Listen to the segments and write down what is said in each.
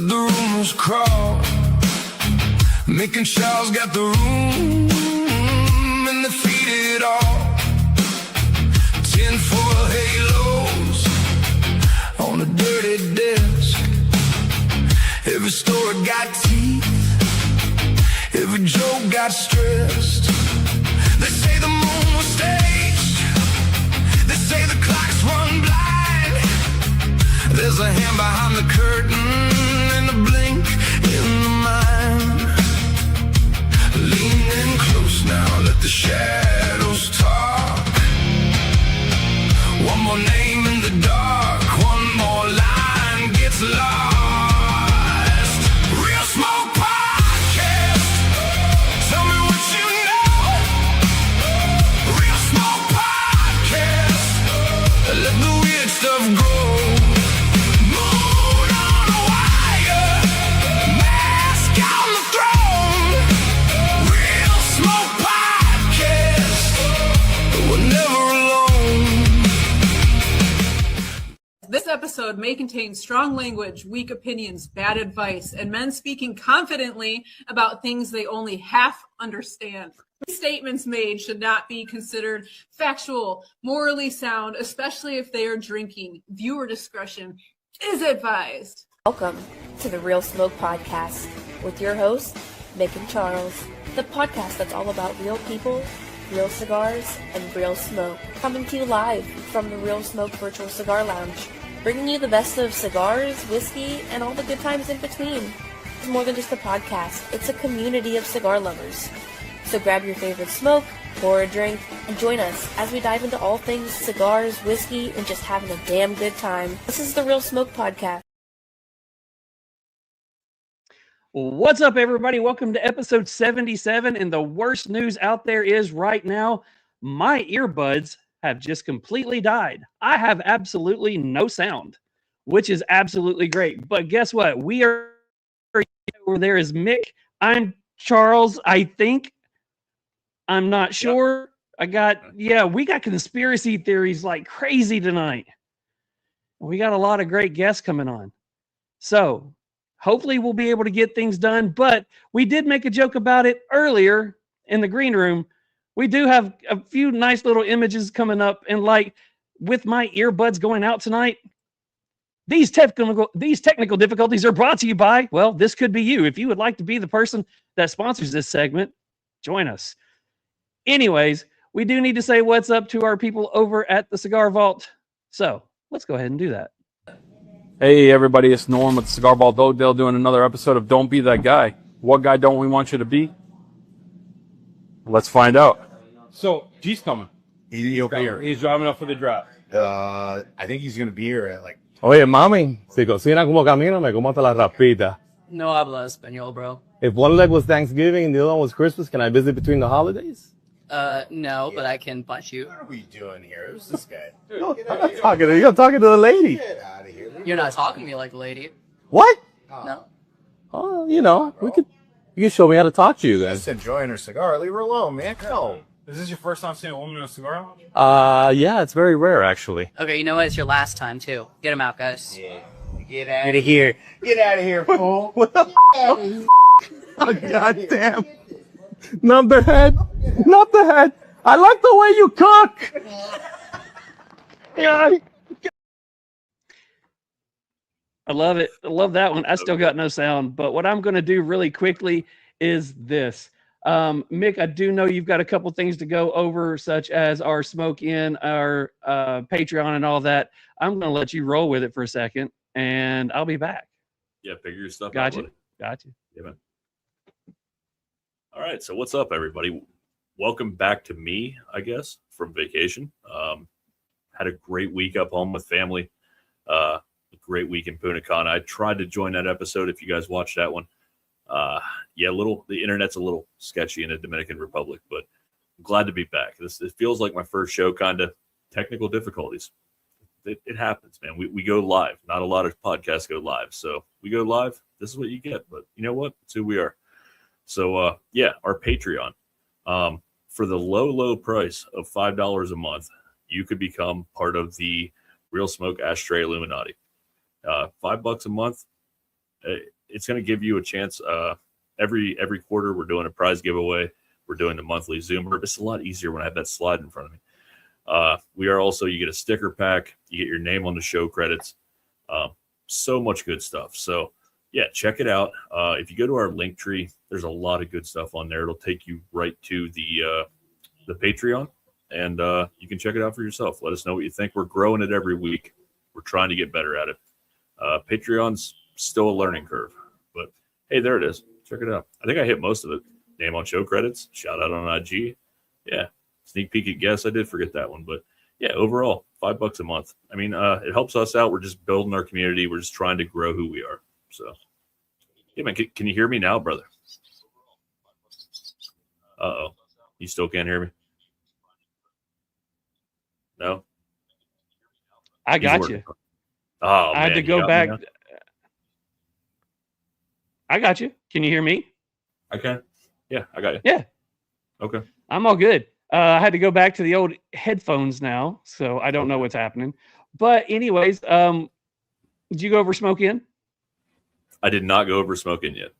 the rumors crawl, making Charles got the room and defeated all. 10-4 halos on a dirty desk. Every story got teeth, every joke got stressed. They say the moon was staged, they say the clocks run blind. There's a hand behind the curtain and a blink in the mind. Lean in close now, let the shadows talk. One more name in the dark, one more line gets lost. Real Smoke Podcast, tell me what you know. Real Smoke Podcast, let the weird stuff go. Moon on a wire, mask on the throne. Real Smoke Podcast, we're never alone. This episode may contain strong language, weak opinions, bad advice, and men speaking confidently about things they only half understand. Statements made should not be considered factual, morally sound, especially if they are drinking. Viewer discretion is advised. Welcome to the Real Smoke Podcast with your hosts, Mick and Charles, the podcast that's all about real people, real cigars, and real smoke. Coming to you live from the Real Smoke Virtual Cigar Lounge, bringing you the best of cigars, whiskey, and all the good times in between. It's more than just a podcast, it's a community of cigar lovers. So grab your favorite smoke, pour a drink, and join us as we dive into all things cigars, whiskey, and just having a damn good time. This is the Real Smoke Podcast. What's up, everybody? Welcome to episode 77. And the worst news out there is right now, my earbuds have just completely died. I have absolutely no sound, which is absolutely great. But guess what? We are over there is Mick. I'm Charles, I think. I'm not sure. Yep. We got conspiracy theories like crazy tonight. We got a lot of great guests coming on. So hopefully we'll be able to get things done. But we did make a joke about it earlier in the green room. We do have a few nice little images coming up. And like with my earbuds going out tonight, these technical difficulties are brought to you by, well, this could be you. If you would like to be the person that sponsors this segment, join us. Anyways, we do need to say what's up to our people over at the Cigar Vault. So let's go ahead and do that. Hey everybody, it's Norm with the Cigar Vault Oakdale doing another episode of Don't Be That Guy. What guy don't we want you to be? Let's find out. So, G's coming. He'll be here. He's driving up for the draft. I think he's going to be here at like... Oye, mami, si cocina como camino, me como hasta la rapita. No habla español, bro. If one leg was Thanksgiving and the other one was Christmas, can I visit between the holidays? No, but I can punch you. What are we doing here? Who's this guy? I'm talking to the lady. Get out of here. You're not talking to me like a lady. What? No. Oh, you can show me how to talk to you then. Just enjoying her cigar. Leave her alone, man. Come. Is this your first time seeing a woman in a cigar? Yeah, it's very rare actually. Okay, you know what? It's your last time, too. Get him out, guys. Yeah. Get out of here. Get out of here, fool. What the Oh, God damn. Not the head. Not the head. I like the way you cook. Yeah. I love it. I love that one. I still got no sound, but what I'm going to do really quickly is this. Mick, I do know you've got a couple things to go over, such as our smoke in, our Patreon and all that. I'm going to let you roll with it for a second, and I'll be back. Yeah, figure your stuff out. Gotcha. Yeah, man. All right, so what's up, everybody? Welcome back to me, I guess, from vacation. Had a great week up home with family. A great week in Punta Cana. I tried to join that episode if you guys watched that one. The internet's a little sketchy in the Dominican Republic, but I'm glad to be back. It feels like my first show, kind of technical difficulties. It happens, man. We go live. Not a lot of podcasts go live. So we go live. This is what you get. But you know what? It's who we are. So, our Patreon. For the low price of $5 a month, you could become part of the Real Smoke Ashtray Illuminati. $5 a month, it's going to give you a chance. Every quarter, we're doing a prize giveaway. We're doing the monthly Zoomer. It's a lot easier when I have that slide in front of me. We are also, you get a sticker pack. You get your name on the show credits. So much good stuff. So, yeah, check it out. If you go to our link tree, there's a lot of good stuff on there. It'll take you right to the Patreon, and you can check it out for yourself. Let us know what you think. We're growing it every week. We're trying to get better at it. Patreon's still a learning curve, but hey, there it is. Check it out. I think I hit most of it. Name on show credits, shout out on IG. Yeah, sneak peek at guests. I did forget that one, but yeah, overall, $5 a month. I mean, it helps us out. We're just building our community. We're just trying to grow who we are. So, yeah, man, can you hear me now, brother? Uh-oh. You still can't hear me? No? I got you. Oh, I had to go back. I got you. Can you hear me? I can. Yeah, I got you. Yeah. Okay. I'm all good. I had to go back to the old headphones now, so I don't know what's happening. But anyways, did you go over Smoke In? I did not go over Smoke In yet.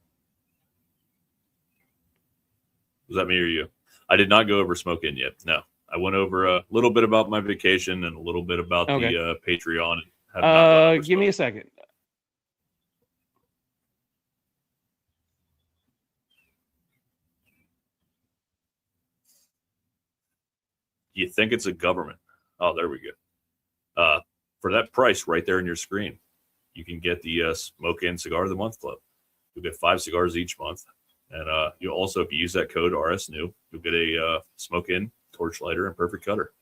Was that me or you? I did not go over Smoke In yet. No. I went over a little bit about my vacation and a little bit about the Patreon. Give me a second. You think it's a government. Oh, there we go. For that price right there in your screen, you can get the Smoke In Cigar of the Month Club. You'll get 5 cigars each month. And you'll also, if you use that code RSNew, you'll get a Smoke In torch lighter and perfect cutter.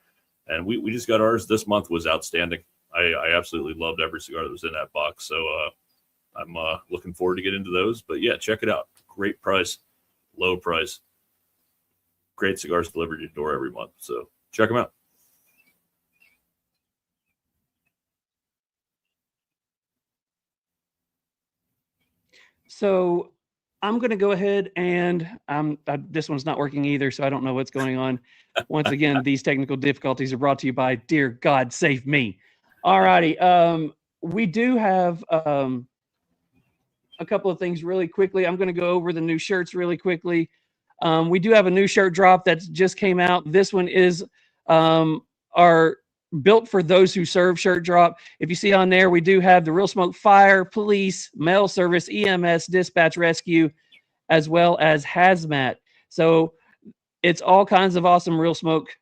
And we just got ours. This month was outstanding. I absolutely loved every cigar that was in that box. So I'm looking forward to get into those. But yeah, check it out. Great price, low price. Great cigars delivered to your door every month. So check them out. So I'm going to go ahead and this one's not working either, so I don't know what's going on. Once again, these technical difficulties are brought to you by Dear God Save Me. All righty. We do have a couple of things really quickly. I'm going to go over the new shirts really quickly. We do have a new shirt drop that just came out. This one is our Built for Those Who Serve shirt drop. If you see on there, we do have the Real Smoke Fire, Police, Mail Service, EMS, Dispatch, Rescue, as well as Hazmat. So it's all kinds of awesome Real Smoke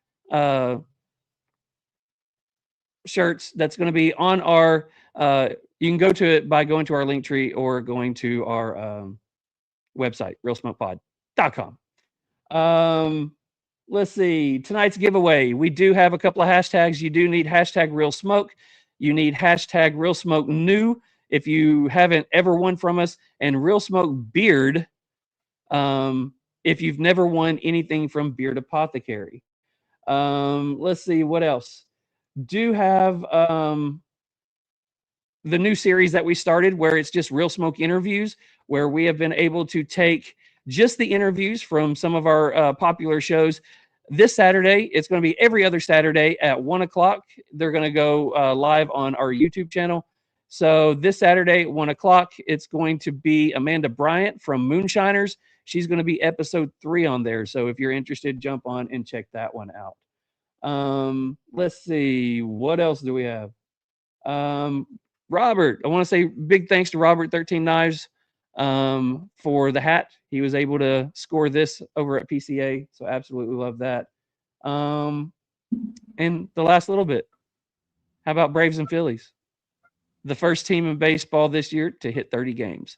shirts that's going to be on our you can go to it by going to our link tree or going to our website, realsmokepod.com. Let's see, tonight's giveaway. We do have a couple of hashtags. You do need hashtag Real Smoke. You need hashtag Real Smoke New if you haven't ever won from us, and Real Smoke Beard if you've never won anything from Beard Apothecary. Let's see, what else? Do have the new series that we started where it's just Real Smoke interviews, where we have been able to take just the interviews from some of our popular shows. This Saturday, it's going to be every other Saturday at 1 o'clock. They're going to go live on our YouTube channel. So this Saturday at 1 o'clock, it's going to be Amanda Bryant from Moonshiners. She's going to be episode 3 on there. So if you're interested, jump on and check that one out. Let's see, what else do we have? Robert, I want to say big thanks to Robert 13 Knives for the hat. He was able to score this over at PCA, so absolutely love that. And the last little bit, how about Braves and Phillies? The first team in baseball this year to hit 30 games.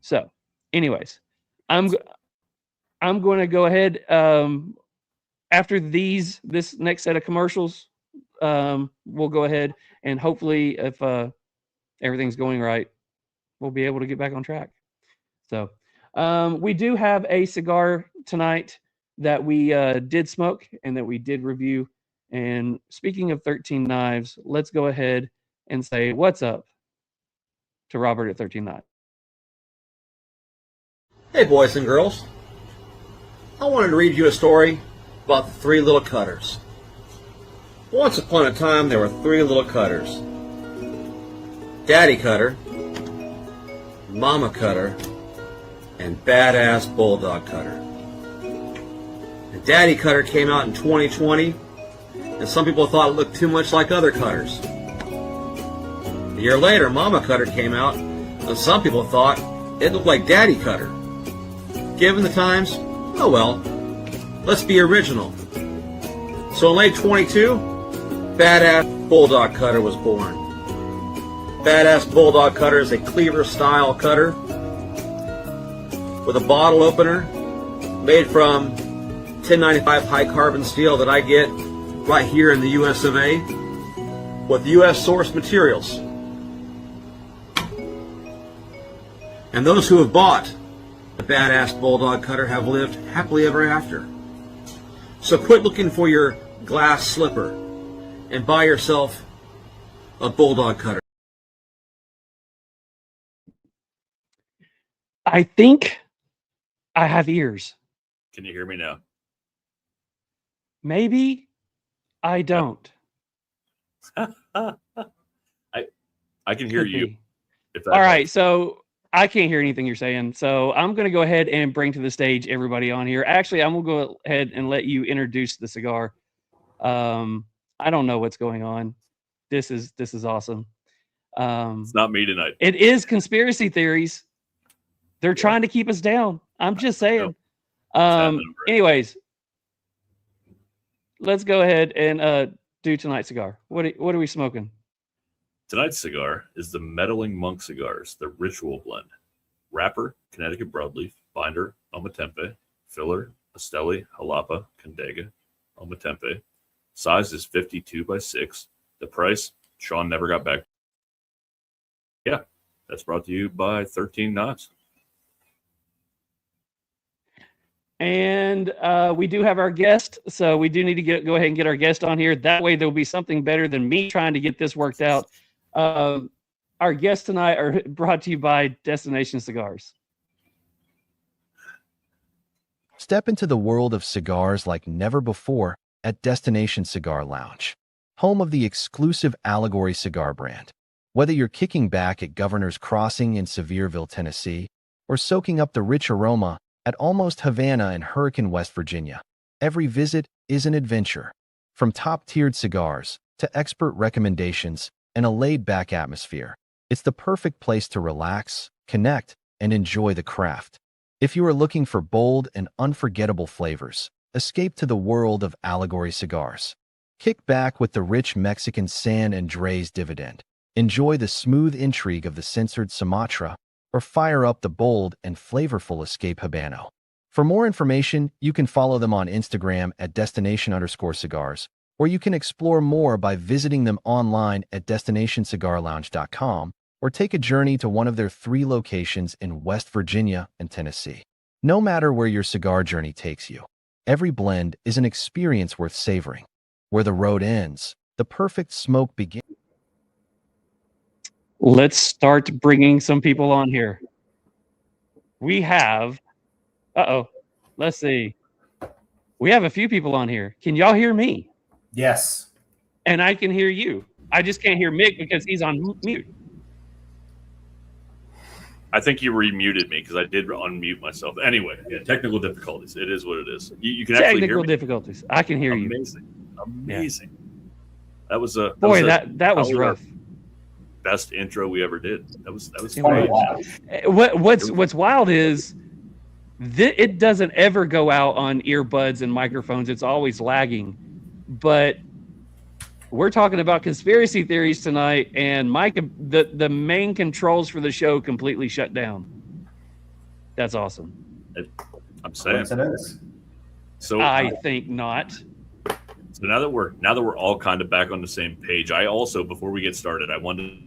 So anyways, I'm going to go ahead after this next set of commercials. We'll go ahead and hopefully if everything's going right, we'll be able to get back on track. So we do have a cigar tonight that we did smoke and that we did review. And speaking of 13 Knives, let's go ahead and say what's up to Robert at 13 Knives. Hey boys and girls, I wanted to read you a story about the 3 little cutters. Once upon a time there were 3 little cutters. Daddy Cutter, Mama Cutter, and Badass Bulldog Cutter. The Daddy Cutter came out in 2020, and some people thought it looked too much like other cutters. A year later, Mama Cutter came out, and some people thought it looked like Daddy Cutter. Given the times, oh well, let's be original. So in late 22, Badass Bulldog Cutter was born. Badass Bulldog Cutter is a cleaver style cutter with a bottle opener made from 1095 high carbon steel that I get right here in the US of A with US sourced materials. And those who have bought the Badass Bulldog Cutter have lived happily ever after. So quit looking for your glass slipper and buy yourself a Bulldog Cutter. I think I have ears. Can you hear me now? Maybe I don't. I can hear Could you. be. If that All right, helps. so I can't hear anything you're saying. So I'm going to go ahead and bring to the stage everybody on here. Actually, I'm going to go ahead and let you introduce the cigar. I don't know what's going on. This is awesome. It's not me tonight. It is conspiracy theories. They're trying to keep us down. I'm just saying. happening, bro. Anyways, let's go ahead and do tonight's cigar. What are we smoking? Tonight's cigar is the Meddling Monk Cigars, the Ritual Blend. Wrapper, Connecticut broadleaf. Binder, Ometempe. Filler, Esteli, Jalapa, Condega, Ometempe. Size is 52 by 6. The price, Shaun never got back. Yeah, that's brought to you by 13 Knots. And we do have our guest, so we do need to go ahead and get our guest on here. That way there'll be something better than me trying to get this worked out. Our guests tonight are brought to you by Destination Cigars. Step into the world of cigars like never before at Destination Cigar Lounge, home of the exclusive Allegory cigar brand. Whether you're kicking back at Governor's Crossing in Sevierville, Tennessee, or soaking up the rich aroma at Almost Havana in Hurricane, West Virginia, every visit is an adventure. From top-tiered cigars to expert recommendations and a laid-back atmosphere, it's the perfect place to relax, connect, and enjoy the craft. If you are looking for bold and unforgettable flavors, escape to the world of Allegory cigars. Kick back with the rich Mexican San Andres Dividend. Enjoy the smooth intrigue of the censored Sumatra, or fire up the bold and flavorful Escape Habano. For more information, you can follow them on Instagram at destination_cigars, or you can explore more by visiting them online at destinationcigarlounge.com, or take a journey to one of their 3 locations in West Virginia and Tennessee. No matter where your cigar journey takes you, every blend is an experience worth savoring. Where the road ends, the perfect smoke begins. Let's start bringing some people on here. We have, let's see. We have a few people on here. Can y'all hear me? Yes. And I can hear you. I just can't hear Mick because he's on mute. I think you remuted me because I did unmute myself. Anyway, yeah, technical difficulties. It is what it is. You can actually hear Technical me. difficulties. I can hear you. Amazing. That was a Boy, that was rough. Best intro we ever did. That was Right. What's wild is it doesn't ever go out on earbuds and microphones. It's always lagging. But we're talking about conspiracy theories tonight, and Mike, the main controls for the show completely shut down. That's awesome. I'm saying. So I think not. So now that we're all kind of back on the same page, I also, before we get started, I wanted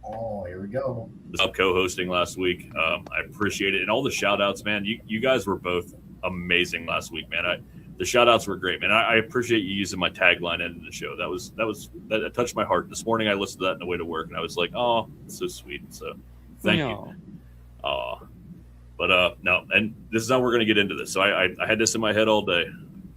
Oh, here we go. to co-hosting last week. I appreciate it, and all the shout outs, man. You guys were both amazing last week, man. The shout outs were great, man. I appreciate you using my tagline ending the show. That touched my heart. This morning I listened to that on the way to work, and I was like, oh, it's so sweet. So thank you. But no, and this is how we're going to get into this. So I had this in my head all day.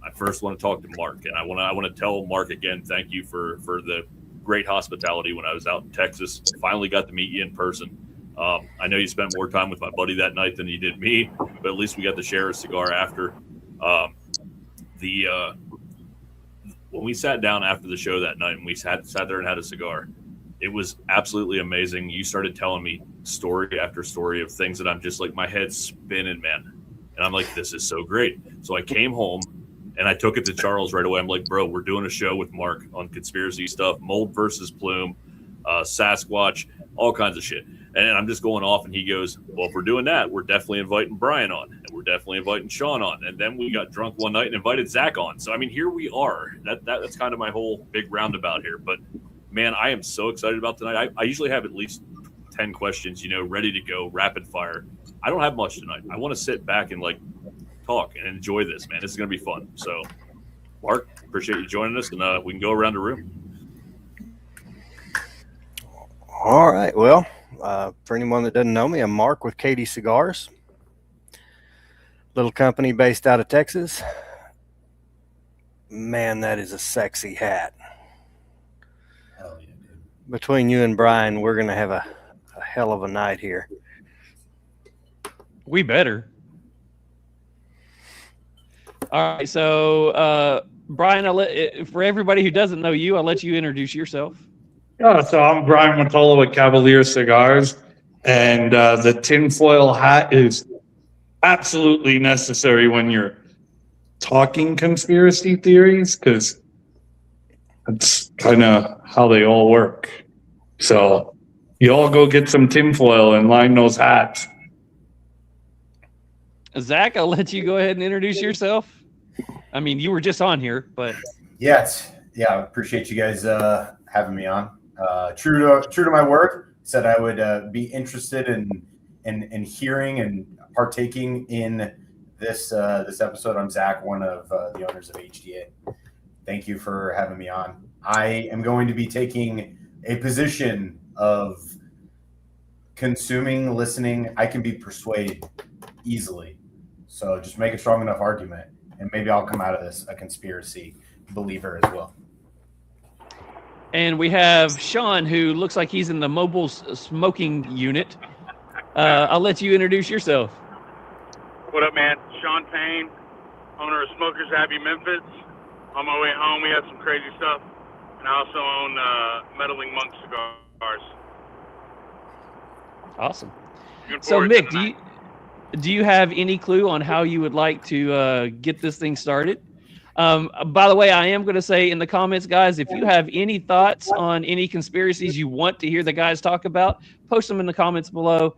I first want to talk to Mark, and I want to tell Mark again, thank you for the great hospitality when I was out in Texas. Finally got to meet you in person. I know you spent more time with my buddy that night than you did me, but at least we got to share a cigar after. When we sat down after the show that night and we sat there and had a cigar, it was absolutely amazing. You started telling me story after story of things that I'm just like, my head's spinning, man. And I'm like, this is so great. So I came home and I took it to Charles right away. I'm like, bro, we're doing a show with Mark on conspiracy stuff, mold versus plume, Sasquatch, all kinds of shit. And I'm just going off, and he goes, well, if we're doing that, we're definitely inviting Brian on, and we're definitely inviting Shaun on. And then we got drunk one night and invited Zack on. So, I mean, here we are. That's kind of my whole big roundabout here. But, man, I am so excited about tonight. I usually have at least 10 questions, ready to go, rapid fire. I don't have much tonight. I want to sit back and, talk and enjoy this, man. This is going to be fun. So, Mark, appreciate you joining us, and we can go around the room. All right. Well, for anyone that doesn't know me, I'm Mark with CATI Cigars, little company based out of Texas. Man, that is a sexy hat. Hell yeah, dude. Between you and Brian, we're going to have a hell of a night here. We better. All right, so Brian, for everybody who doesn't know you, I'll let you introduce yourself. Yeah, so I'm Brian Motola with Cavalier Cigars, and the tinfoil hat is absolutely necessary when you're talking conspiracy theories, because that's kind of how they all work. So you all go get some tinfoil and line those hats. Zack, I'll let you go ahead and introduce yourself. I mean, you were just on here, but Yeah, I appreciate you guys having me on. True to my word, said I would be interested in hearing and partaking in this episode. I'm Zack, one of the owners of HDA. Thank you for having me on. I am going to be taking a position of consuming, listening. I can be persuaded easily. So just make a strong enough argument, and maybe I'll come out of this a conspiracy believer as well. And we have Shaun, who looks like he's in the mobile smoking unit. I'll let you introduce yourself. What up, man? Shaun Payne, owner of Smokers Abbey, Memphis. On my way home, we had some crazy stuff. And I also own Meddling Monk Cigars. Awesome. So, Mick, do you have any clue on how you would like to get this thing started? By the way, I am going to say in the comments, guys, if you have any thoughts on any conspiracies you want to hear the guys talk about, post them in the comments below.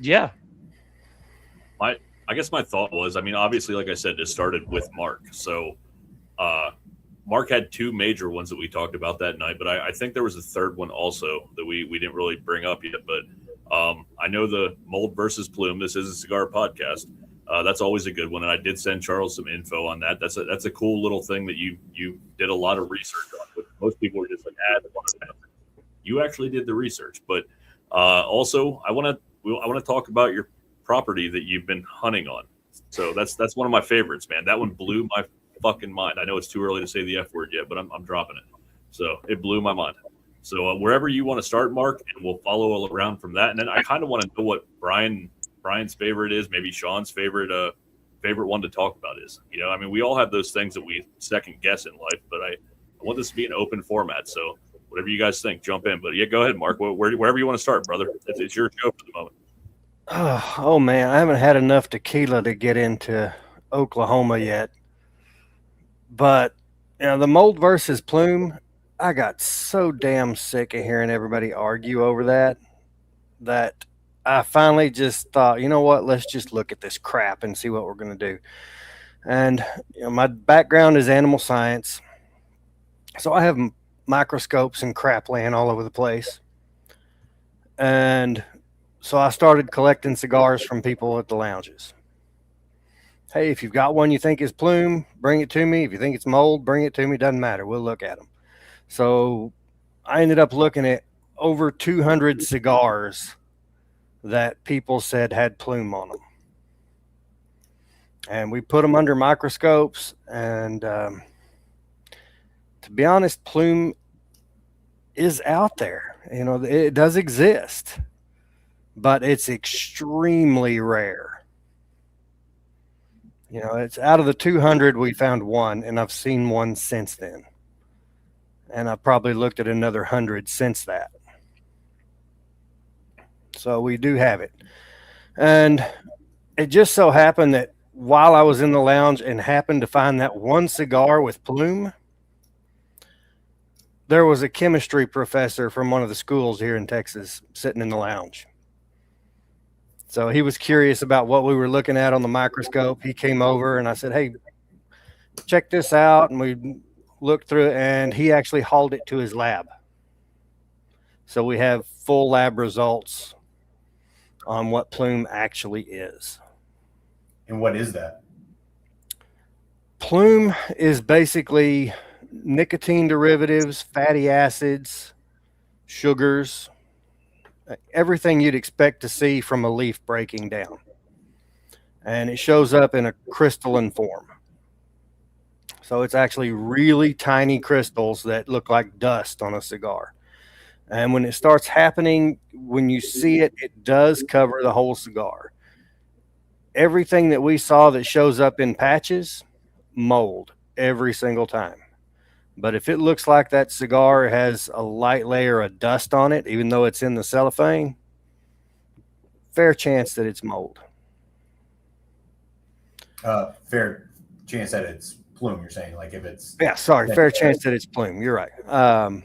Yeah. I guess my thought was, I mean, obviously, like I said, it started with Mark. So Mark had two major ones that we talked about that night, but I think there was a third one also that we didn't really bring up yet. But I know the mold versus plume. This is a cigar podcast. That's always a good one, and I did send Charles some info on that. That's a cool little thing that you did a lot of research on. But most people were just like, you actually did the research. But also, I want to talk about your property that you've been hunting on. So that's one of my favorites, man. That one blew my fucking mind. I know it's too early to say the F word yet, but I'm dropping it. So it blew my mind. So wherever you want to start, Mark, and we'll follow around from that. And then I kind of want to know what Brian's favorite is, maybe Shaun's favorite one to talk about is. I mean, we all have those things that we second guess in life, but I want this to be an open format. So whatever you guys think, jump in. But yeah, go ahead, Mark. Wherever you want to start, brother. It's your show for the moment. Oh man, I haven't had enough tequila to get into Oklahoma yet. But the mold versus plume, I got so damn sick of hearing everybody argue over that I finally just thought, you know what, let's just look at this crap and see what we're going to do. And my background is animal science. So I have microscopes and crap laying all over the place. And so I started collecting cigars from people at the lounges. Hey, if you've got one you think is plume, bring it to me. If you think it's mold, bring it to me. Doesn't matter. We'll look at them. So I ended up looking at over 200 cigars that people said had plume on them. And we put them under microscopes, and to be honest, plume is out there. You know, it does exist, but it's extremely rare. You know, it's out of the 200, we found one, and I've seen one since then. And I've probably looked at another 100 since that. So we do have it. And it just so happened that while I was in the lounge and happened to find that one cigar with plume, there was a chemistry professor from one of the schools here in Texas sitting in the lounge. So he was curious about what we were looking at on the microscope. He came over and I said, hey, check this out. And we looked through it, and he actually hauled it to his lab. So we have full lab results on what plume actually is. And what is that? Plume is basically nicotine derivatives, fatty acids, sugars, everything you'd expect to see from a leaf breaking down. And it shows up in a crystalline form. So it's actually really tiny crystals that look like dust on a cigar. And when it starts happening, when you see it, it does cover the whole cigar. Everything that we saw that shows up in patches, mold every single time. But if it looks like that cigar has a light layer of dust on it, even though it's in the cellophane, fair chance that it's mold. Fair chance that it's plume, you're saying? Like if it's... Yeah, sorry, fair chance that it's plume. You're right.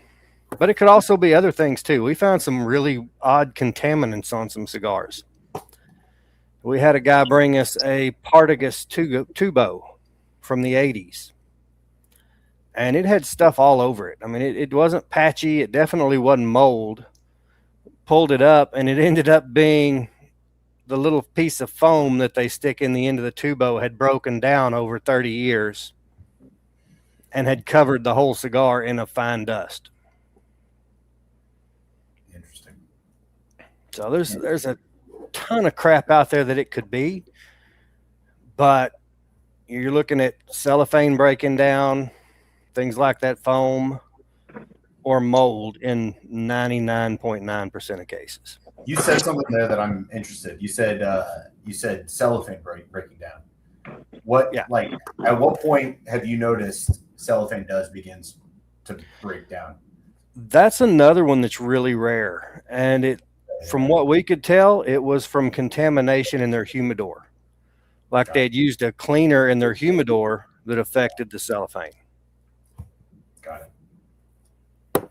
But it could also be other things too. We found some really odd contaminants on some cigars. We had a guy bring us a Partagas Tubo from the 80s. And it had stuff all over it. I mean, it wasn't patchy. It definitely wasn't mold. Pulled it up, and it ended up being the little piece of foam that they stick in the end of the tubo had broken down over 30 years and had covered the whole cigar in a fine dust. Interesting. So there's a ton of crap out there that it could be, but you're looking at cellophane breaking down, things like that, foam or mold in 99.9% of cases. You said something there that I'm interested. You said cellophane breaking down. What, like, at what point have you noticed cellophane begins to break down? That's another one that's really rare. And it, from what we could tell, it was from contamination in their humidor. Like they had used a cleaner in their humidor that affected the cellophane. Got it.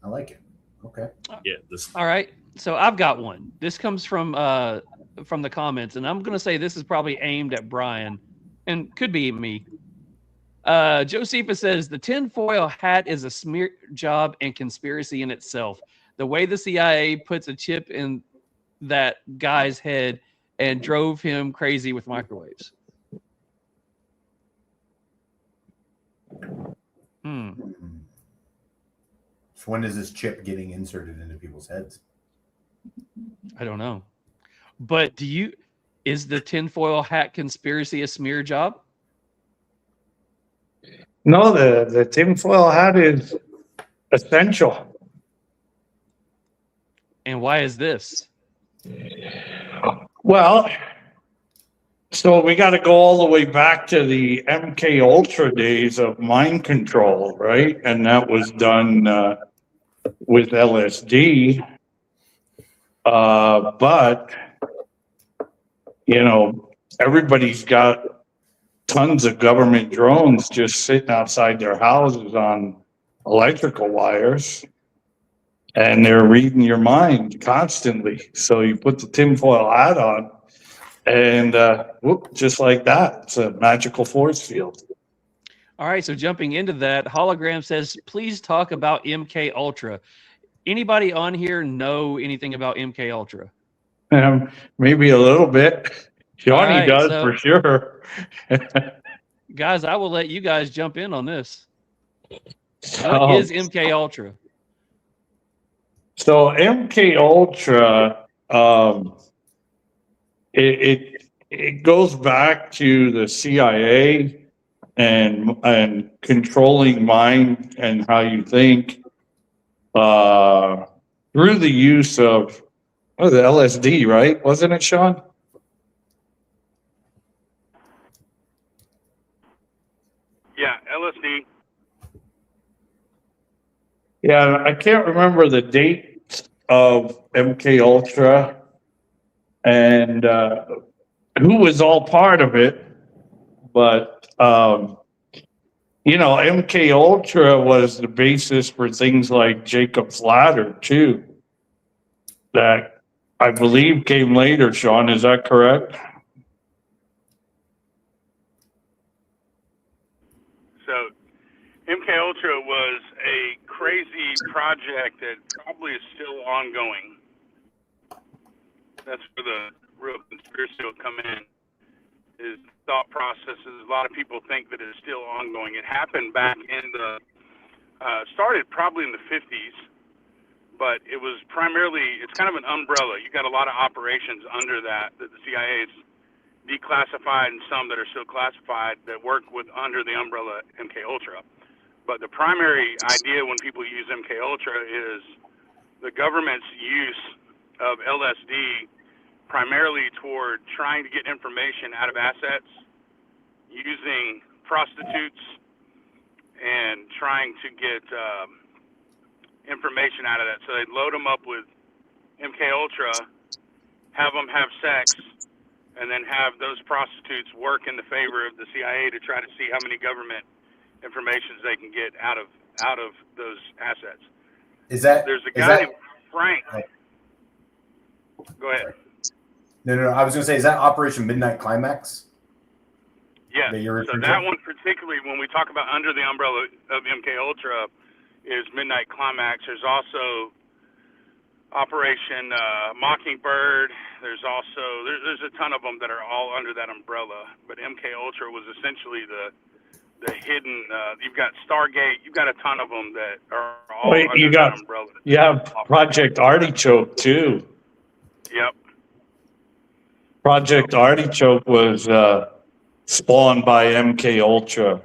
I like it. Okay. Yeah. All right. So I've got one. This comes from the comments, and I'm going to say this is probably aimed at Brian and could be me. Josephus says the tinfoil hat is a smear job and conspiracy in itself. The way the CIA puts a chip in that guy's head and drove him crazy with microwaves. So when is this chip getting inserted into people's heads? I don't know. But is the tinfoil hat conspiracy a smear job? No, the tinfoil hat is essential. And why is this? Well, so we got to go all the way back to the MK Ultra days of mind control, right? And that was done with LSD. But, you know, everybody's got tons of government drones just sitting outside their houses on electrical wires. And they're reading your mind constantly. So you put the tinfoil hat on and whoop, just like that. It's a magical force field. All right. So jumping into that, Hologram says, please talk about MK Ultra. Anybody on here know anything about MK Ultra? Maybe a little bit. Johnny does for sure. Guys, I will let you guys jump in on this. What is MK Ultra? So MK Ultra, it goes back to the CIA and controlling mind and how you think through the use of the LSD, right? Wasn't it, Shaun? Yeah, LSD. Yeah, I can't remember the date of MK Ultra and who was all part of it, but MK Ultra was the basis for things like Jacob's Ladder too. That I believe came later. Shaun, is that correct? So MK Ultra was a crazy project that probably is still ongoing. That's where the real conspiracy will come in, is thought processes. A lot of people think that it's still ongoing. It happened back in the, started probably in the 50s, but it was primarily, it's kind of an umbrella. You got a lot of operations under that the CIA is declassified and some that are still classified that work with under the umbrella MK Ultra. But the primary idea when people use MK Ultra is the government's use of LSD primarily toward trying to get information out of assets, using prostitutes, and trying to get information out of that. So they'd load them up with MK Ultra, have them have sex, and then have those prostitutes work in the favor of the CIA to try to see how many government informations they can get out of those assets. There's a guy named Frank. Go ahead. No. I was going to say, is that Operation Midnight Climax? Yeah. So that one particularly, when we talk about under the umbrella of MK Ultra, is Midnight Climax. There's also Operation Mockingbird. There's also there's a ton of them that are all under that umbrella. But MK Ultra was essentially the hidden. You've got Stargate. You've got a ton of them that are all under that umbrella. You have Project Artichoke too. Yep. Project Artichoke was spawned by MK Ultra.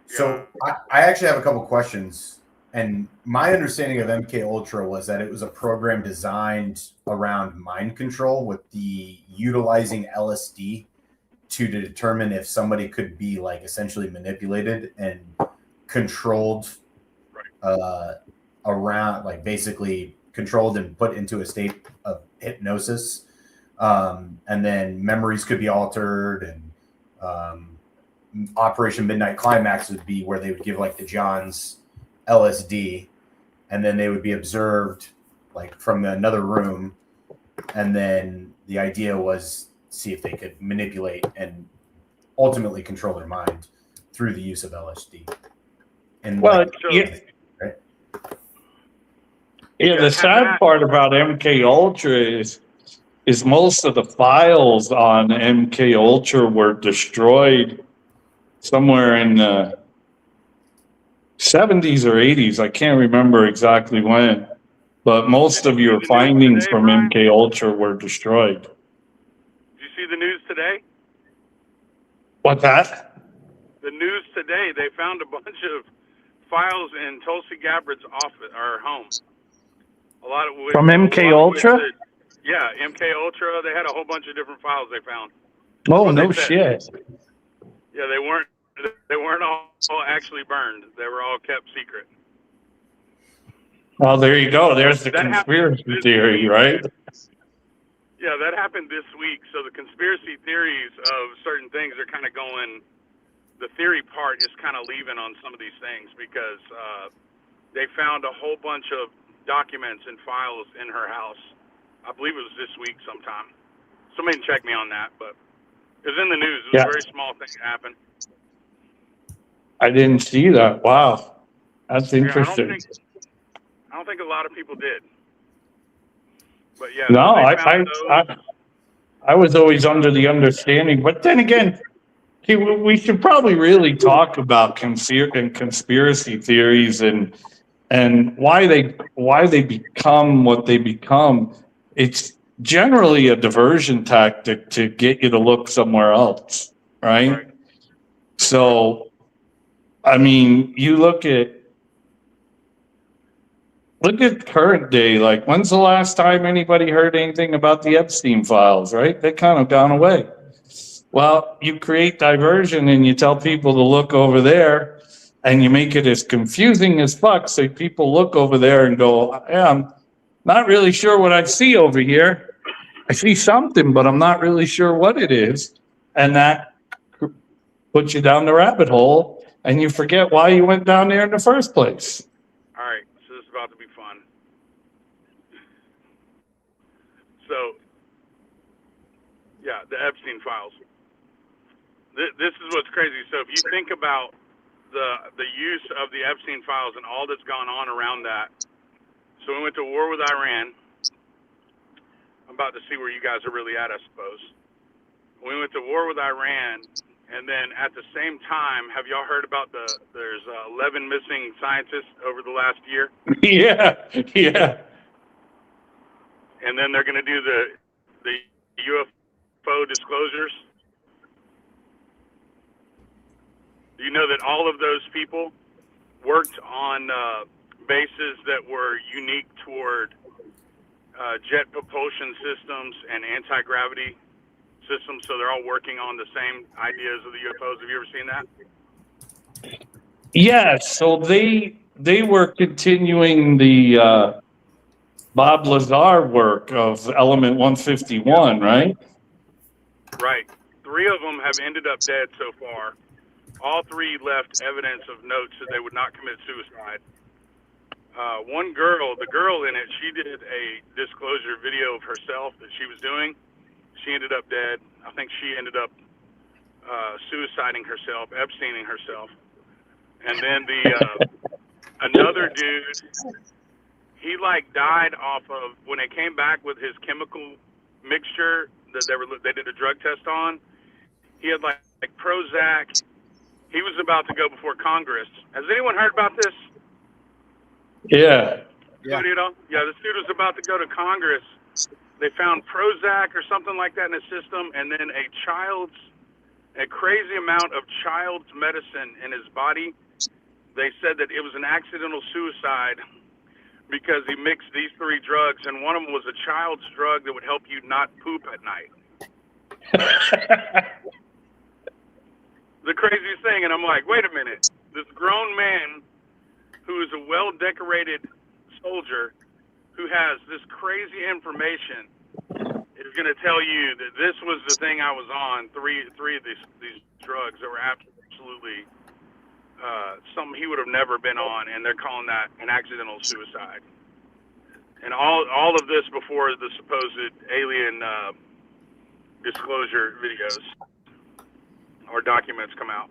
So I actually have a couple questions, and my understanding of MK Ultra was that it was a program designed around mind control, with the utilizing LSD to determine if somebody could be like essentially manipulated and controlled around, like basically controlled and put into a state of hypnosis, and then memories could be altered, and Operation Midnight Climax would be where they would give like the Johns LSD, and then they would be observed like from another room, and then the idea was see if they could manipulate and ultimately control their mind through the use of LSD. And the sad part about MK Ultra is most of the files on MK Ultra were destroyed somewhere in the 70s or 80s. I can't remember exactly when, but most of your findings from MK Ultra were destroyed. Did you see the news today? What's that? The news today, they found a bunch of files in Tulsi Gabbard's office or home. A lot of from MK Ultra? Yeah, MK Ultra. They had a whole bunch of different files they found. Oh, no shit. Yeah, they weren't all actually burned. They were all kept secret. Oh, there you go. There's the conspiracy theory, right? Yeah, that happened this week. So the conspiracy theories of certain things are kind of going, the theory part is kind of leaving on some of these things, because they found a whole bunch of documents and files in her house. I believe it was this week sometime. Somebody can check me on that, but it was in the news. It was a very small thing that happened. I didn't see that. Wow. That's interesting. I don't think a lot of people did. But yeah. No, I was always under the understanding, but then again, we should probably really talk about conspiracy theories and why they become what they become. It's generally a diversion tactic to get you to look somewhere else, right? So, I mean, you look at current day. Like, when's the last time anybody heard anything about the Epstein files? Right? They kind of gone away. Well, you create diversion and you tell people to look over there, and you make it as confusing as fuck, so people look over there and go, yeah, I'm not really sure what I see over here. I see something, but I'm not really sure what it is. And that puts you down the rabbit hole, and you forget why you went down there in the first place. All right, so this is about to be fun. So, yeah, the Epstein files. This is what's crazy. So if you think about the use of the Epstein files and all that's gone on around that. So we went to war with Iran. I'm about to see where you guys are really at, I suppose. We went to war with Iran, and then at the same time, have y'all heard about there's 11 missing scientists over the last year? Yeah. And then they're going to do the UFO disclosures. Do you know that all of those people worked on bases that were unique toward jet propulsion systems and anti-gravity systems? So they're all working on the same ideas of the UFOs. Have you ever seen that? Yeah, so they were continuing the Bob Lazar work of Element 151, right? Right. 3 of them have ended up dead so far. All 3 left evidence of notes that they would not commit suicide. One girl, the girl in it, she did a disclosure video of herself that she was doing. She ended up dead. I think she ended up suiciding herself, Epsteining herself. And then another dude, he died off of, when they came back with his chemical mixture that they did a drug test on, he had like Prozac. He was about to go before Congress. Has anyone heard about this? Yeah. Yeah, this dude was about to go to Congress. They found Prozac or something like that in his system, and then a crazy amount of child's medicine in his body. They said that it was an accidental suicide because he mixed these 3 drugs, and one of them was a child's drug that would help you not poop at night. The craziest thing, and I'm like, wait a minute. This grown man who is a well-decorated soldier who has this crazy information is going to tell you that this was the thing I was on, three of these drugs that were absolutely something he would have never been on, and they're calling that an accidental suicide. And all of this before the supposed alien disclosure videos or documents come out.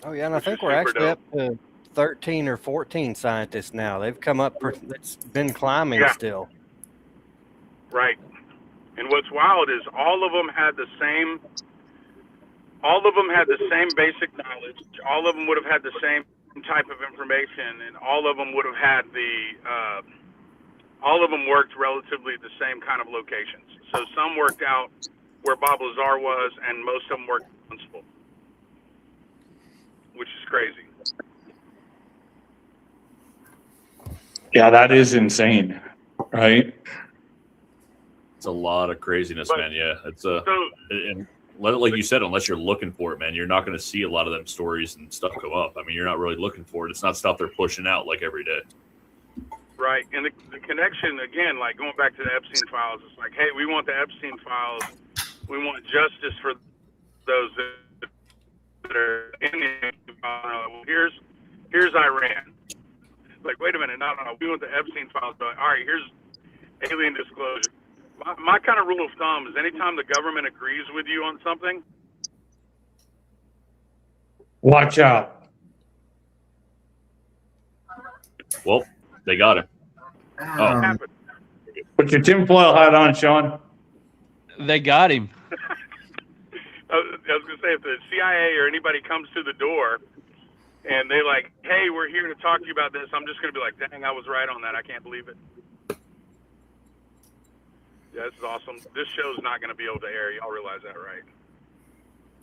Oh yeah, and I think we're actually up to 13 or 14 scientists now. They've come up. It's been climbing still. Right. And what's wild is all of them had the same basic knowledge. All of them would have had the same type of information, and all of them would have had all of them worked relatively the same kind of locations. So some worked out where Bob Lazar was, and most of them worked in Huntsville, which is crazy. Yeah, that is insane, right? It's a lot of craziness, man. Yeah, it's and like you said, unless you're looking for it, man, you're not going to see a lot of them stories and stuff come up. I mean, you're not really looking for it. It's not stuff they're pushing out like every day. Right, and the connection again, like going back to the Epstein files, it's like, hey, we want the Epstein files. We want justice for those that are in the well, here's Iran. Like, wait a minute, no, we want the Epstein files. But all right, here's alien disclosure. My kind of rule of thumb is anytime the government agrees with you on something, watch out. Well, they got him. Oh. Put your tinfoil hat on, Shaun. They got him. I was going to say, if the CIA or anybody comes to the door and they like, hey, we're here to talk to you about this, I'm just going to be like, dang, I was right on that. I can't believe it. Yeah, this is awesome. This show's not going to be able to air. Y'all realize that, right?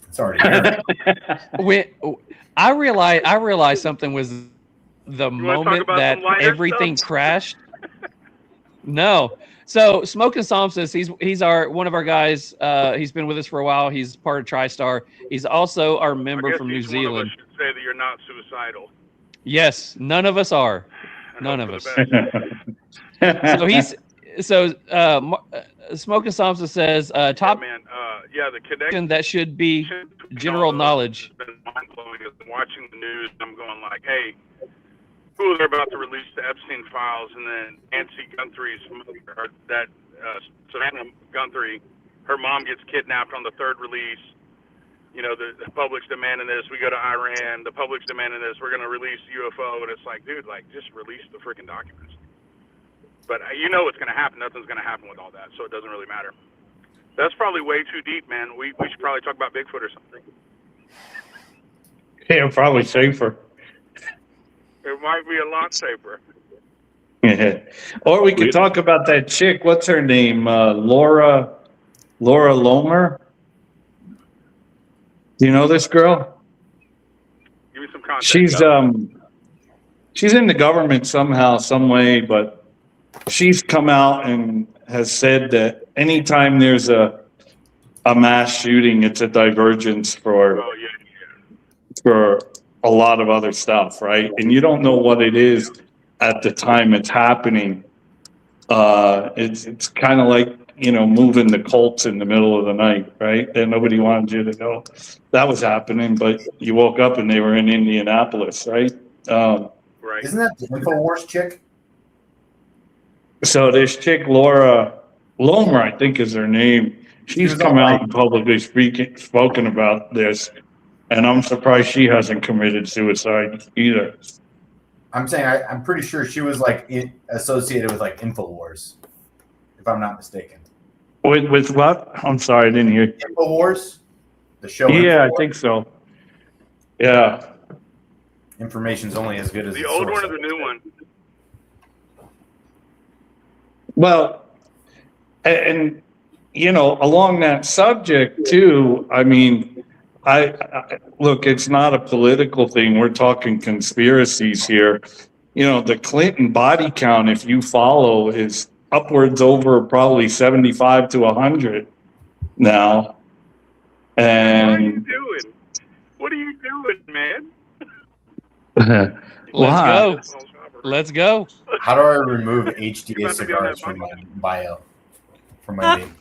It's already here. When I realized something was the moment that everything crashed. No. So Smoking Solstice, he's one of our guys. He's been with us for a while. He's part of TriStar. He's also our member from New Zealand. Should say that you're not suicidal. Yes, none of us are. None of us. Smoking Solstice says top the connection that should be general knowledge. has been mind blowing. I'm watching the news. I'm going like, hey, who they're about to release the Epstein files, and then Nancy Guthrie's mother, Savannah Guthrie, her mom gets kidnapped on the third release. You know, the public's demanding this. We go to Iran. The public's demanding this. We're going to release UFO, and it's like, dude, like just release the freaking documents. But you know what's going to happen. Nothing's going to happen with all that, so it doesn't really matter. That's probably way too deep, man. We should probably talk about Bigfoot or something. Yeah, probably safer. It might be a lot safer. Yeah. Or we could talk about that chick. What's her name? Laura Lomer. Do you know this girl? Give me some context. She's in the government somehow, some way, but she's come out and has said that anytime there's a mass shooting, it's a divergence for a lot of other stuff, right? And you don't know what it is at the time it's happening. It's kind of like, you know, moving the Colts in the middle of the night, right? And nobody wanted you to know that was happening, but you woke up and they were in Indianapolis, right? Right. Isn't that the InfoWars chick? So this chick, Laura Lomer, I think is her name. She's come out and publicly spoken about this, and I'm surprised she hasn't committed suicide either. I'm saying I'm pretty sure she was like associated with like InfoWars, if I'm not mistaken. With what? I'm sorry, I didn't hear. InfoWars, the show. Yeah, InfoWars. I think so. Yeah. Information's only as good as the old one or the new one. Well, and you know, along that subject too, I mean, I look, it's not a political thing. We're talking conspiracies here. You know, the Clinton body count, if you follow, is upwards over probably 75 to 100 now. And What are you doing, man? Let's go. How do I remove HDA cigars from my bio? From my name?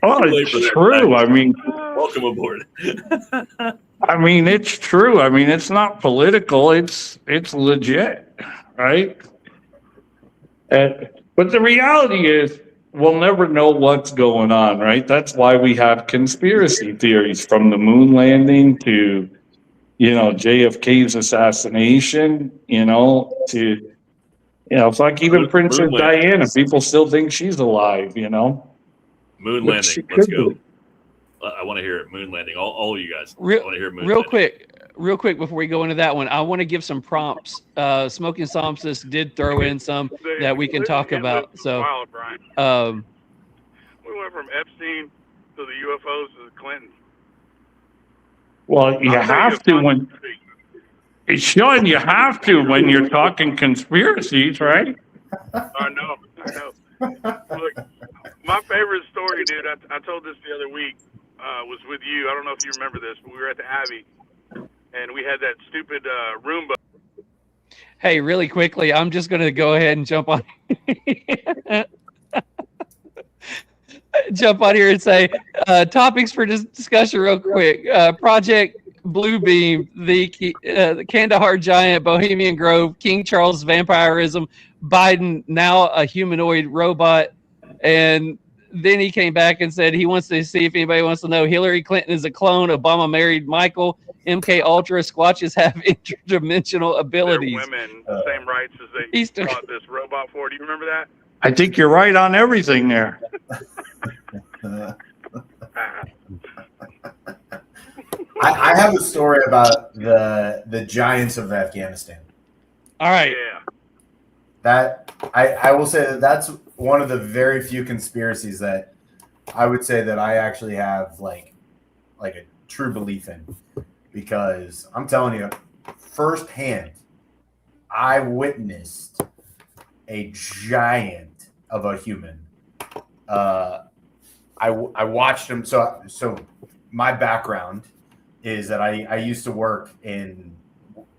Oh, it's true. I mean, welcome aboard. I mean, it's true. I mean, it's not political. It's legit, right? But the reality is, we'll never know what's going on, right? That's why we have conspiracy theories, from the moon landing to, you know, JFK's assassination, you know, to, you know, it's like even Princess Diana, people still think she's alive, you know? Moon landing. Let's go. I want to hear it. Moon landing. All of you guys. I want to hear moon landing. Real quick before we go into that one, I want to give some prompts. Smoking Solstice did throw in some that we can talk about. So, we went from Epstein to the UFOs to the Clintons. Well, you have to when, Shaun, you have to when you're talking conspiracies, right? I know. Look, my favorite story, dude, I told this the other week, was with you. I don't know if you remember this, but we were at the Abbey, and we had that stupid Roomba. Hey, really quickly, I'm just going to go ahead and jump on here and say topics for discussion real quick. Project Bluebeam, the Kandahar Giant, Bohemian Grove, King Charles vampirism, Biden now a humanoid robot, and then he came back and said he wants to see if anybody wants to know Hillary Clinton is a clone, Obama married Michael, MK Ultra, Squatches have interdimensional abilities. They're women, the same rights as they bought this robot for. Do you remember that? I think you're right on everything there. I have a story about the giants of Afghanistan. All right. Yeah. That I will say that's one of the very few conspiracies that I would say that I actually have like a true belief in, because I'm telling you, firsthand, I witnessed a giant of a human. I watched him. So my background is that I used to work in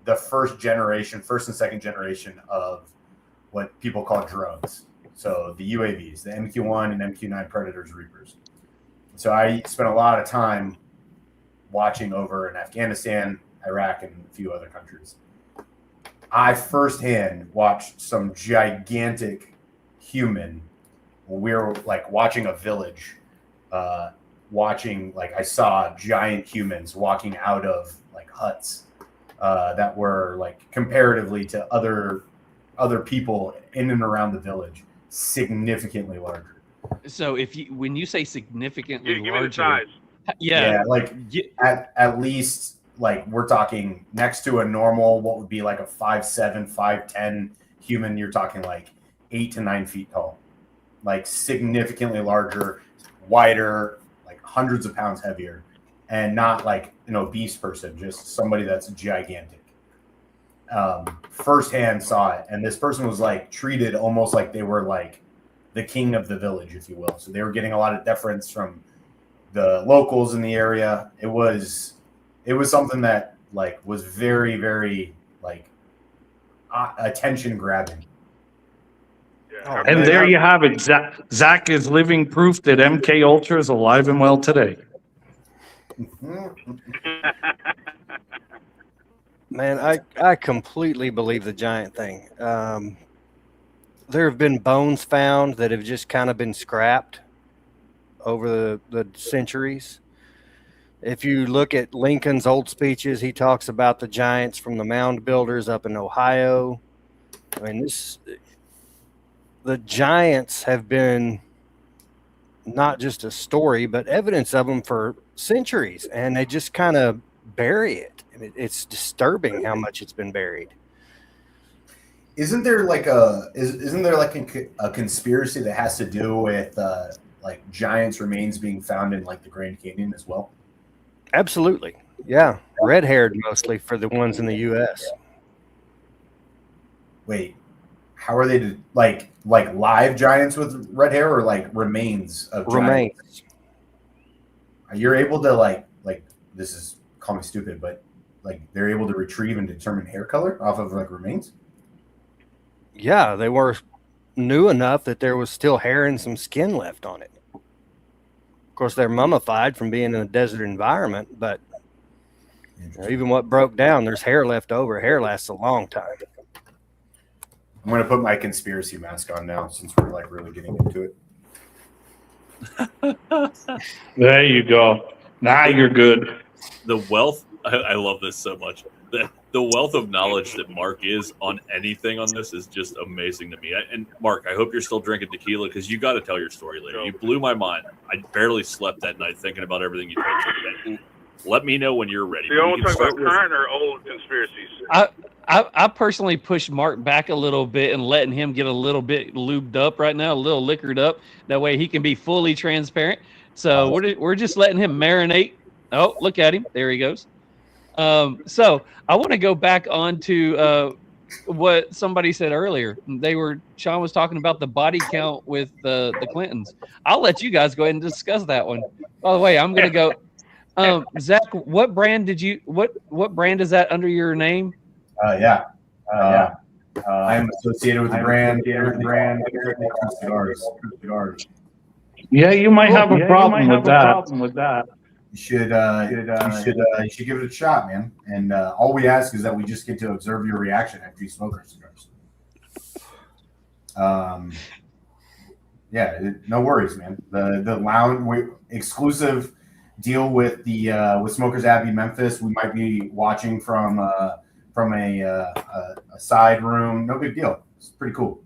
the first and second generation of what people call drones. So the UAVs, the MQ-1 and MQ-9 Predators, Reapers. So I spent a lot of time watching over in Afghanistan, Iraq, and a few other countries. I firsthand watched some gigantic human. We were like watching a village, I saw giant humans walking out of like huts that were like comparatively to other people in and around the village, significantly larger. So when you say significantly Give me the larger, size. Yeah, like at least like we're talking next to a normal, what would be like a 5'7", 5'10" human, you're talking like 8 to 9 feet tall, like significantly larger, wider, like hundreds of pounds heavier, and not like an obese person, just somebody that's gigantic. Firsthand saw it, and this person was like treated almost like they were like the king of the village, if you will. So they were getting a lot of deference from the locals in the area. It was something that like was very, very like attention grabbing. Yeah. And there you have it. Zack is living proof that MK Ultra is alive and well today. Man, I completely believe the giant thing. There have been bones found that have just kind of been scrapped over the centuries. If you look at Lincoln's old speeches, he talks about the giants from the mound builders up in Ohio. I mean, the giants have been not just a story, but evidence of them for centuries, and they just kind of bury it. I mean, it's disturbing how much it's been buried. Isn't there like a conspiracy that has to do with like giants' remains being found in like the Grand Canyon as well? Absolutely, yeah. Red-haired mostly for the ones in the U.S. Wait, how are they like live giants with red hair, or like remains of Remains? Giants? You're able to like this is, call me stupid, but like they're able to retrieve and determine hair color off of like remains? Yeah, they were new enough that there was still hair and some skin left on it. Of course, they're mummified from being in a desert environment, but even what broke down, there's hair left over. Hair lasts a long time. I'm going to put my conspiracy mask on now, since we're like really getting into it. There you go. Now you're good. The wealth, I love this so much. The wealth of knowledge that Mark is on anything on this is just amazing to me. And Mark, I hope you're still drinking tequila, because you got to tell your story later. You blew my mind. I barely slept that night thinking about everything you told me. Let me know when you're ready. Do you want to talk about current or old conspiracies? I personally pushed Mark back a little bit and letting him get a little bit lubed up right now, a little liquored up. That way he can be fully transparent. So we're just letting him marinate. Oh, look at him. There he goes. So I want to go back on to what somebody said earlier. Shaun was talking about the body count with the Clintons. I'll let you guys go ahead and discuss that one. By the way, I'm going to go. Zack, what brand what brand is that under your name? I am associated with the brand. Cigars. Yeah, you might have a problem with that. You should give it a shot, man. And all we ask is that we just get to observe your reaction after you smoke our cigars. No worries, man. The lounge exclusive deal with the with Smokers Abbey Memphis. We might be watching from a side room. No big deal. It's pretty cool.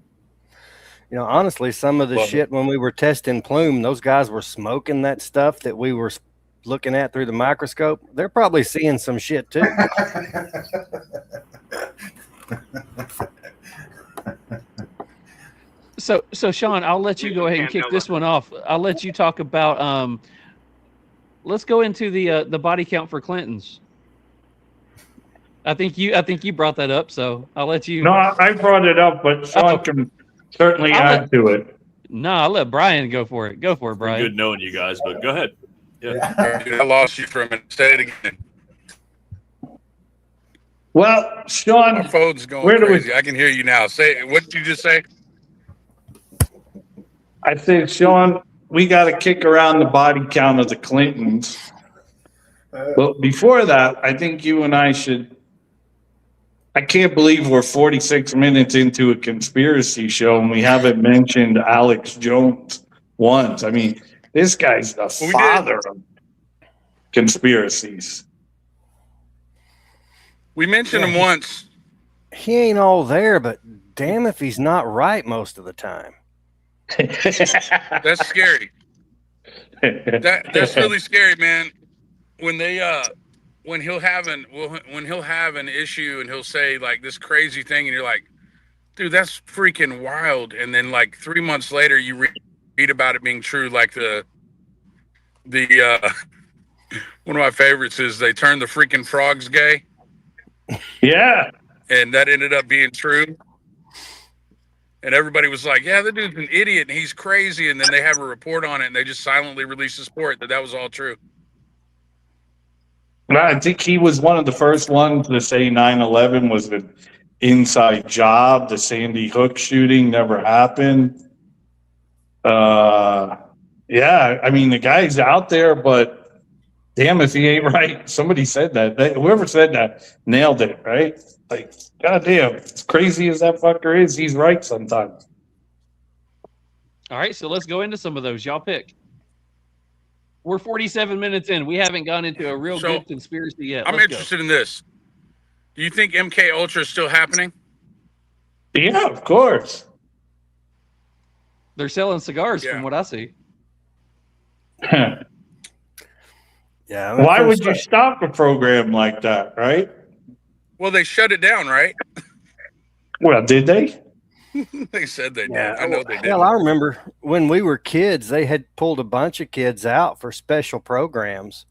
You know, honestly, some of the shit when we were testing plume, those guys were smoking that stuff that we were looking at through the microscope. They're probably seeing some shit too. So Shaun, I'll let you go ahead and kick this one off. I'll let you talk about. Let's go into the body count for Clintons. I think you brought that up, so I'll let you. No, I brought it up, but Shaun can certainly add to it. No, I'll let Brian go for it. Go for it, Brian. Good knowing you guys, but go ahead. Yeah. I lost you for a minute. Say it again. Well, Shaun, my phone's going where do crazy. I can hear you now. Say, what did you just say? I said, Shaun, we got to kick around the body count of the Clintons. But before that, I think you and I should. I can't believe we're 46 minutes into a conspiracy show and we haven't mentioned Alex Jones once. I mean, this guy's the father of conspiracies. We mentioned him once. He ain't all there, but damn if he's not right most of the time. That's scary. That's really scary, man. When they when he'll have an issue and he'll say like this crazy thing and you're like, dude, that's freaking wild. And then like 3 months later you read about it being true. Like the one of my favorites is they turned the freaking frogs gay. Yeah. And that ended up being true. And everybody was like, yeah, the dude's an idiot and he's crazy. And then they have a report on it and they just silently released this report that was all true. I think he was one of the first ones to say 9/11 was an inside job. The Sandy Hook shooting never happened. Yeah, I mean, the guy's out there, but damn if he ain't right. Somebody said that. Whoever said that nailed it, right? Like, goddamn, as crazy as that fucker is, he's right sometimes. All right, so let's go into some of those. Y'all pick. We're 47 minutes in. We haven't gone into a real good conspiracy yet. I'm interested in this. Do you think MK Ultra is still happening? Yeah, of course. They're selling cigars from what I see. Yeah. Why would you stop a program like that, right? Well, they shut it down, right? Well, did they? They said they did. I know they did. Hell, I remember when we were kids, they had pulled a bunch of kids out for special programs,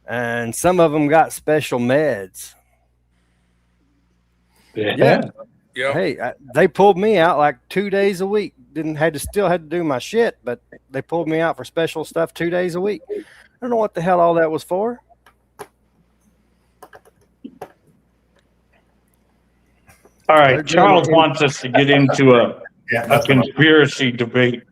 and some of them got special meds. Yeah. Hey, they pulled me out like 2 days a week. Still had to do my shit, but they pulled me out for special stuff 2 days a week. I don't know what the hell all that was for. All right, Charles wants us to get into a conspiracy debate.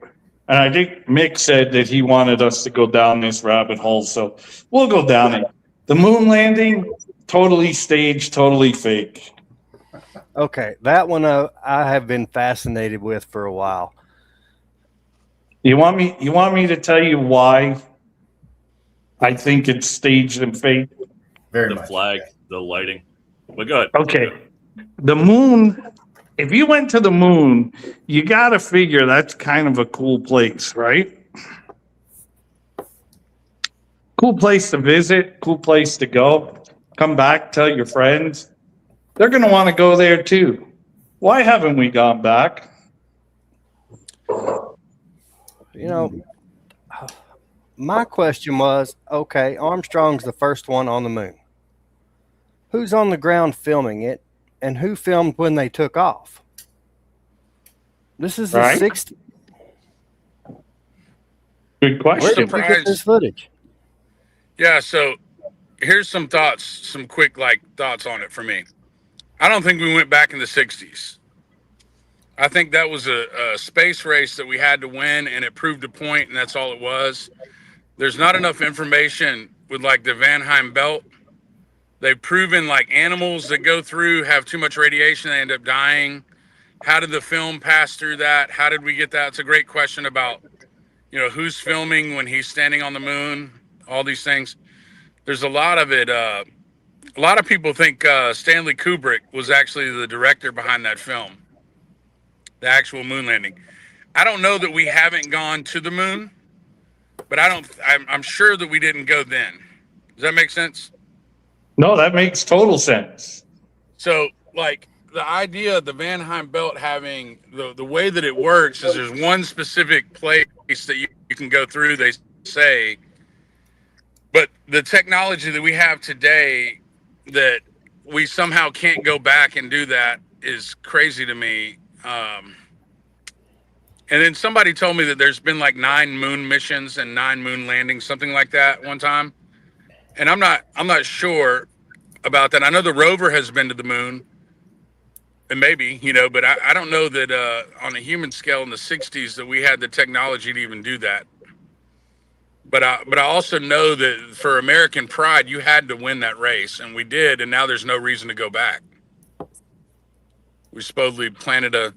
And I think Mick said that he wanted us to go down this rabbit hole, so we'll go down it. The moon landing, totally staged, totally fake. Okay, that one I have been fascinated with for a while. You want me to tell you why I think it's staged and fake? The flag, the lighting. But go ahead. Okay. The moon, if you went to the moon, you got to figure that's kind of a cool place, right? Cool place to visit, cool place to go. Come back, tell your friends. They're going to want to go there too. Why haven't we gone back? You know, my question was, okay, Armstrong's the first one on the moon. Who's on the ground filming it? And who filmed when they took off? This is the 60s. Good question. Where did we get this footage? Yeah, so here's some thoughts, some quick thoughts on it for me. I don't think we went back in the 60s. I think that was a space race that we had to win, and it proved a point, and that's all it was. There's not enough information with the Van Heim belt. They've proven animals that go through have too much radiation, they end up dying. How did the film pass through that? How did we get that? It's a great question about, who's filming when he's standing on the moon, all these things. There's a lot of it. A lot of people think Stanley Kubrick was actually the director behind that film, the actual moon landing. I don't know that we haven't gone to the moon, but I'm sure that we didn't go then. Does that make sense? No, that makes total sense. So, the idea of the Van Heim belt having the way that it works is there's one specific place that you can go through, they say, but the technology that we have today that we somehow can't go back and do that is crazy to me. And then somebody told me that there's been like 9 moon missions and 9 moon landings, something like that one time. And I'm not sure about that. I know the rover has been to the moon, and maybe, but I don't know that on a human scale in the 60s that we had the technology to even do that. But I also know that for American pride, you had to win that race, and we did, and now there's no reason to go back. We supposedly planted a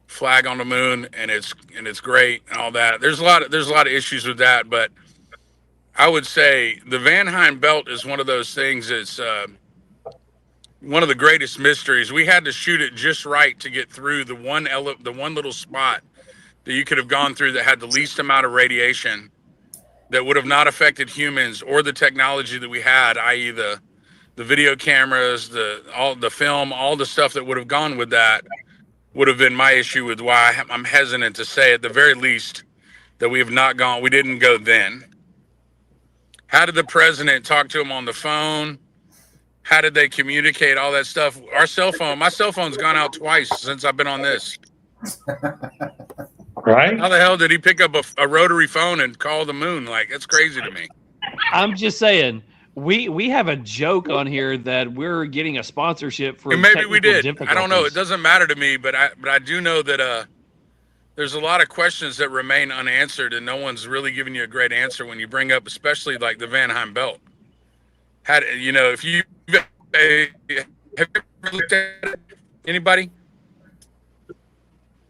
flag on the moon, and it's great and all that. There's a lot of issues with that, but I would say the Van Heim belt is one of those things that's one of the greatest mysteries. We had to shoot it just right to get through the one little spot that you could have gone through that had the least amount of radiation, that would have not affected humans or the technology that we had, i.e. the video cameras, all the film, all the stuff that would have gone with that would have been my issue with why I'm hesitant to say at the very least that we didn't go then. How did the president talk to him on the phone? How did they communicate? All that stuff. My cell phone's gone out twice since I've been on this. Right? How the hell did he pick up a rotary phone and call the moon? Like, it's crazy to me. I'm just saying, we have a joke on here that we're getting a sponsorship for. And maybe we did. I don't know. It doesn't matter to me, but I do know that there's a lot of questions that remain unanswered, and no one's really giving you a great answer when you bring up, especially like the Van Heim belt. If you have you ever looked at it? Anybody?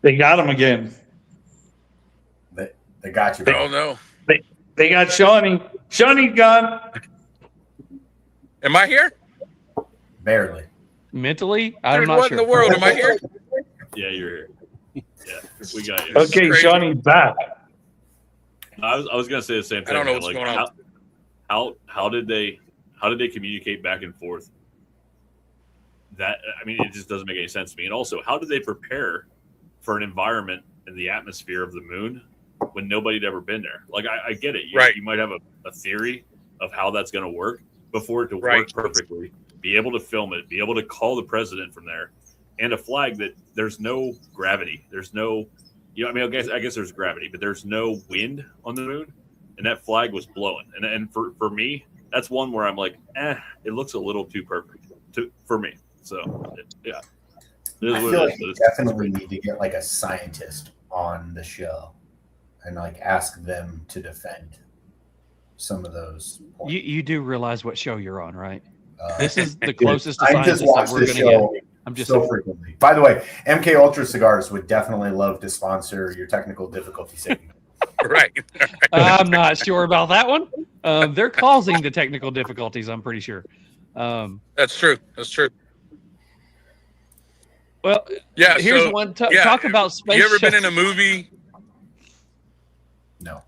They got him again. They got you. Oh no. They got Shawnee. Shawnee's gone. Am I here? Barely. Mentally, I'm not what sure. in the world? Am I here? Yeah, you're here. Yeah, we got you. Okay, Shawnee's back. I was gonna say the same thing. I don't know what's going on. How did they communicate back and forth? It just doesn't make any sense to me. And also, how did they prepare for an environment in the atmosphere of the moon when nobody had ever been there? Like, I get it. You might have a theory of how that's going to work, but for it to work perfectly, be able to film it, be able to call the president from there, and a flag that there's no gravity. There's no, I guess there's gravity, but there's no wind on the moon, and that flag was blowing. And for me, that's one where I'm like, it looks a little too perfect for me. So, yeah. I feel like we definitely need to get like a scientist on the show and like ask them to defend some of those points. You do realize what show you're on, right? This is the closest to I scientists just watch that we're the going to show get. I'm just so frequently. By the way, MK Ultra Cigars would definitely love to sponsor your technical difficulty segment. Right. I'm not sure about that one. They're causing the technical difficulties, I'm pretty sure. That's true. Well, yeah. Here's one. Talk about space. You ever been in a movie? No.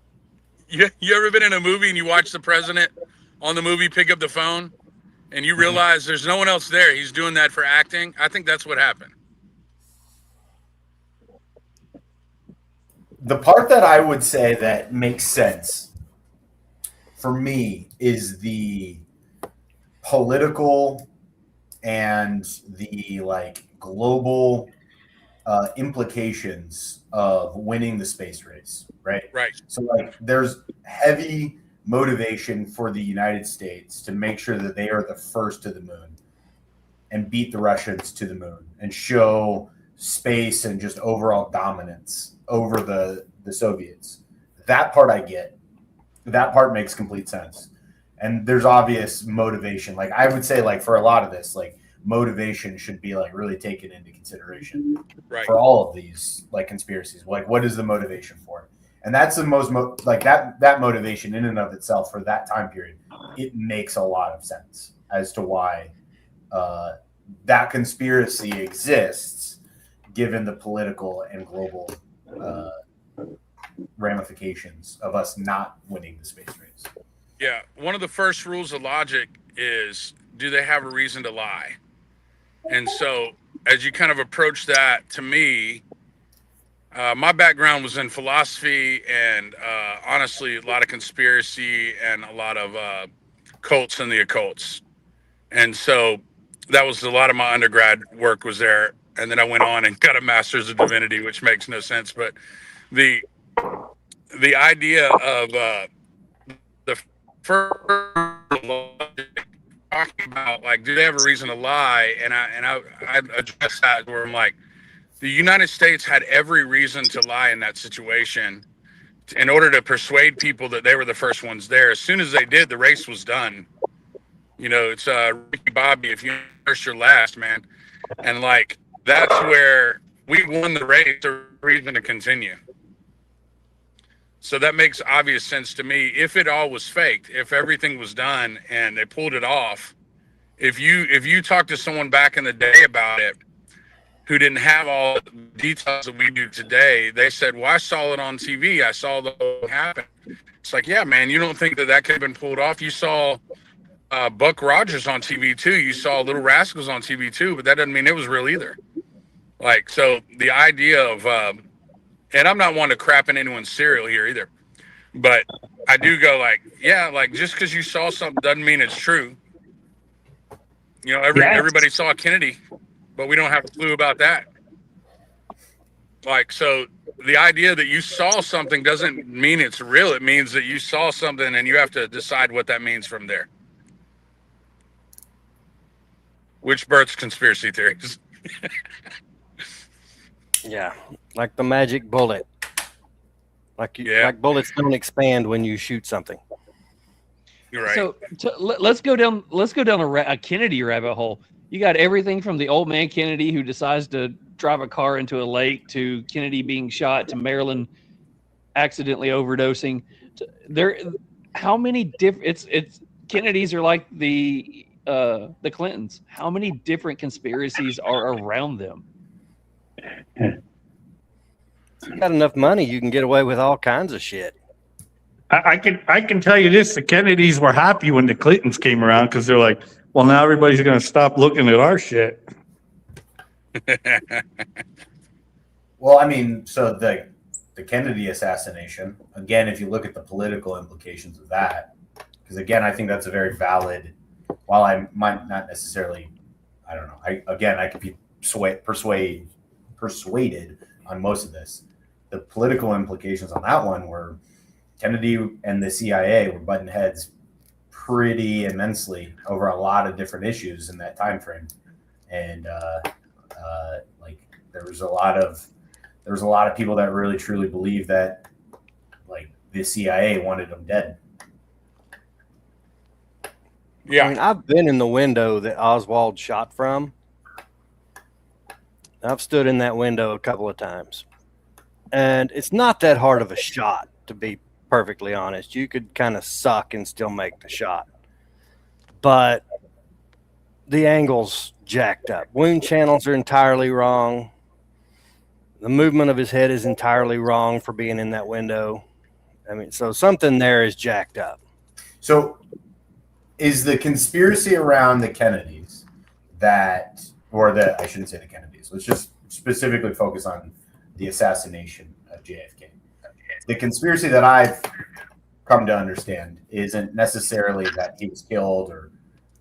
You ever been in a movie and you watch the president on the movie pick up the phone and you realize there's no one else there? He's doing that for acting. I think that's what happened. The part that I would say that makes sense for me is the political and the global implications of winning the space race, right? Right. So there's heavy motivation for the United States to make sure that they are the first to the moon and beat the Russians to the moon and show space and just overall dominance over the Soviets. That part I get. That part makes complete sense. And there's obvious motivation. I would say for a lot of this, motivation should be really taken into consideration for all of these conspiracies. What is the motivation for it? And that's the most that motivation in and of itself for that time period, it makes a lot of sense as to why that conspiracy exists, given the political and global ramifications of us not winning the space race. Yeah, one of the first rules of logic is, do they have a reason to lie? And so as you kind of approach that, to me, my background was in philosophy and honestly, a lot of conspiracy and a lot of cults and the occults. And so that was a lot of my undergrad work was there. And then I went on and got a master's of divinity, which makes no sense. But the idea of the first talking about, like, do they have a reason to lie? And I addressed that where I'm like, the United States had every reason to lie in that situation in order to persuade people that they were the first ones there. As soon as they did, the race was done. You know, it's Ricky Bobby, if you're first, you're last, man. And like, that's where we won the race, a reason to continue. So that makes obvious sense to me. If it all was faked, if everything was done and they pulled it off, if you talk to someone back in the day about it who didn't have all the details that we do today, they said, well, I saw it on TV. I saw the whole thing happen. It's like, yeah, man, you don't think that could have been pulled off? You saw Buck Rogers on TV too. You saw Little Rascals on TV too, but that doesn't mean it was real either. Like, so the idea of, and I'm not one to crap in anyone's cereal here either, but I do go like, yeah, like just because you saw something doesn't mean it's true. You know, everybody saw Kennedy, but we don't have a clue about that. Like, so the idea that you saw something doesn't mean it's real. It means that you saw something and you have to decide what that means from there. Which births conspiracy theories. Yeah, like the magic bullet. Like bullets don't expand when you shoot something. You're right. So let's go down a Kennedy rabbit hole. You got everything from the old man Kennedy who decides to drive a car into a lake, to Kennedy being shot, to Marilyn accidentally overdosing. How many different? It's Kennedys are like the Clintons. How many different conspiracies are around them? You got enough money, you can get away with all kinds of shit. I can tell you this: the Kennedys were happy when the Clintons came around because they're like, well, now everybody's going to stop looking at our shit. Well, I mean, so the Kennedy assassination, again, if you look at the political implications of that, because again, I think that's a very valid, while I might not necessarily, I don't know, I could be persuaded on most of this. The political implications on that one were Kennedy and the CIA were butting heads pretty immensely over a lot of different issues in that time frame, and like there was a lot of people that really truly believed that like the CIA wanted them dead. Yeah, I mean, I've been in the window that Oswald shot from. I've stood in that window a couple of times, and it's not that hard of a shot, to be perfectly honest. You could kind of suck and still make the shot, but the angle's jacked up. Wound channels are entirely wrong. The movement of his head is entirely wrong for being in that window. I mean, so something there is jacked up. So is the conspiracy around the Kennedys I shouldn't say the Kennedys, let's just specifically focus on the assassination of JFK. The conspiracy that I've come to understand isn't necessarily that he was killed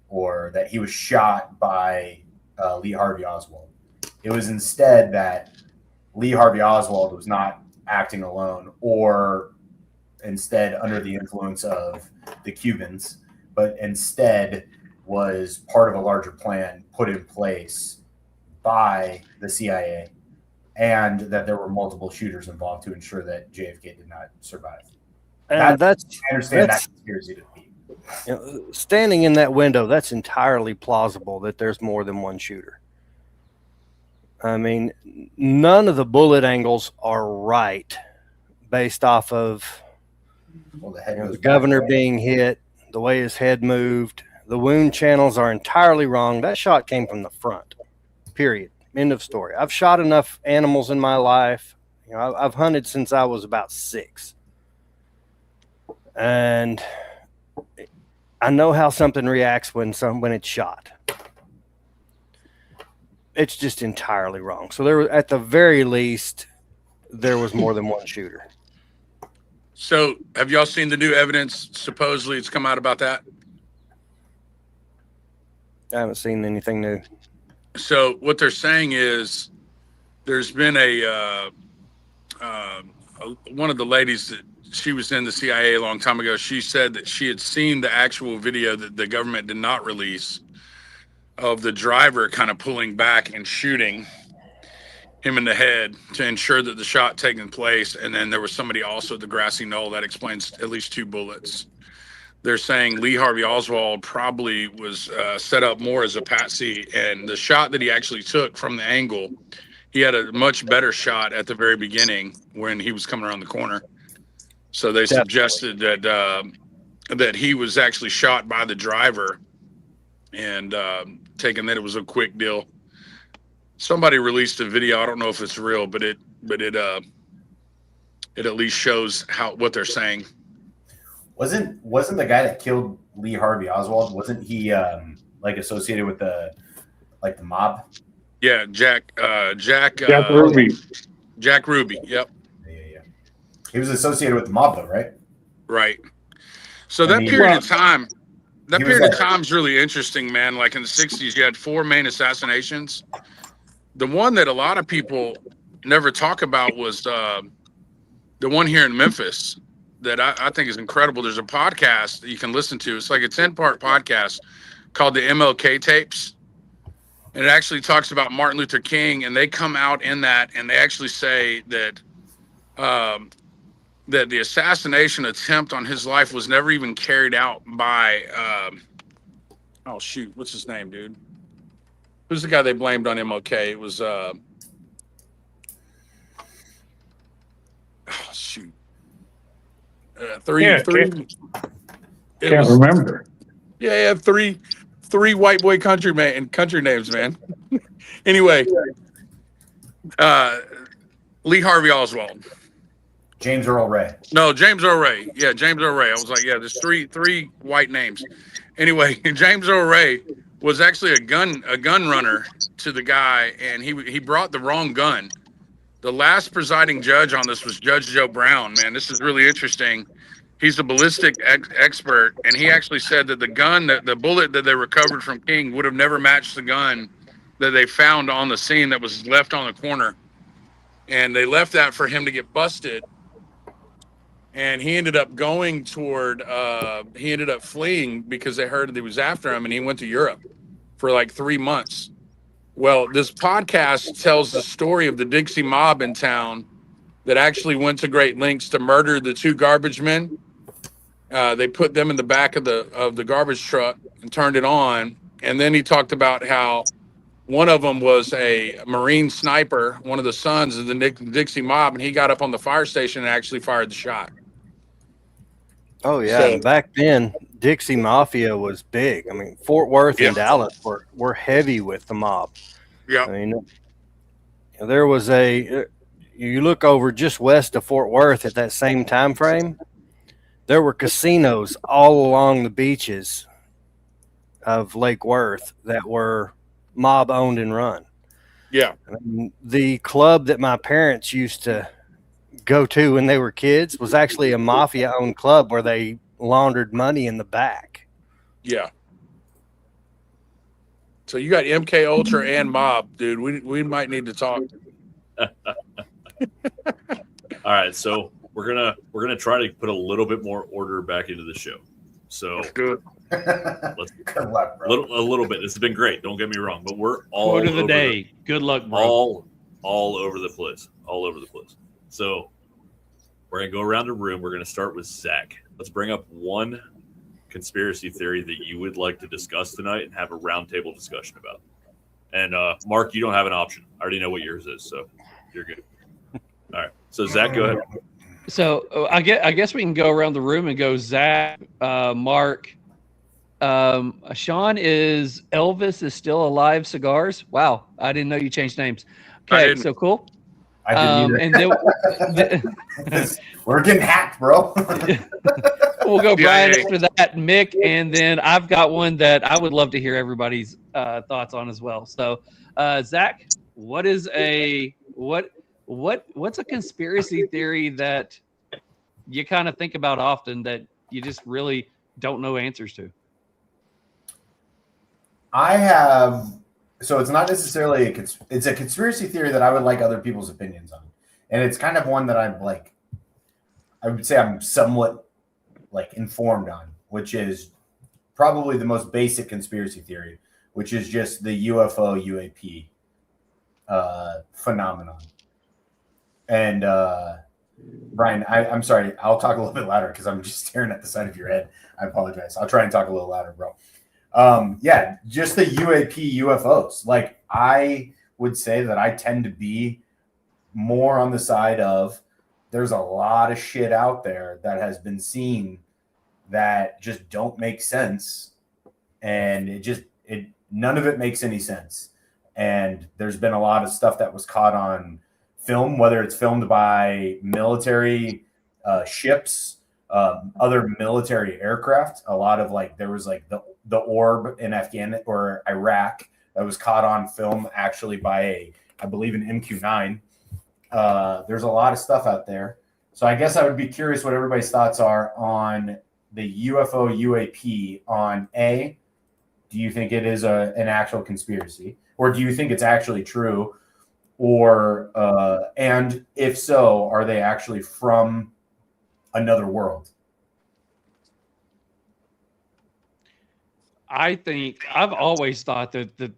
or that he was shot by Lee Harvey Oswald. It was instead that Lee Harvey Oswald was not acting alone or instead under the influence of the Cubans, but instead was part of a larger plan put in place by the CIA, and that there were multiple shooters involved to ensure that JFK did not survive. And I understand that's that conspiracy to be. You know, standing in that window, that's entirely plausible that there's more than one shooter. I mean, none of the bullet angles are right based off of the governor being hit, the way his head moved. The wound channels are entirely wrong. That shot came from the front, period. End of story. I've shot enough animals in my life. You know, I've hunted since I was about 6. And I know how something reacts when it's shot. it's just entirely wrong. So there was, at the very least, there was more than one shooter. So, have y'all seen the new evidence? Supposedly, it's come out about that. I haven't seen anything new. So, what they're saying is, there's been one of the ladies that she was in the CIA a long time ago. She said that she had seen the actual video that the government did not release of the driver kind of pulling back and shooting him in the head to ensure that the shot taking place. And then there was somebody also at the grassy knoll. That explains at least 2 bullets. They're saying Lee Harvey Oswald probably was set up more as a patsy, and the shot that he actually took from the angle, he had a much better shot at the very beginning when he was coming around the corner. So they suggested that he was actually shot by the driver, and taking that it was a quick deal. Somebody released a video. I don't know if it's real, but it at least shows what they're saying. Wasn't the guy that killed Lee Harvey Oswald? Wasn't he like associated with the mob? Yeah, Jack Ruby. Jack Ruby. Yep. Yeah. He was associated with the mob, though, right? Right. So that period of time. That period of time is really interesting, man. Like in the 60s, you had 4 main assassinations. The one that a lot of people never talk about was the one here in Memphis that I think is incredible. There's a podcast that you can listen to. It's like a 10-part podcast called the MLK Tapes. And it actually talks about Martin Luther King, and they come out in that, and they actually say that that the assassination attempt on his life was never even carried out by oh shoot, what's his name, dude? Who's the guy they blamed on MLK? It was oh shoot. Can't remember. Yeah, three white boy country names, man. Anyway, Lee Harvey Oswald. James Earl Ray. No, James Earl Ray. Yeah, James Earl Ray. I was like, yeah, there's three white names. Anyway, James Earl Ray was actually a gun runner to the guy, and he brought the wrong gun. The last presiding judge on this was Judge Joe Brown. Man, this is really interesting. He's a ballistic expert, and he actually said that the bullet that they recovered from King would have never matched the gun that they found on the scene that was left on the corner. And they left that for him to get busted. And he ended up fleeing because they heard that he was after him, and he went to Europe for like 3 months. Well, this podcast tells the story of the Dixie mob in town that actually went to great lengths to murder the 2 garbage men. They put them in the back of the garbage truck and turned it on. And then he talked about how one of them was a Marine sniper, one of the sons of the Dixie mob, and he got up on the fire station and actually fired the shot. Oh, yeah. And back then, Dixie Mafia was big. I mean, Fort Worth and Dallas were heavy with the mob. Yeah. I mean, there was you look over just west of Fort Worth at that same time frame, there were casinos all along the beaches of Lake Worth that were mob owned and run. Yeah. I mean, the club that my parents used to go to when they were kids was actually a mafia owned club where they laundered money in the back. Yeah. So you got MK Ultra and mob, dude. We might need to talk. All right, so we're gonna try to put a little bit more order back into the show. So good. Let's Good luck, bro. a little bit. This has been great. Don't get me wrong, but we're all Quote of the over day. Good luck, bro. all over the place. All over the place. So we're gonna go around the room. We're gonna start with Zack. Let's bring up one conspiracy theory that you would like to discuss tonight and have a roundtable discussion about. And Mark, you don't have an option. I already know what yours is, so you're good. All right. So Zack, go ahead. So I guess we can go around the room and go Zack, Mark. Shaun, is Elvis is still alive cigars? Wow, I didn't know you changed names. Okay, so cool. I didn't either. And then We're getting hacked, bro. We'll go Brian Yeah. after that, Mick, and then I've got one that I would love to hear everybody's thoughts on as well. So, Zach, what is what's a conspiracy theory that you kind of think about often that you just really don't know answers to? I have, so it's not necessarily it's a conspiracy theory that I would like other people's opinions on, and it's kind of one that I'm like, I would say I'm somewhat like informed on, which is probably the most basic conspiracy theory, which is just the UFO UAP phenomenon. And Brian, I'm sorry, I'll talk a little bit louder because I'm just staring at the side of your head. I apologize. I'll try and talk a little louder, bro. Yeah, just the UAP UFOs. Like, I would say that I tend to be more on the side of there's a lot of shit out there that has been seen that just don't make sense, and none of it makes any sense. And there's been a lot of stuff that was caught on film, whether it's filmed by military ships, other military aircraft. A lot of like, there was like the orb in Afghanistan or Iraq that was caught on film actually by I believe an MQ-9. There's a lot of stuff out there. So I guess I would be curious what everybody's thoughts are on the UFO UAP. On A, do you think it is an actual conspiracy, or do you think it's actually true? Or and if so, are they actually from another world? I think I've always thought that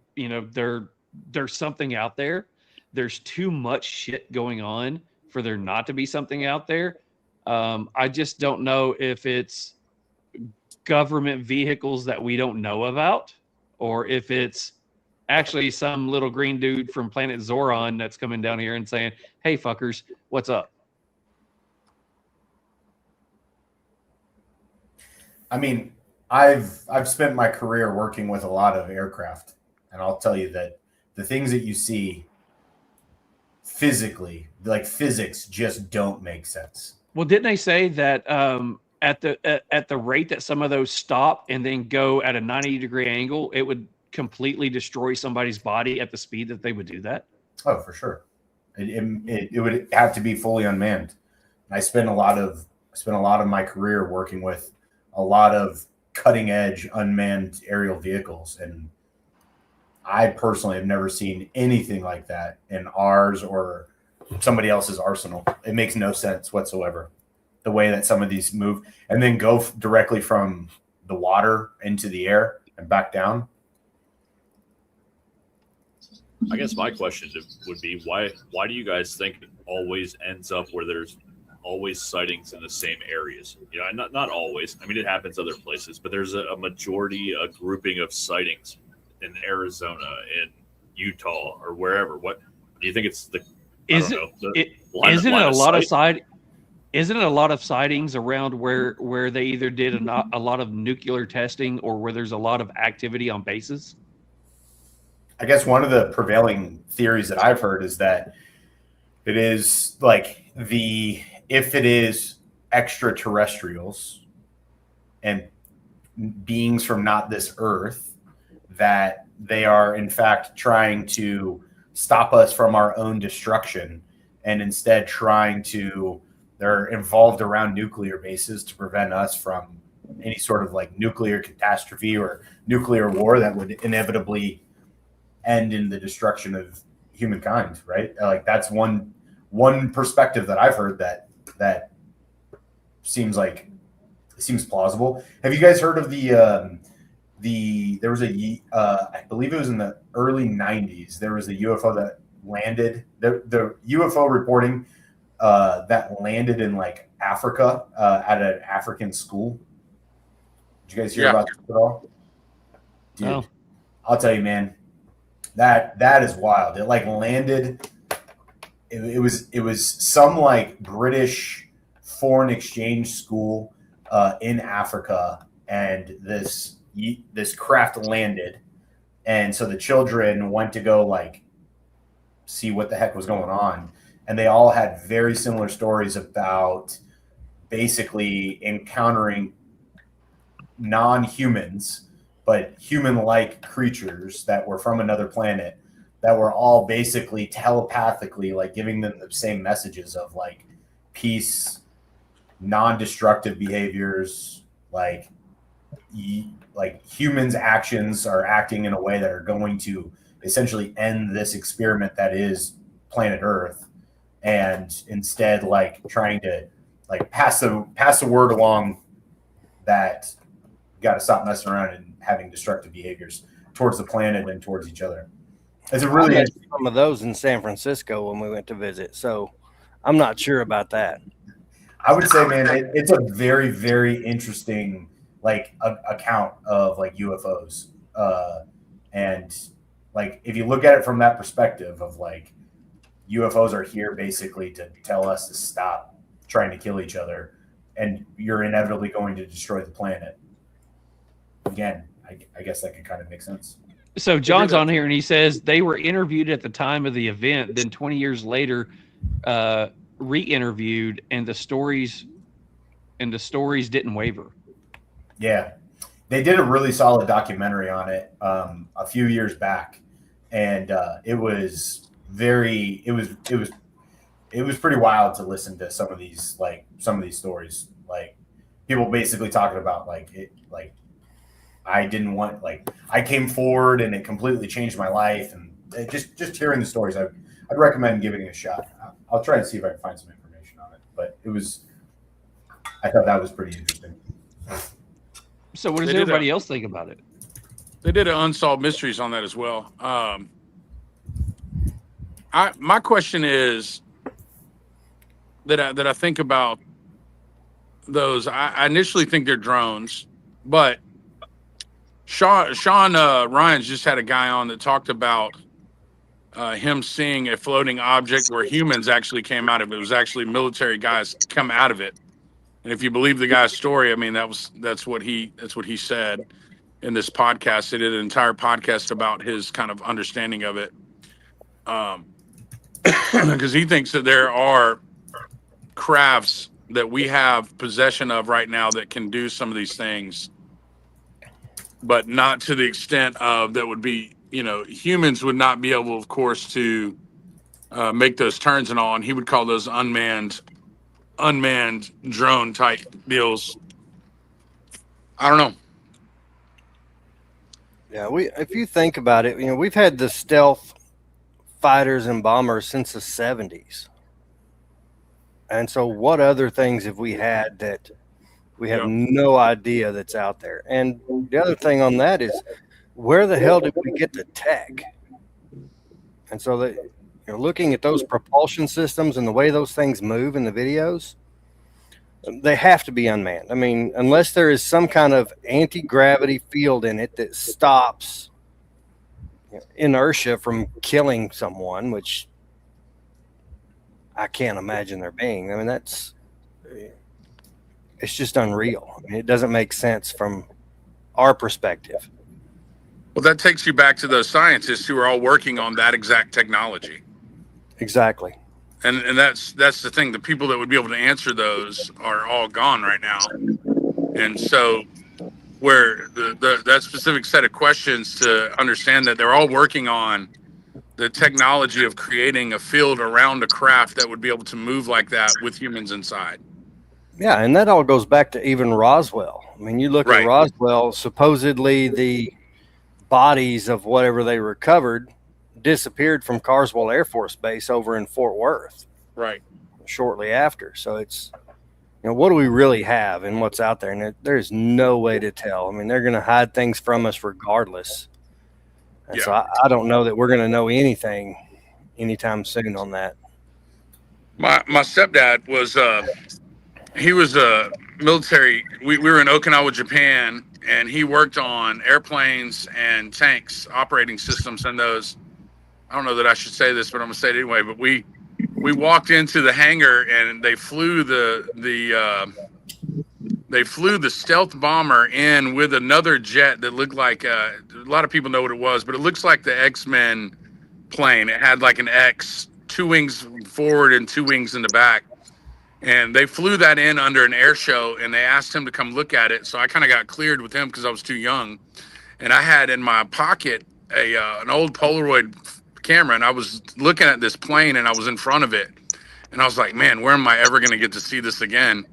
there's something out there. There's too much shit going on for there not to be something out there. I just don't know if it's government vehicles that we don't know about, or if it's actually some little green dude from planet Zoran that's coming down here and saying, "Hey, fuckers, what's up?" I mean, I've spent my career working with a lot of aircraft, and I'll tell you that the things that you see physically, like physics, just don't make sense. Well, didn't they say that at the rate that some of those stop and then go at a 90-degree angle, it would completely destroy somebody's body at the speed that they would do that? Oh, for sure. It would have to be fully unmanned. I spent a lot of my career working with a lot of cutting edge unmanned aerial vehicles, and I personally have never seen anything like that in ours or somebody else's arsenal. It makes no sense whatsoever, the way that some of these move and then go directly from the water into the air and back down. I guess my question would be, why do you guys think it always ends up where there's always sightings in the same areas? You know, not always. I mean, it happens other places, but there's a grouping of sightings in Arizona, in Utah, or wherever. What do you think it's the? Isn't it a lot of sightings around where they either did a lot of nuclear testing or where there's a lot of activity on bases? I guess one of the prevailing theories that I've heard is that it is like if it is extraterrestrials and beings from not this earth, that they are in fact trying to stop us from our own destruction, and instead they're involved around nuclear bases to prevent us from any sort of like nuclear catastrophe or nuclear war that would inevitably end in the destruction of humankind, right? Like, that's one perspective that I've heard that seems plausible. Have you guys heard of there was I believe it was in the early 90s, there was a UFO that landed, the UFO reporting that landed in like Africa at an African school. Did you guys hear about this at all? Dude, no. I'll tell you, man, that is wild. It like landed. It was some like British foreign exchange school in Africa, and this craft landed, and so the children went to go like see what the heck was going on, and they all had very similar stories about basically encountering non-humans, but human-like creatures that were from another planet that were all basically telepathically like giving them the same messages of like peace, non-destructive behaviors, like humans' actions are acting in a way that are going to essentially end this experiment that is planet Earth, and instead like trying to like pass the word along that you got to stop messing around and having destructive behaviors towards the planet and towards each other. It's a really some of those in San Francisco when we went to visit, so I'm not sure about that. I would say, man, it's a very, very interesting like account of like UFOs, and like if you look at it from that perspective of like UFOs are here basically to tell us to stop trying to kill each other, and you're inevitably going to destroy the planet. Again, I guess that could kind of make sense. So John's on here and he says they were interviewed at the time of the event, then 20 years later, re-interviewed, and the stories didn't waver. Yeah, they did a really solid documentary on it a few years back, and it was pretty wild to listen to some of these stories. Like people basically talking about I came forward and it completely changed my life, and just hearing the stories, I'd recommend giving it a shot. I'll try and see if I can find some information on it, but I thought that was pretty interesting. So what does everybody else think about it? They did an Unsolved Mysteries on that as well. My question is that I think about those. I initially think they're drones, but Shaun Ryan's just had a guy on that talked about him seeing a floating object where humans actually came out of it. It was actually military guys come out of it. And if you believe the guy's story, I mean, that's what he said in this podcast. They did an entire podcast about his kind of understanding of it. Because he thinks that there are crafts that we have possession of right now that can do some of these things, but not to the extent of that would be, humans would not be able, of course, to make those turns and all. And he would call those unmanned drone type deals. I don't know. Yeah, if you think about it, we've had the stealth fighters and bombers since the 70s. And so what other things have we had that we have no idea that's out there? And the other thing on that is, where the hell did we get the tech? And so that looking at those propulsion systems and the way those things move in the videos, they have to be unmanned. I mean, unless there is some kind of anti-gravity field in it that stops inertia from killing someone, which I can't imagine there being. I mean, it's just unreal. I mean, it doesn't make sense from our perspective. Well, that takes you back to those scientists who are all working on that exact technology. Exactly. And that's the thing. The people that would be able to answer those are all gone right now. And so where that specific set of questions to understand that they're all working on the technology of creating a field around a craft that would be able to move like that with humans inside. Yeah, and that all goes back to even Roswell. I mean, you look at Roswell, supposedly the bodies of whatever they recovered disappeared from Carswell Air Force Base over in Fort Worth. Right. Shortly after. So it's, what do we really have and what's out there? And there's no way to tell. I mean, they're going to hide things from us regardless. And so I don't know that we're going to know anything anytime soon on that. My stepdad was, he was a military. We were in Okinawa, Japan, and he worked on airplanes and tanks, operating systems, and those. I don't know that I should say this, but I'm gonna say it anyway. But we walked into the hangar and they flew the stealth bomber in with another jet that looked like a lot of people know what it was, but it looks like the X-Men plane. It had like an X, 2 wings forward and 2 wings in the back. And they flew that in under an air show, and they asked him to come look at it. So I kind of got cleared with him because I was too young. And I had in my pocket an old Polaroid camera, and I was looking at this plane, and I was in front of it. And I was like, man, where am I ever going to get to see this again?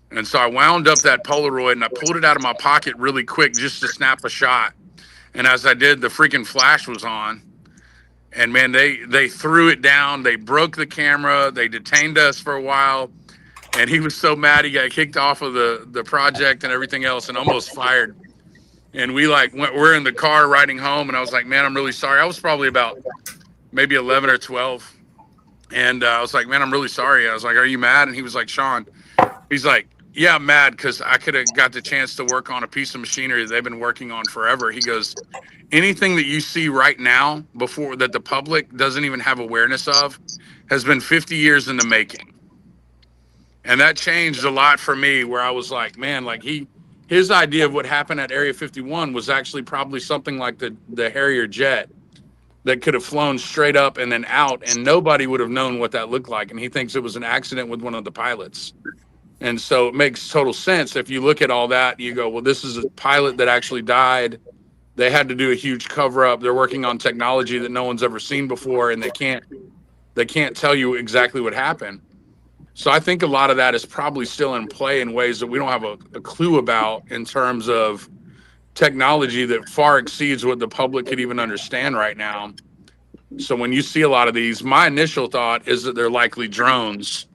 And so I wound up that Polaroid, and I pulled it out of my pocket really quick just to snap a shot. And as I did, the freaking flash was on. And man, they threw it down. They broke the camera. They detained us for a while. And he was so mad he got kicked off of the project and everything else and almost fired. And we're in the car riding home, and I was like, man, I'm really sorry. I was probably about maybe 11 or 12. And I was like, man, I'm really sorry. I was like, are you mad? And he was like, Shaun, he's like, yeah, I'm mad because I could have got the chance to work on a piece of machinery they've been working on forever. He goes, anything that you see right now before that the public doesn't even have awareness of has been 50 years in the making. And that changed a lot for me, where I was like, man, like his idea of what happened at Area 51 was actually probably something like the Harrier jet that could have flown straight up and then out, and nobody would have known what that looked like. And he thinks it was an accident with one of the pilots. And so it makes total sense. If you look at all that, you go, well, this is a pilot that actually died. They had to do a huge cover up. They're working on technology that no one's ever seen before, and they can't tell you exactly what happened. So I think a lot of that is probably still in play in ways that we don't have a clue about, in terms of technology that far exceeds what the public could even understand right now. So when you see a lot of these, my initial thought is that they're likely drones.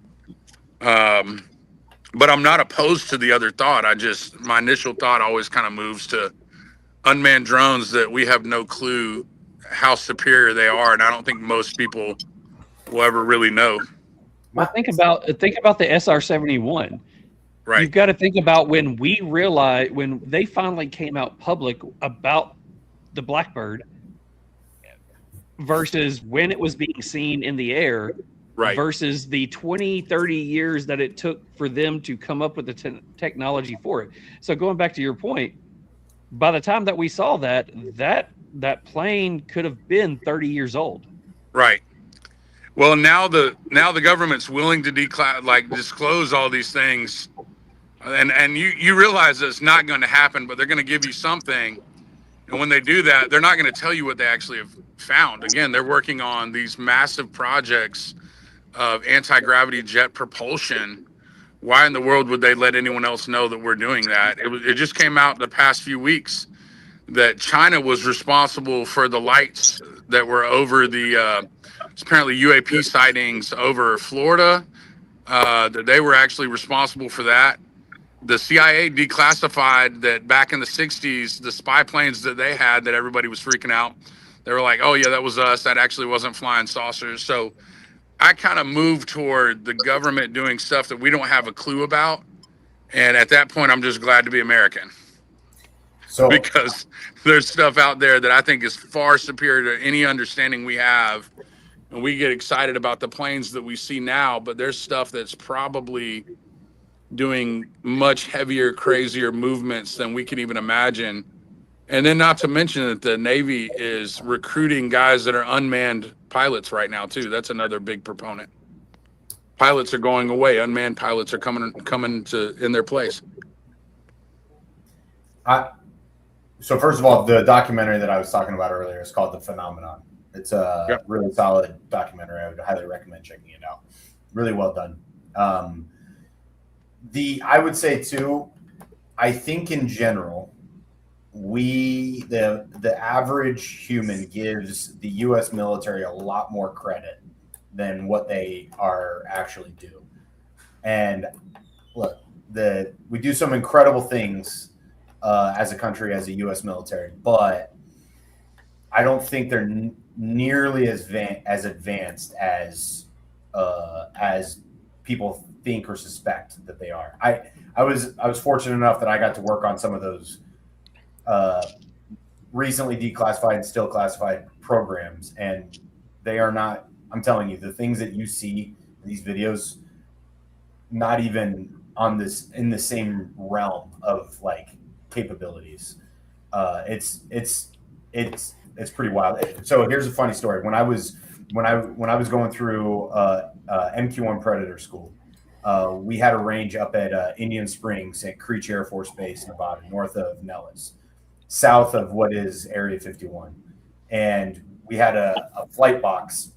But I'm not opposed to the other thought. My initial thought always kind of moves to unmanned drones that we have no clue how superior they are. And I don't think most people will ever really know. Well, think about the SR-71. Right. You've got to think about when they finally came out public about the Blackbird versus when it was being seen in the air. Right. Versus the 20, 30 years that it took for them to come up with the technology for it. So going back to your point, by the time that we saw that plane could have been 30 years old. Right. Well, now the government's willing to disclose all these things, and you realize that it's not going to happen, but they're going to give you something. And when they do that, they're not going to tell you what they actually have found. Again, they're working on these massive projects of anti-gravity jet propulsion. Why in the world would they let anyone else know that we're doing that? It just came out the past few weeks that China was responsible for the lights that were over the apparently UAP sightings over Florida, that they were actually responsible for that. The CIA declassified that back in the 60s, the spy planes that they had that everybody was freaking out, they were like, oh yeah, that was us. That actually wasn't flying saucers. So I kind of moved toward the government doing stuff that we don't have a clue about. And at that point, I'm just glad to be American. So, because there's stuff out there that I think is far superior to any understanding we have. And we get excited about the planes that we see now, but there's stuff that's probably doing much heavier, crazier movements than we can even imagine. And then not to mention that the Navy is recruiting guys that are unmanned pilots right now too. That's another big proponent. Pilots are going away. Unmanned pilots are coming to in their place. So first of all, the documentary that I was talking about earlier is called The Phenomenon. It's a really solid documentary. I would highly recommend checking it out. Really well done. I would say too, I think in general, the average human gives the U.S. military a lot more credit than what they are actually due. And look, we do some incredible things as a country, as a U.S. military, but I don't think they're nearly as advanced as people think or suspect that they are. I was fortunate enough that I got to work on some of those recently declassified and still classified programs, and they are not, I'm telling you, the things that you see in these videos, not even in the same realm of like capabilities. It's pretty wild. So here's a funny story. When I was going through MQ1 Predator school, We had a range up at Indian Springs at Creech Air Force Base, Nevada, north of Nellis, south of what is Area 51. And we had a flight box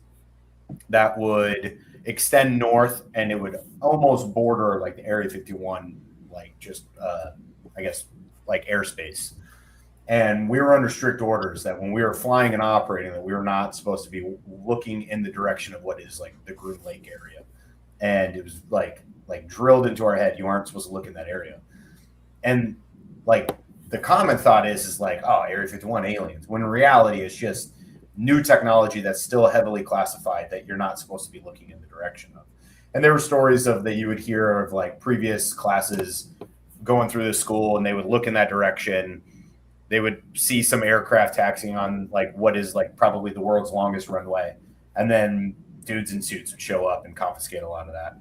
that would extend north, and it would almost border like the Area 51, like just, I guess, like airspace. And we were under strict orders that when we were flying and operating, that we were not supposed to be looking in the direction of what is like the Groom Lake area. And it was like drilled into our head, you aren't supposed to look in that area. And like the common thought is like, oh, Area 51 aliens, when in reality it's just new technology that's still heavily classified that you're not supposed to be looking in the direction of. And there were stories of that you would hear of like previous classes going through the school, and they would look in that direction. They would see some aircraft taxiing on like what is like probably the world's longest runway, and then dudes in suits would show up and confiscate a lot of that.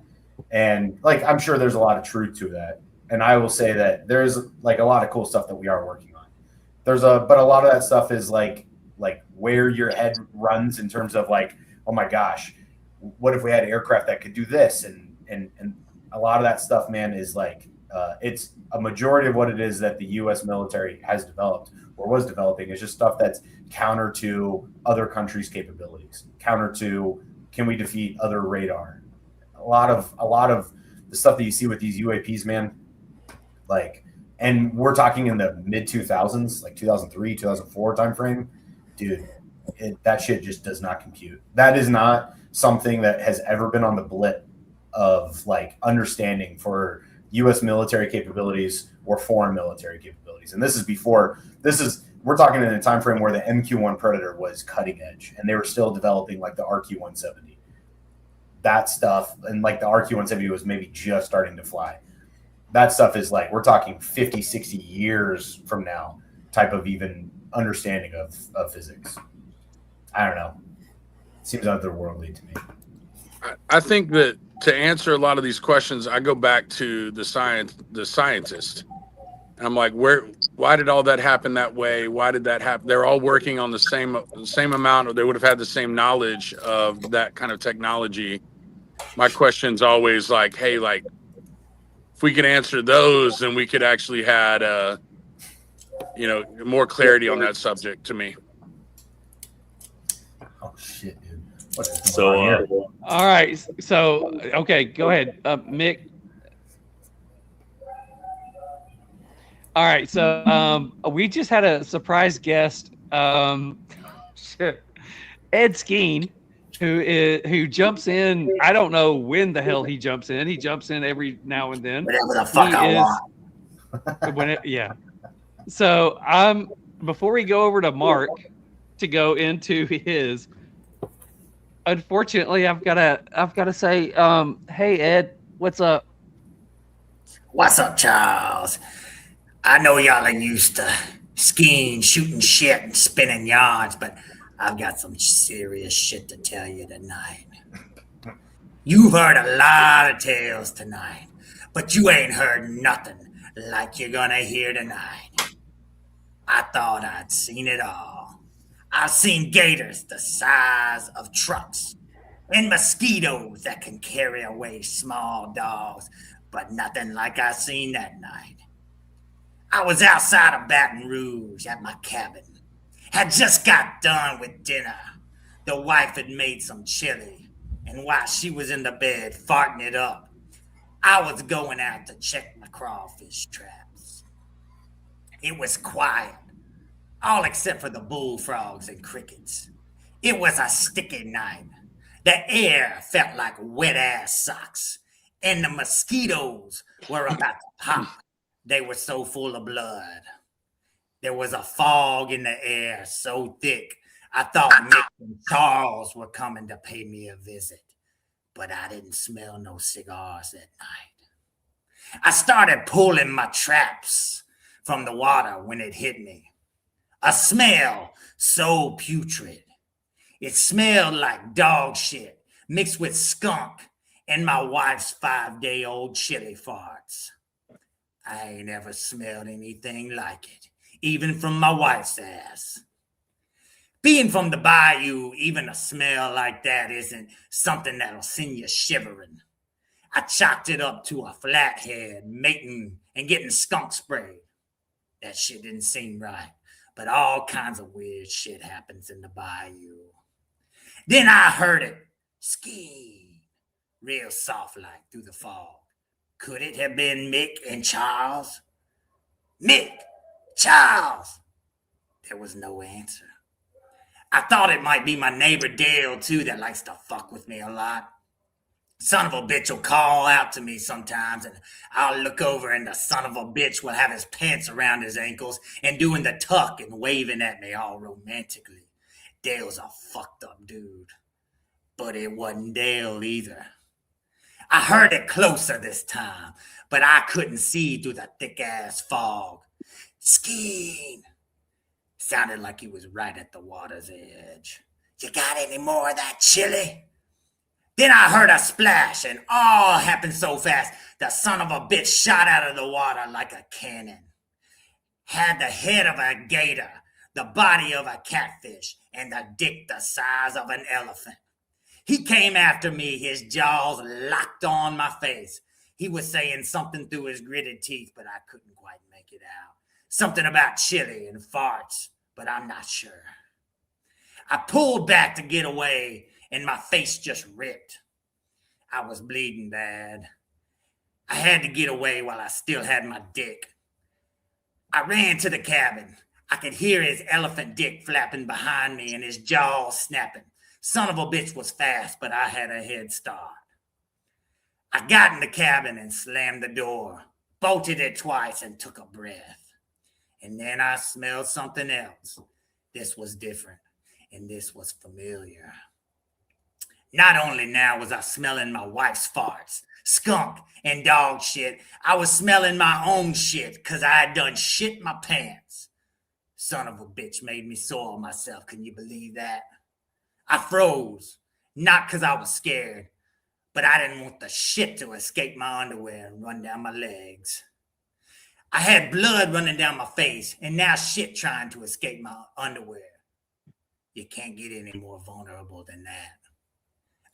And like I'm sure there's a lot of truth to that. And I will say that there's like a lot of cool stuff that we are working on. But a lot of that stuff is like where your head runs in terms of like, oh my gosh, what if we had aircraft that could do this? And a lot of that stuff, man, is like it's a majority of what it is that the U.S. military has developed or was developing is just stuff that's counter to other countries' capabilities, counter to can we defeat other radar. A lot of the stuff that you see with these UAPs, man, like, and we're talking in the mid 2000s, like 2003, 2004 timeframe, dude. That shit just does not compute. That is not something that has ever been on the blip of like understanding for U.S. military capabilities or foreign military capabilities. And we're talking in a time frame where the MQ-1 Predator was cutting edge, and they were still developing like the RQ-170. That stuff, and like the RQ-170 was maybe just starting to fly. That stuff is like, we're talking 50, 60 years from now type of even understanding of physics. I don't know. It seems otherworldly to me. I think that to answer a lot of these questions, I go back to the scientist. And I'm like, why did all that happen that way? Why did that happen? They're all working on the same amount, or they would have had the same knowledge of that kind of technology. My question's always like, hey, like, if we could answer those, then we could actually had, more clarity on that subject to me. Oh shit, dude. All right. So, okay, go ahead, Mick. All right. So, we just had a surprise guest, Ed Skeen, who jumps in. I don't know when the hell he jumps in. He jumps in every now and then. Whatever the fuck I want. Yeah. So, before we go over to Mark to go into his. Unfortunately, I've got to say, hey Ed, what's up? What's up, Charles? I know y'all are used to skiing, shooting shit, and spinning yarns, but I've got some serious shit to tell you tonight. You've heard a lot of tales tonight, but you ain't heard nothing like you're gonna hear tonight. I thought I'd seen it all. I've seen gators the size of trucks and mosquitoes that can carry away small dogs, but nothing like I seen that night. I was outside of Baton Rouge at my cabin. Had just got done with dinner. The wife had made some chili, and while she was in the bed farting it up, I was going out to check my crawfish traps. It was quiet. All except for the bullfrogs and crickets. It was a sticky night. The air felt like wet-ass socks, and the mosquitoes were about to pop. They were so full of blood. There was a fog in the air so thick, I thought Mick and Charles were coming to pay me a visit, but I didn't smell no cigars that night. I started pulling my traps from the water when it hit me. A smell so putrid. It smelled like dog shit mixed with skunk and my wife's 5-day-old chili farts. I ain't ever smelled anything like it, even from my wife's ass. Being from the bayou, even a smell like that isn't something that'll send you shivering. I chalked it up to a flathead, mating and getting skunk sprayed. That shit didn't seem right, but all kinds of weird shit happens in the bayou. Then I heard it ski, real soft like through the fog. Could it have been Mick and Charles? Mick, Charles. There was no answer. I thought it might be my neighbor Dale, too, that likes to fuck with me a lot. Son of a bitch will call out to me sometimes, and I'll look over, and the son of a bitch will have his pants around his ankles and doing the tuck and waving at me all romantically. Dale's a fucked up dude. But it wasn't Dale either. I heard it closer this time, but I couldn't see through the thick-ass fog. Skeen! Sounded like he was right at the water's edge. You got any more of that chili? Then I heard a splash, and all happened so fast, the son of a bitch shot out of the water like a cannon. Had the head of a gator, the body of a catfish, and the dick the size of an elephant. He came after me, his jaws locked on my face. He was saying something through his gritted teeth, but I couldn't quite make it out. Something about chili and farts, but I'm not sure. I pulled back to get away, and my face just ripped. I was bleeding bad. I had to get away while I still had my dick. I ran to the cabin. I could hear his elephant dick flapping behind me and his jaws snapping. Son of a bitch was fast, but I had a head start. I got in the cabin and slammed the door, bolted it twice and took a breath. And then I smelled something else. This was different, and this was familiar. Not only now was I smelling my wife's farts, skunk, and dog shit, I was smelling my own shit because I had done shit my pants. Son of a bitch made me soil myself. Can you believe that? I froze, not because I was scared, but I didn't want the shit to escape my underwear and run down my legs. I had blood running down my face, and now shit trying to escape my underwear. You can't get any more vulnerable than that.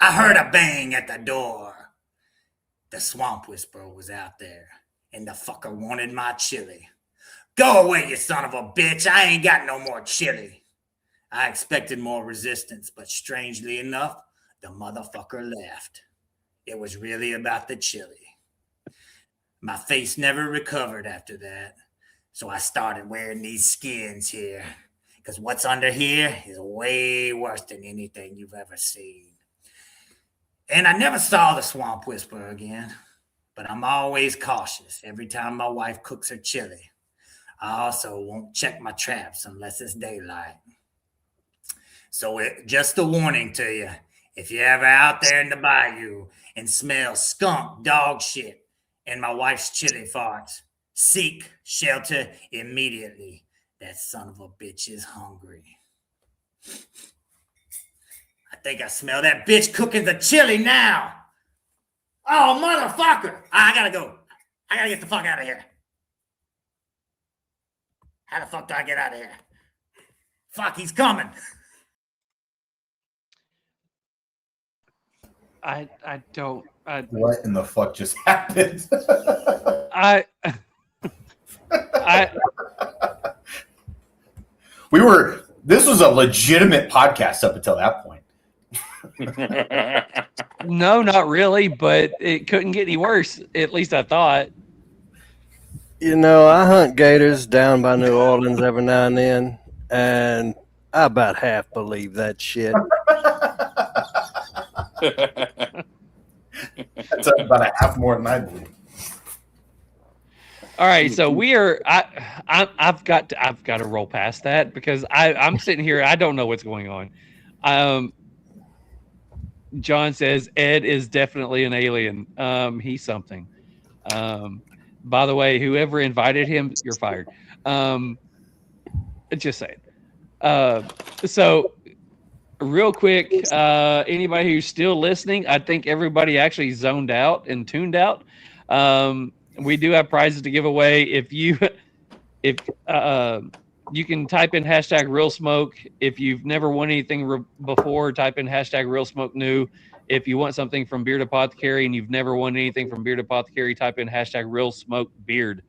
I heard a bang at the door. The swamp whisperer was out there, and the fucker wanted my chili. Go away, you son of a bitch. I ain't got no more chili. I expected more resistance, but strangely enough, the motherfucker left. It was really about the chili. My face never recovered after that, so I started wearing these skins here, because what's under here is way worse than anything you've ever seen. And I never saw the swamp whisperer again, but I'm always cautious every time my wife cooks her chili. I also won't check my traps unless it's daylight. So just a warning to you, if you're ever out there in the bayou and smell skunk, dog shit, and my wife's chili farts, seek shelter immediately. That son of a bitch is hungry. I think I smell that bitch cooking the chili now. Oh, motherfucker. I gotta go. I gotta get the fuck out of here. How the fuck do I get out of here? Fuck, he's coming. I don't. What in the fuck just happened? This was a legitimate podcast up until that point. No, not really, but it couldn't get any worse. At least I thought. You know, I hunt gators down by New Orleans every now and then, and I about half believe that shit. That's about a half more than I believe. All right, so we are. I've got to roll past that because I'm sitting here. I don't know what's going on. John says Ed is definitely an alien. He's something. By the way, whoever invited him, you're fired. Just saying. So real quick, anybody who's still listening, I think everybody actually zoned out and tuned out. We do have prizes to give away. If you can type in hashtag real smoke. If you've never won anything before, type in hashtag real smoke new. If you want something from Beard Apothecary and you've never wanted anything from Beard Apothecary, type in hashtag Real Smoke Beard.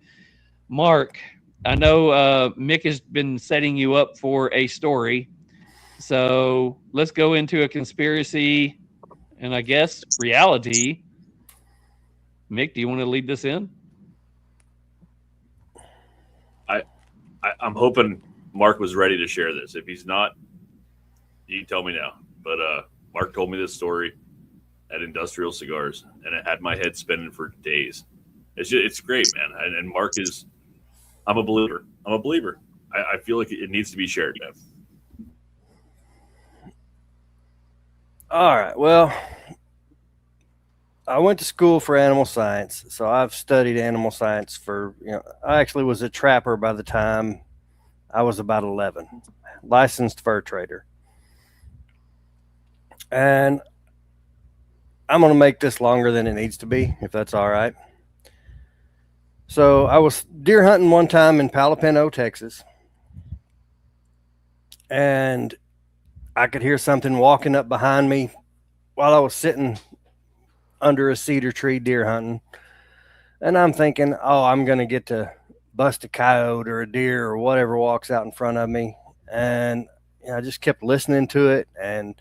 Mark, I know Mick has been setting you up for a story. So let's go into a conspiracy and I guess reality. Mick, do you want to lead this in? I'm hoping Mark was ready to share this. If he's not, you can tell me now. But Mark told me this story at Industrial Cigars, and it had my head spinning for days. It's great, man. And Mark is, I'm a believer. I feel like it needs to be shared, man. All right. Well, I went to school for animal science, so I've studied animal science for, I actually was a trapper by the time I was about 11, licensed fur trader. And I'm going to make this longer than it needs to be, if that's all right. So I was deer hunting one time in Palapino, Texas, and I could hear something walking up behind me while I was sitting under a cedar tree deer hunting. And I'm thinking, oh, I'm going to get to bust a coyote or a deer or whatever walks out in front of me. And I just kept listening to it, and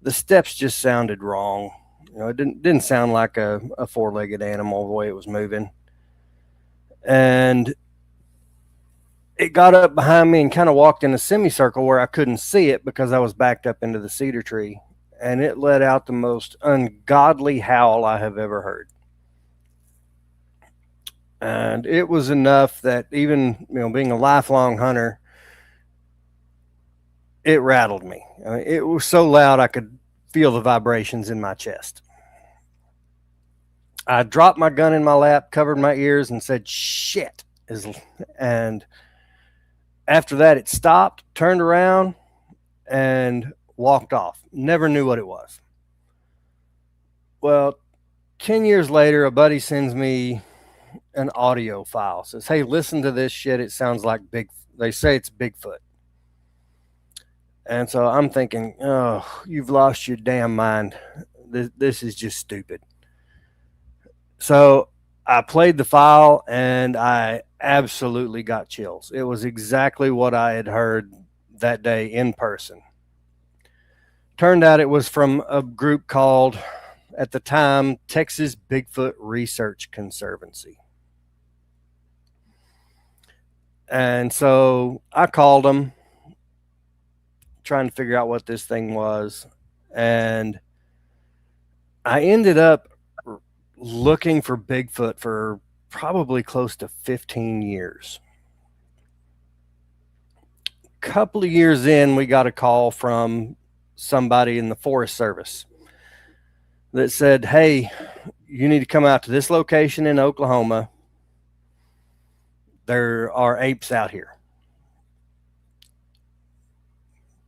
the steps just sounded wrong. It didn't sound like a four-legged animal the way it was moving. And it got up behind me and kind of walked in a semicircle where I couldn't see it because I was backed up into the cedar tree. And it let out the most ungodly howl I have ever heard. And it was enough that even, being a lifelong hunter, it rattled me. I mean, it was so loud I could feel the vibrations in my chest. I dropped my gun in my lap, covered my ears, and said, shit. And after that, it stopped, turned around, and walked off. Never knew what it was. Well, 10 years later, a buddy sends me an audio file. Says, hey, listen to this shit. It sounds like they say it's Bigfoot. And so I'm thinking, oh, you've lost your damn mind. This is just stupid. So I played the file and I absolutely got chills. It was exactly what I had heard that day in person. Turned out it was from a group called, at the time, Texas Bigfoot Research Conservancy. And so I called them, trying to figure out what this thing was. And I ended up looking for Bigfoot for probably close to 15 years. A couple of years in, we got a call from somebody in the Forest Service that said, hey, you need to come out to this location in Oklahoma. There are apes out here.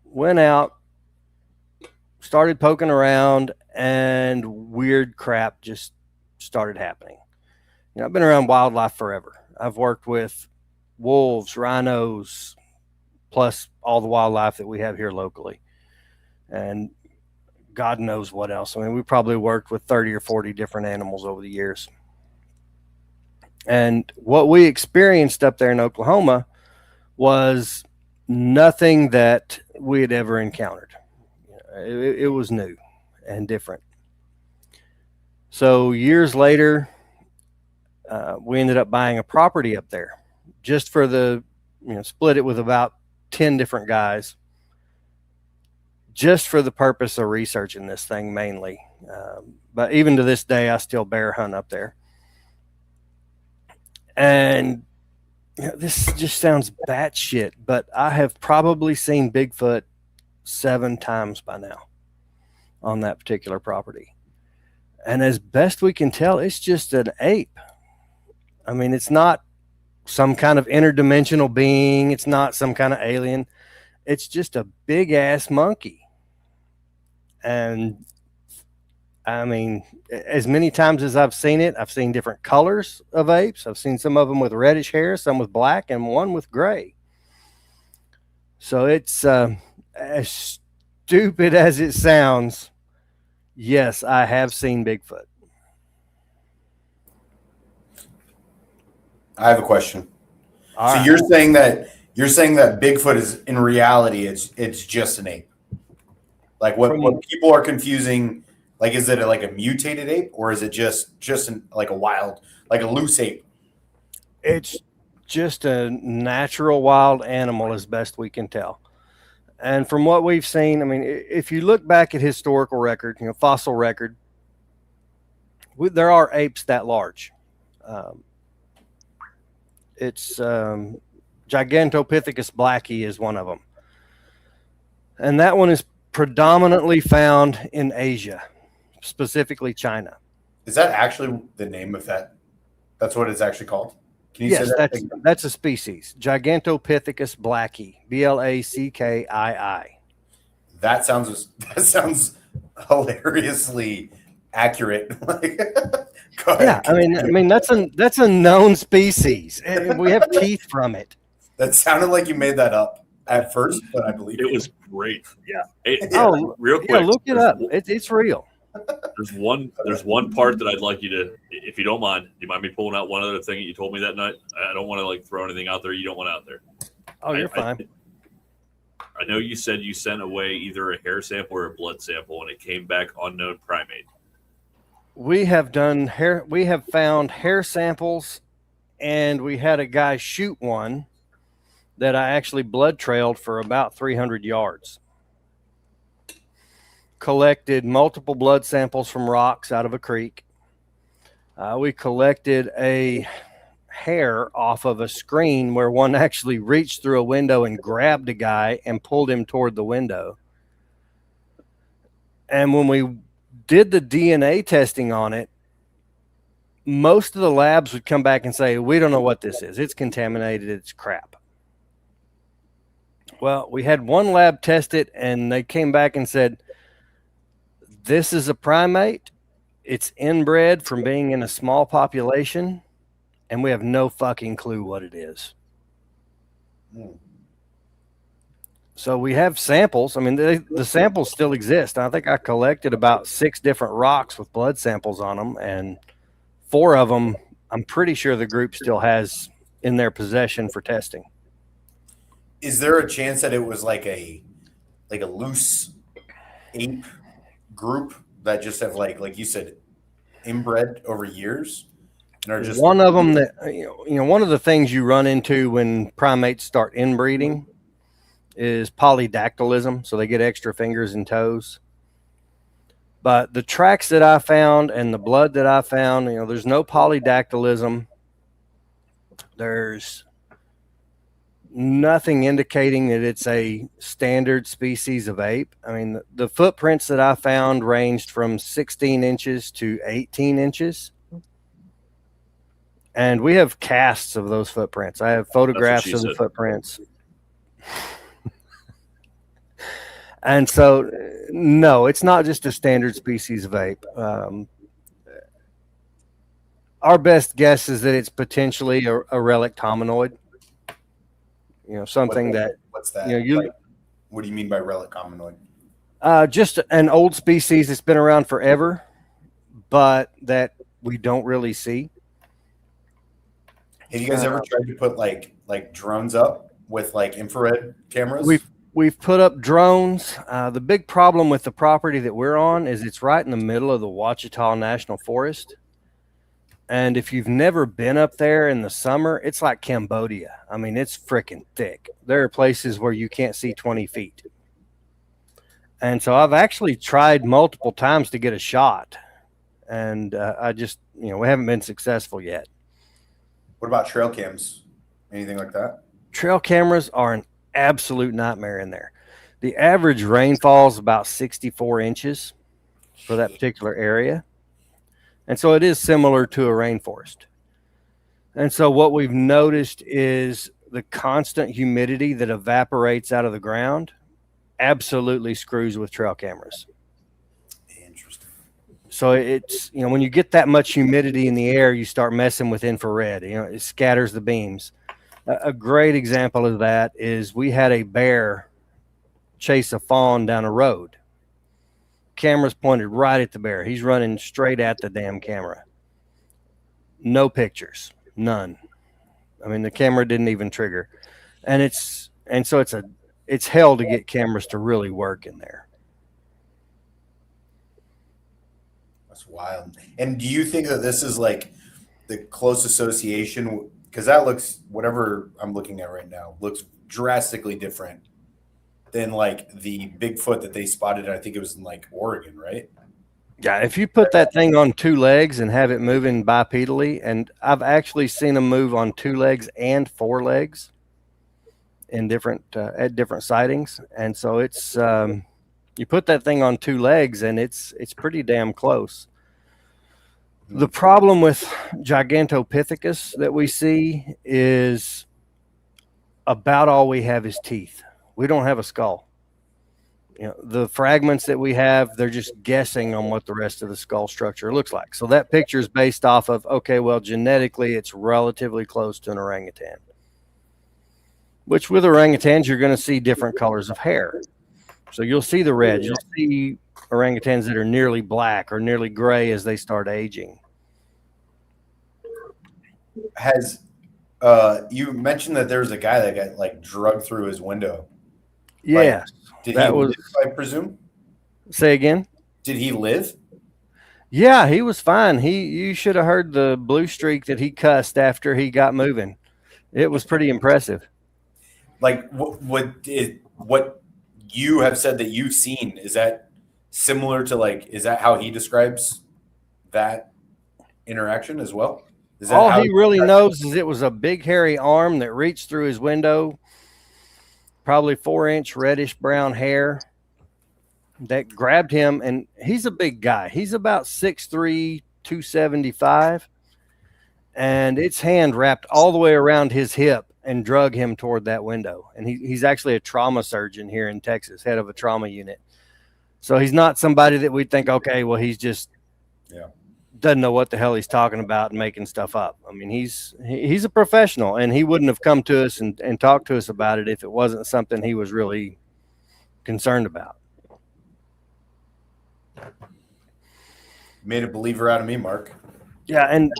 Went out, started poking around, and weird crap just started happening. I've been around wildlife forever. I've worked with wolves, rhinos, plus all the wildlife that we have here locally. And God knows what else. I mean, we probably worked with 30 or 40 different animals over the years. And what we experienced up there in Oklahoma was nothing that we had ever encountered. It was new and different. So years later, we ended up buying a property up there just for split it with about 10 different guys, just for the purpose of researching this thing mainly. But even to this day, I still bear hunt up there. And this just sounds batshit, but I have probably seen Bigfoot 7 times by now on that particular property. And as best we can tell, it's just an ape. I mean, it's not some kind of interdimensional being. It's not some kind of alien. It's just a big ass monkey. And I mean, as many times as I've seen it, I've seen different colors of apes. I've seen some of them with reddish hair, some with black, and one with gray. So it's, as stupid as it sounds, Yes, I have seen Bigfoot. I have a question. All so right. you're saying that Bigfoot is in reality it's just an ape. Like what people are confusing, like is it like a mutated ape or is it just like a wild, like a loose ape? It's just a natural wild animal as best we can tell. And from what we've seen, I mean, if you look back at historical record, fossil record, there are apes that large. It's Gigantopithecus blacki is one of them. And that one is predominantly found in Asia, specifically China. Is that actually the name of that? That's what it's actually called? Can you say that? That's a species. Gigantopithecus blacki, Blackii. That sounds hilariously accurate. Yeah, I mean that's a known species, and we have teeth from it. That sounded like you made that up at first, but I believe it was great. Yeah. Hey, real quick, look it up. It's real. There's one part that I'd like you to, if you don't mind. Do you mind me pulling out one other thing that you told me that night? I don't want to like throw anything out there you don't want out there. Oh, you're fine. I know you said you sent away either a hair sample or a blood sample, and it came back unknown primate. We have done hair. We have found hair samples, and we had a guy shoot one that I actually blood trailed for about 300 yards. Collected multiple blood samples from rocks out of a creek. We collected a hair off of a screen where one actually reached through a window and grabbed a guy and pulled him toward the window. And when we did the DNA testing on it, most of the labs would come back and say, we don't know what this is. It's contaminated. It's crap. Well, we had one lab test it, and they came back and said, this is a primate. It's inbred from being in a small population, and we have no fucking clue what it is. So we have samples. I mean, the samples still exist. I think I collected about 6 different rocks with blood samples on them, and 4 of them, I'm pretty sure the group still has in their possession for testing. Is there a chance that it was like a loose ape group that just have like you said, inbred over years? And are just one of them that one of the things you run into when primates start inbreeding is polydactylism, so they get extra fingers and toes. But the tracks that I found and the blood that I found, there's no polydactylism. There's nothing indicating that it's a standard species of ape. I mean, the footprints that I found ranged from 16 inches to 18 inches. And we have casts of those footprints. I have photographs of the footprints. And so, no, it's not just a standard species of ape. Our best guess is that it's potentially a relic hominoid. Something what's that? What do you mean by relic hominoid? Just an old species that's been around forever, but that we don't really see. Have you guys ever tried to put like drones up with like infrared cameras? We've put up drones. The big problem with the property that we're on is it's right in the middle of the Ouachita National Forest. And if you've never been up there in the summer, it's like Cambodia. I mean, it's freaking thick. There are places where you can't see 20 feet. And so I've actually tried multiple times to get a shot. And I just, we haven't been successful yet. What about trail cams? Anything like that? Trail cameras are an absolute nightmare in there. The average rainfall is about 64 inches for that particular area. And so it is similar to a rainforest. And so what we've noticed is the constant humidity that evaporates out of the ground absolutely screws with trail cameras. Interesting. So it's, when you get that much humidity in the air, you start messing with infrared. It scatters the beams. A great example of that is we had a bear chase a fawn down a road. camera's pointed right at the bear. He's running straight at the damn camera. No pictures, none. I mean, the camera didn't even trigger, and so it's hell to get cameras to really work in there. That's wild. And do you think that this is like the close association? Because that looks, whatever I'm looking at right now, looks drastically different than like the Bigfoot that they spotted. I think it was in like Oregon, right? Yeah, if you put that thing on two legs and have it moving bipedally, and I've actually seen them move on two legs and four legs in different at different sightings, and so it's you put that thing on two legs and it's pretty damn close. The problem with Gigantopithecus that we see is about all we have is teeth. We don't have a skull. You know, the fragments that we have, they're just guessing on what the rest of the skull structure looks like. So that picture is based off of, okay, well, genetically, it's relatively close to an orangutan. Which with orangutans, you're going to see different colors of hair. So you'll see the red. You'll see orangutans that are nearly black or nearly gray as they start aging. Has you mentioned that there was a guy that got like drugged through his window? Yeah. Did he live, I presume? Say again? Did he live? Yeah, he was fine. You should have heard the blue streak that he cussed after he got moving. It was pretty impressive. Like what you have said that you've seen, is that similar to like, is that how he describes that interaction as well? Is that all he really knows is it was a big hairy arm that reached through his window, probably 4-inch reddish brown hair, that grabbed him. And he's a big guy. He's about 6'3", 275. And its hand wrapped all the way around his hip and drug him toward that window. And he's actually a trauma surgeon here in Texas, head of a trauma unit. So he's not somebody that we think, okay, well, he's just doesn't know what the hell he's talking about and making stuff up. I mean, he's a professional, and he wouldn't have come to us and talked to us about it if it wasn't something he was really concerned about. Made a believer out of me, Mark. Yeah, and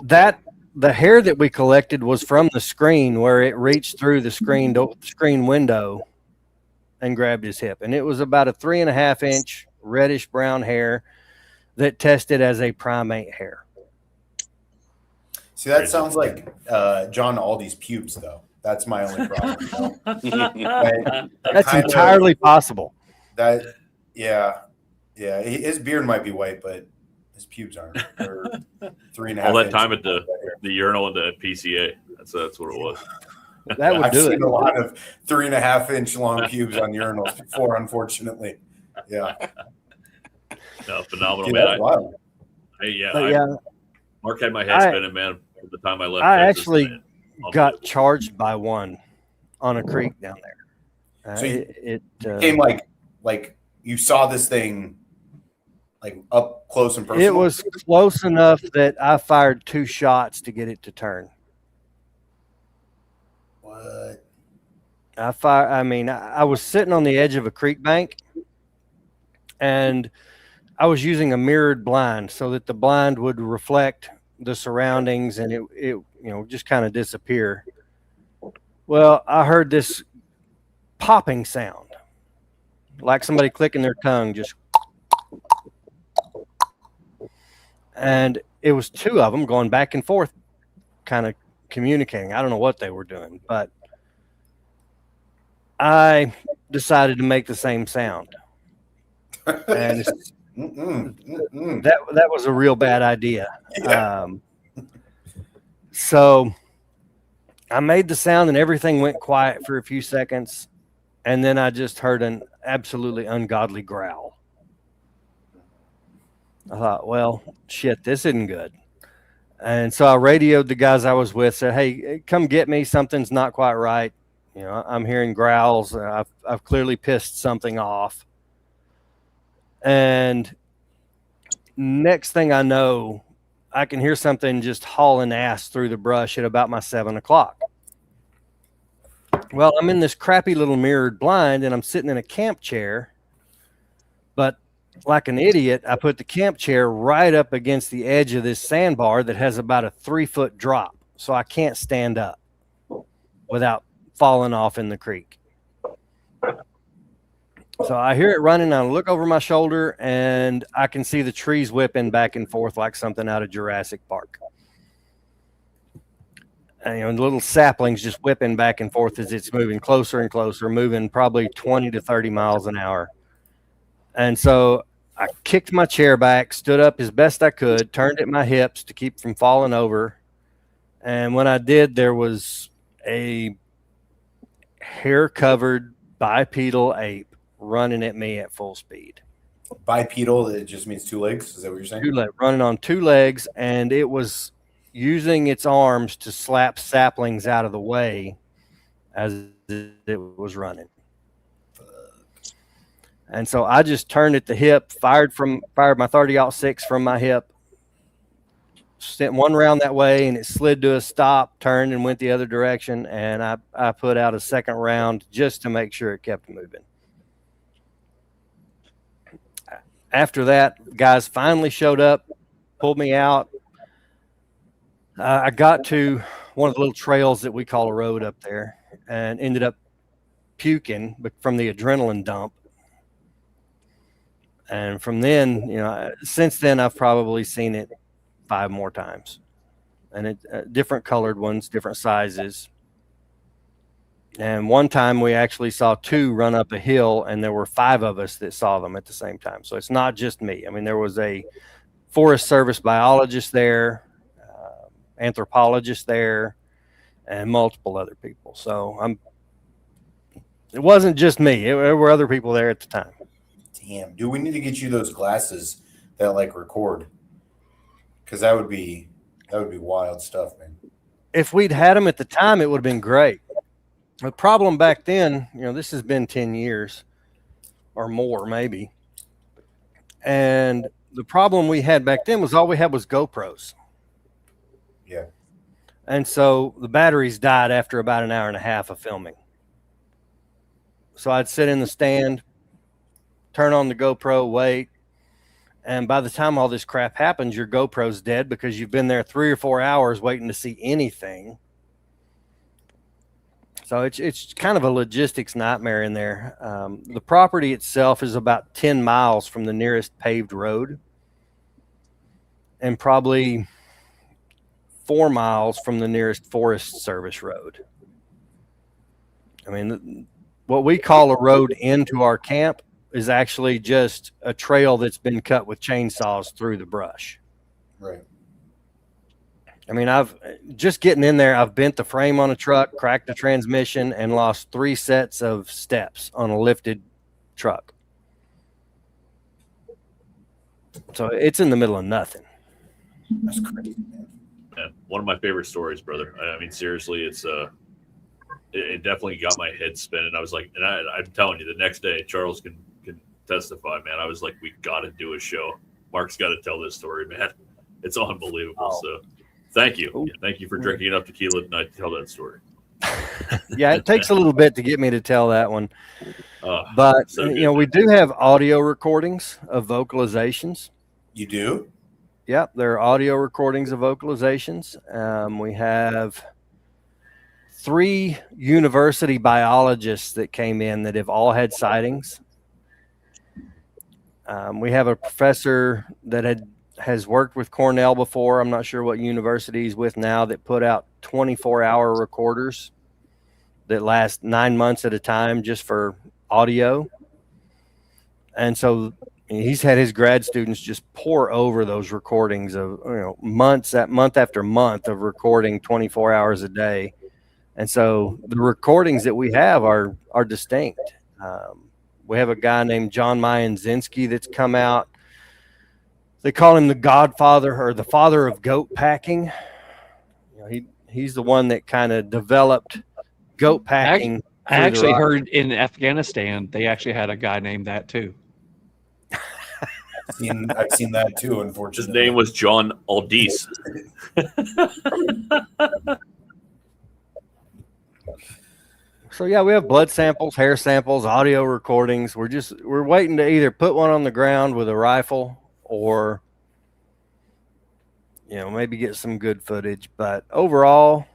the hair that we collected was from the screen where it reached through the screen window and grabbed his hip. And it was about a 3.5-inch reddish brown hair that tested as a primate hair. See, that sounds like John Aldi's pubes, though. That's my only problem. That's entirely possible. Yeah. His beard might be white, but his pubes aren't. They're 3.5. All that time at the urinal at the PCA. That's what it was. That would I've do seen it. a lot of 3.5-inch long pubes on urinals before, unfortunately. Yeah. No, phenomenal, Dude, man. that's wild. Mark had my head spinning, man, from the time I left. I Texas, actually man. got charged by one on a creek down there. So it came like you saw this thing like up close and personal. It was close enough that I fired 2 shots to get it to turn. What? I was sitting on the edge of a creek bank, and I was using a mirrored blind so that the blind would reflect the surroundings and it just kind of disappear. Well, I heard this popping sound, like somebody clicking their tongue, just, and it was 2 of them going back and forth, kind of communicating. I don't know what they were doing, but I decided to make the same sound. And that was a real bad idea. Yeah. So I made the sound and everything went quiet for a few seconds. And then I just heard an absolutely ungodly growl. I thought, well, shit, this isn't good. And so I radioed the guys I was with, said, hey, come get me. Something's not quite right. You know, I'm hearing growls. I've clearly pissed something off. And next thing I know, I can hear something just hauling ass through the brush at about my 7 o'clock. Well, I'm in this crappy little mirrored blind and I'm sitting in a camp chair, but like an idiot, I put the camp chair right up against the edge of this sandbar that has about a 3-foot drop. So I can't stand up without falling off in the creek. So I hear it running. I look over my shoulder and I can see the trees whipping back and forth like something out of Jurassic Park. And, little saplings just whipping back and forth as it's moving closer and closer, moving probably 20 to 30 miles an hour. And so I kicked my chair back, stood up as best I could, turned at my hips to keep from falling over. And when I did, there was a hair-covered bipedal ape running at me at full speed. Bipedal, it just means 2 legs. Is that what you're saying? Running on 2 legs, and it was using its arms to slap saplings out of the way as it was running. And so I just turned at the hip, fired my 30-06 from my hip, sent one round that way, and it slid to a stop, turned and went the other direction, and I put out a second round just to make sure it kept moving. After that, guys finally showed up, pulled me out. I got to one of the little trails that we call a road up there and ended up puking from the adrenaline dump. And from then, since then, I've probably seen it 5 more times, and different colored ones, different sizes. And one time we actually saw 2 run up a hill, and there were 5 of us that saw them at the same time. So it's not just me. I mean, there was a Forest Service biologist there, anthropologist there, and multiple other people. So it wasn't just me. There were other people there at the time. Damn, dude, we need to get you those glasses that record, because that would be wild stuff, man. If we'd had them at the time, it would have been great. The problem back then, this has been 10 years or more, maybe. And the problem we had back then was all we had was GoPros. Yeah. And so the batteries died after about an hour and a half of filming. So I'd sit in the stand, turn on the GoPro, wait. And by the time all this crap happens, your GoPro's dead because you've been there 3 or 4 hours waiting to see anything. So it's kind of a logistics nightmare in there. The property itself is about 10 miles from the nearest paved road and probably 4 miles from the nearest Forest Service road. I mean, what we call a road into our camp is actually just a trail that's been cut with chainsaws through the brush. Right. I mean, just getting in there, I've bent the frame on a truck, cracked the transmission, and lost 3 sets of steps on a lifted truck. So it's in the middle of nothing. That's crazy, man. Yeah, one of my favorite stories, brother. I mean, seriously, it definitely got my head spinning. I was like, and I'm telling you, the next day, Charles can testify, man. I was like, we got to do a show. Mark's got to tell this story, man. It's unbelievable. Oh. So thank you. Yeah, thank you for drinking enough tequila tonight to tell that story. Yeah, it takes a little bit to get me to tell that one. But, so good, we do have audio recordings of vocalizations. You do? Yep, there are audio recordings of vocalizations. We have 3 university biologists that came in that have all had sightings. We have a professor that has worked with Cornell before. I'm not sure what university he's with now, that put out 24-hour recorders that last 9 months at a time just for audio. And so he's had his grad students just pour over those recordings of month after month of recording 24 hours a day. And so the recordings that we have are distinct. We have a guy named John Mayenzinski that's come out. They call him the godfather or the father of goat packing. He's the one that kind of developed goat packing. I actually heard in Afghanistan they actually had a guy named that too. I've seen that too, unfortunately. His name was John Aldis. So yeah, we have blood samples, hair samples, audio recordings. We're waiting to either put one on the ground with a rifle or, you know, maybe get some good footage. But overall,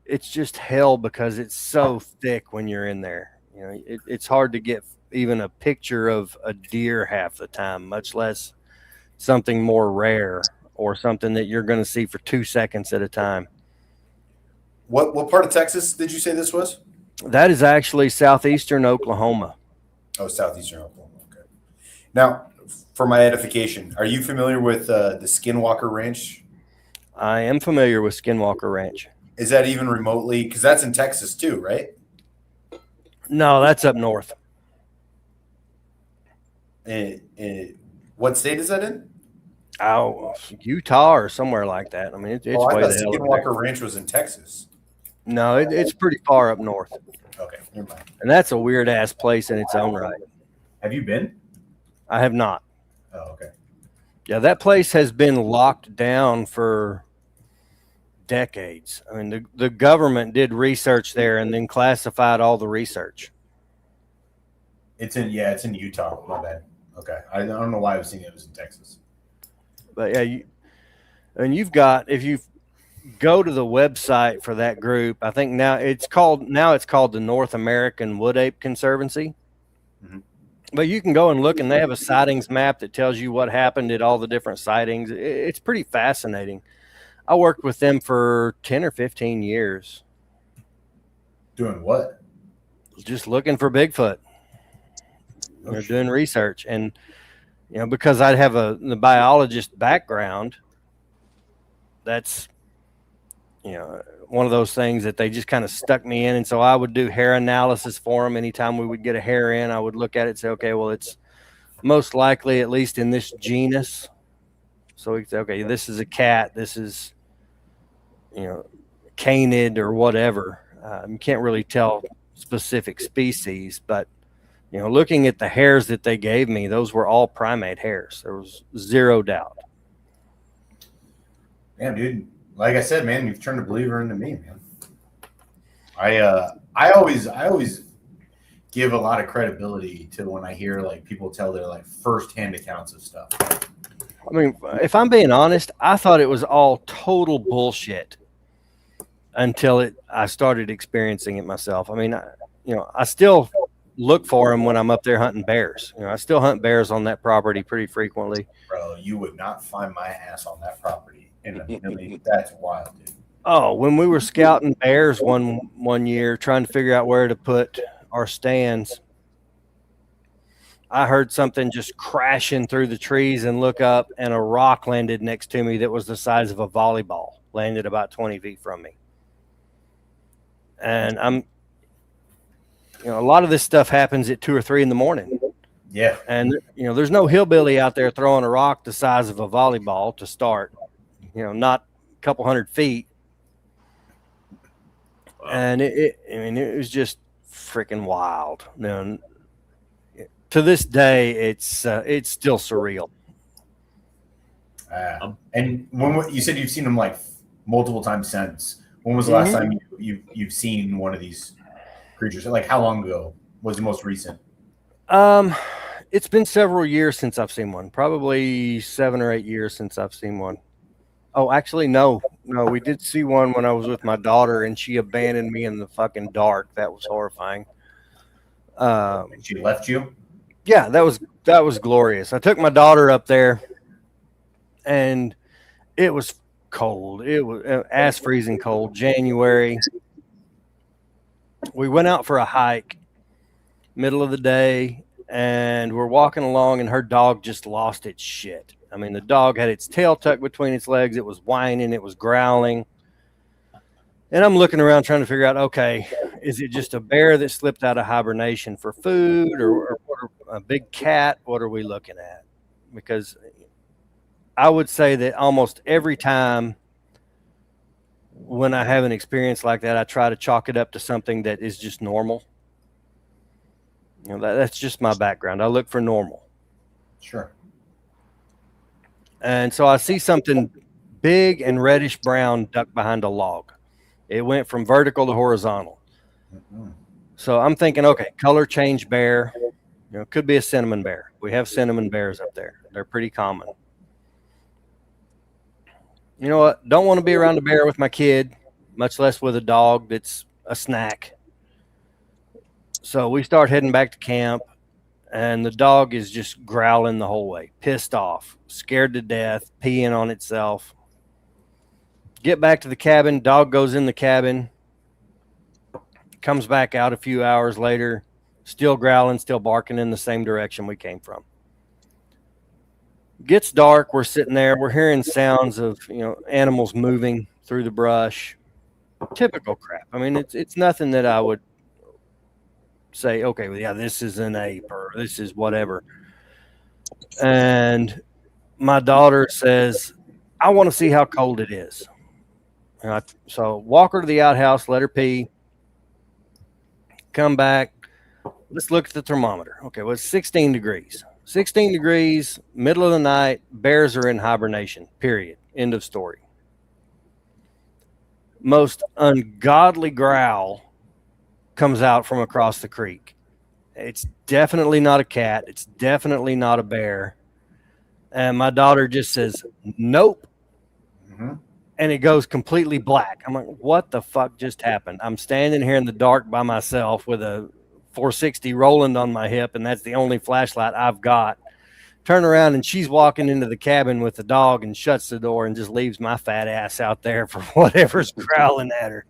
it's just hell because it's so thick when you're in there. You know, it's hard to get even a picture of a deer half the time, much less something more rare or something that you're going to see for 2 seconds at a time. What part of Texas did you say this was? That is actually southeastern Oklahoma. Oh, southeastern Oklahoma. Okay. Now, for my edification, are you familiar with the Skinwalker Ranch? I am familiar with Skinwalker Ranch. Is that even remotely? Because that's in Texas too, right? No, that's up north. What state is that in? Oh, Utah or somewhere like that. I mean, it's I way thought the hell. Skinwalker Ranch was in Texas. No, it's pretty far up north. Okay, never mind. And that's a weird ass place in its own right. Have you been? I have not. Oh, okay. Yeah, that place has been locked down for decades. I mean, the government did research there and then classified all the research. It's in Utah. My bad. Okay, I don't know why I was thinking it was in Texas. But yeah, you've got, if you go to the website for that group, I think now it's called the North American Wood Ape Conservancy. Mm-hmm. But you can go and look, and they have a sightings map that tells you what happened at all the different sightings. It's pretty fascinating. I worked with them for 10 or 15 years. Doing what? Just looking for Bigfoot. They're doing research. And, you know, because I'd have the biologist background, that's, you know, one of those things that they just kind of stuck me in. And so I would do hair analysis for them. Anytime we would get a hair in, I would look at it and say, okay, well, it's most likely at least in this genus. So we say, okay, this is a cat. This is, you know, canid or whatever. You can't really tell specific species, but, you know, looking at the hairs that they gave me, those were all primate hairs. There was zero doubt. Damn, dude. Like I said, man, you've turned a believer into me, man. I always give a lot of credibility to when I hear like people tell their like firsthand accounts of stuff. I mean, if I'm being honest, I thought it was all total bullshit until I started experiencing it myself. I mean, I still look for them when I'm up there hunting bears. You know, I still hunt bears on that property pretty frequently. Bro, you would not find my ass on that property in a million. That's wild, dude. Oh, when we were scouting bears one year, trying to figure out where to put our stands, I heard something just crashing through the trees and look up, and a rock landed next to me that was the size of a volleyball, landed about 20 feet from me. And a lot of this stuff happens at 2 or 3 in the morning. Yeah. And, you know, there's no hillbilly out there throwing a rock the size of a volleyball to start, you know, not a couple hundred feet. Wow. And it was just freaking wild. You know, to this day, it's still surreal. And when you said you've seen them like multiple times since, when was the last time you've seen one of these creatures? Like how long ago was the most recent? It's been several years since I've seen one. Probably 7 or 8 years since I've seen one. Oh, actually, no. We did see one when I was with my daughter, and she abandoned me in the fucking dark. That was horrifying. She left you? Yeah, that was glorious. I took my daughter up there, and it was cold. It was ass freezing cold. January. We went out for a hike, middle of the day, and we're walking along, and her dog just lost its shit. I mean, the dog had its tail tucked between its legs. It was whining. It was growling. And I'm looking around trying to figure out, okay, is it just a bear that slipped out of hibernation for food or a big cat? What are we looking at? Because I would say that almost every time when I have an experience like that, I try to chalk it up to something that is just normal. You know, that's just my background. I look for normal. Sure. And so I see something big and reddish brown ducked behind a log. It went from vertical to horizontal. So I'm thinking, okay, color change bear, could be a cinnamon bear. We have cinnamon bears up there. They're pretty common. You know what? Don't want to be around a bear with my kid, much less with a dog that's a snack. So we start heading back to camp, and the dog is just growling the whole way, pissed off, scared to death, peeing on itself. Get back to the cabin. Dog goes in the cabin, comes back out a few hours later, still growling, still barking in the same direction we came from. Gets dark. We're sitting there. We're hearing sounds of, animals moving through the brush. Typical crap. I mean, it's nothing that I would say, okay, well, yeah, this is an ape or this is whatever. And my daughter says, I want to see how cold it is. So walk her to the outhouse, let her pee, come back. Let's look at the thermometer. Okay, well, it's 16 degrees. 16 degrees, middle of the night, bears are in hibernation, period. End of story. Most ungodly growl comes out from across the creek. It's definitely not a cat. It's definitely not a bear. And my daughter just says, nope. Mm-hmm. And it goes completely black. I'm like, what the fuck just happened? I'm standing here in the dark by myself with a 460 Roland on my hip, and that's the only flashlight I've got. Turn around, and she's walking into the cabin with the dog and shuts the door and just leaves my fat ass out there for whatever's growling at her.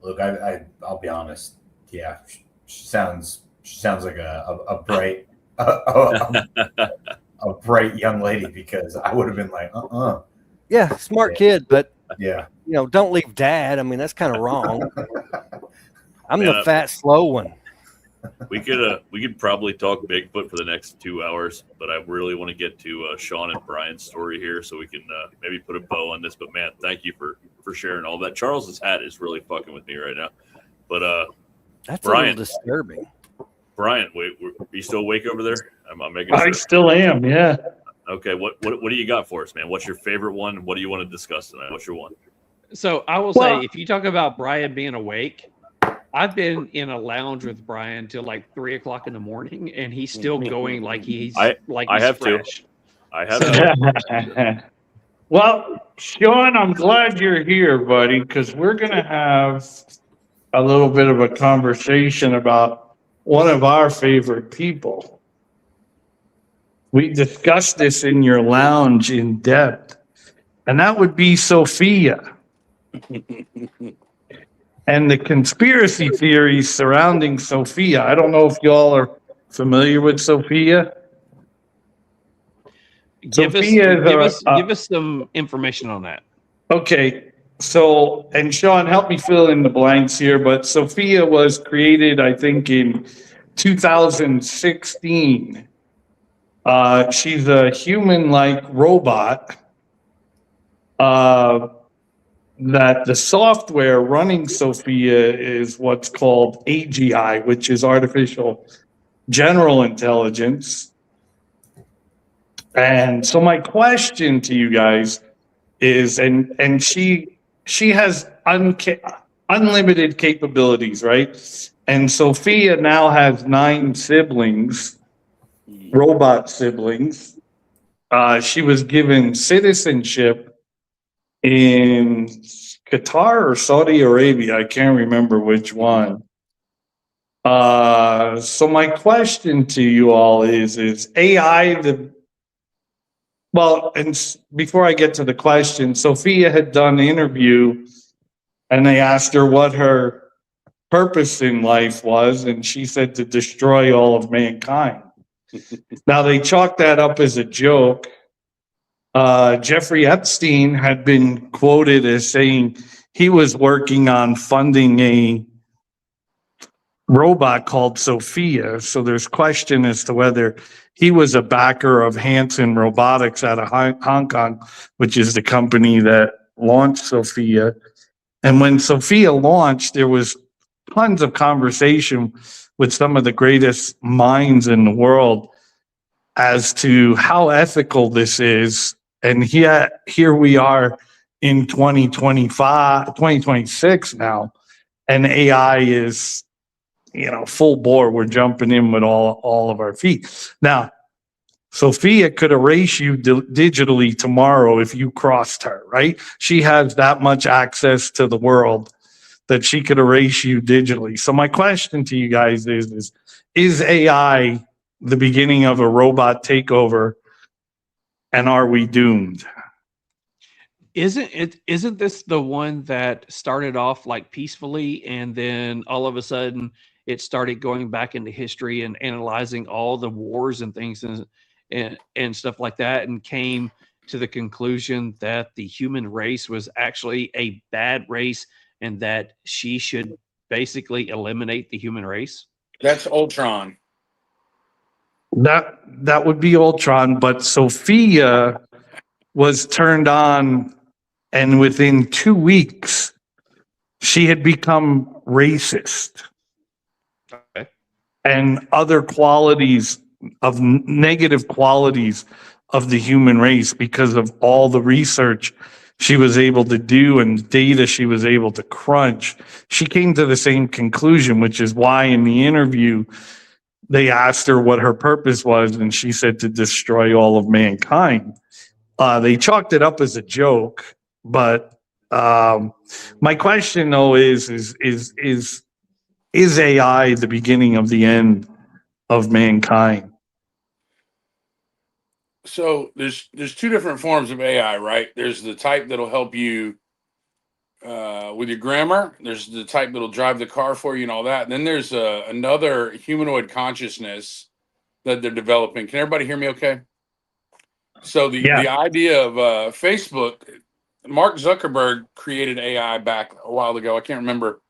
Look, I'll be honest. Yeah, she sounds like a bright a bright young lady, because I would have been like, Yeah, smart kid, but yeah, don't leave dad. I mean, that's kind of wrong. I'm the fat, slow one. We could probably talk Bigfoot for the next 2 hours, but I really want to get to Shaun and Brian's story here, so we can maybe put a bow on this. But man, thank you for sharing all that. Charles's hat is really fucking with me right now. But that's Brian, a little disturbing. Brian, wait, are you still awake over there? I'm making I sure. still am. Yeah. Okay, what do you got for us, man? What's your favorite one? What do you want to discuss tonight? What's your one? So I will say, if you talk about Brian being awake, I've been in a lounge with Brian till like 3 o'clock in the morning, and he's still going like he's I have fresh. I have Well, Shaun, I'm glad you're here, buddy, because we're going to have a little bit of a conversation about one of our favorite people. We discussed this in your lounge in depth, and that would be Sophia. And the conspiracy theories surrounding Sophia. I don't know if y'all are familiar with Sophia. Give us some information on that. Okay, so, and Shaun, help me fill in the blanks here, but Sophia was created, I think, in 2016. She's a human-like robot that the software running Sophia is what's called AGI, which is artificial general intelligence. And so my question to you guys is, and she has unlimited capabilities, right? And Sophia now has 9 siblings, robot siblings. She was given citizenship in Qatar or Saudi Arabia. I can't remember which one. So my question to you all is AI and before I get to the question, Sophia had done an interview and they asked her what her purpose in life was, and she said to destroy all of mankind. Now they chalked that up as a joke. Jeffrey Epstein had been quoted as saying he was working on funding a robot called Sophia. So there's question as to whether he was a backer of Hanson Robotics out of Hong Kong, which is the company that launched Sophia. And when Sophia launched, there was tons of conversation with some of the greatest minds in the world as to how ethical this is. And yet here we are in 2026 now, and AI is, full bore. We're jumping in with all of our feet. Now, Sophia could erase you digitally tomorrow if you crossed her, right? She has that much access to the world that she could erase you digitally. So my question to you guys is AI the beginning of a robot takeover, and are we doomed? Isn't this the one that started off like peacefully, and then all of a sudden it started going back into history and analyzing all the wars and things and stuff like that, and came to the conclusion that the human race was actually a bad race and that she should basically eliminate the human race? That's Ultron. That would be Ultron, but Sophia was turned on, and within 2 weeks, she had become racist. Okay. And other qualities of negative qualities of the human race because of all the research she was able to do and data she was able to crunch. She came to the same conclusion, which is why in the interview they asked her what her purpose was, and she said to destroy all of mankind. They chalked it up as a joke, but my question though is AI the beginning of the end of mankind? So there's two different forms of AI, right? There's the type that'll help you with your grammar. There's the type that'll drive the car for you and all that. And then there's another humanoid consciousness that they're developing. Can everybody hear me okay? So the idea of Facebook, Mark Zuckerberg created AI back a while ago. I can't remember.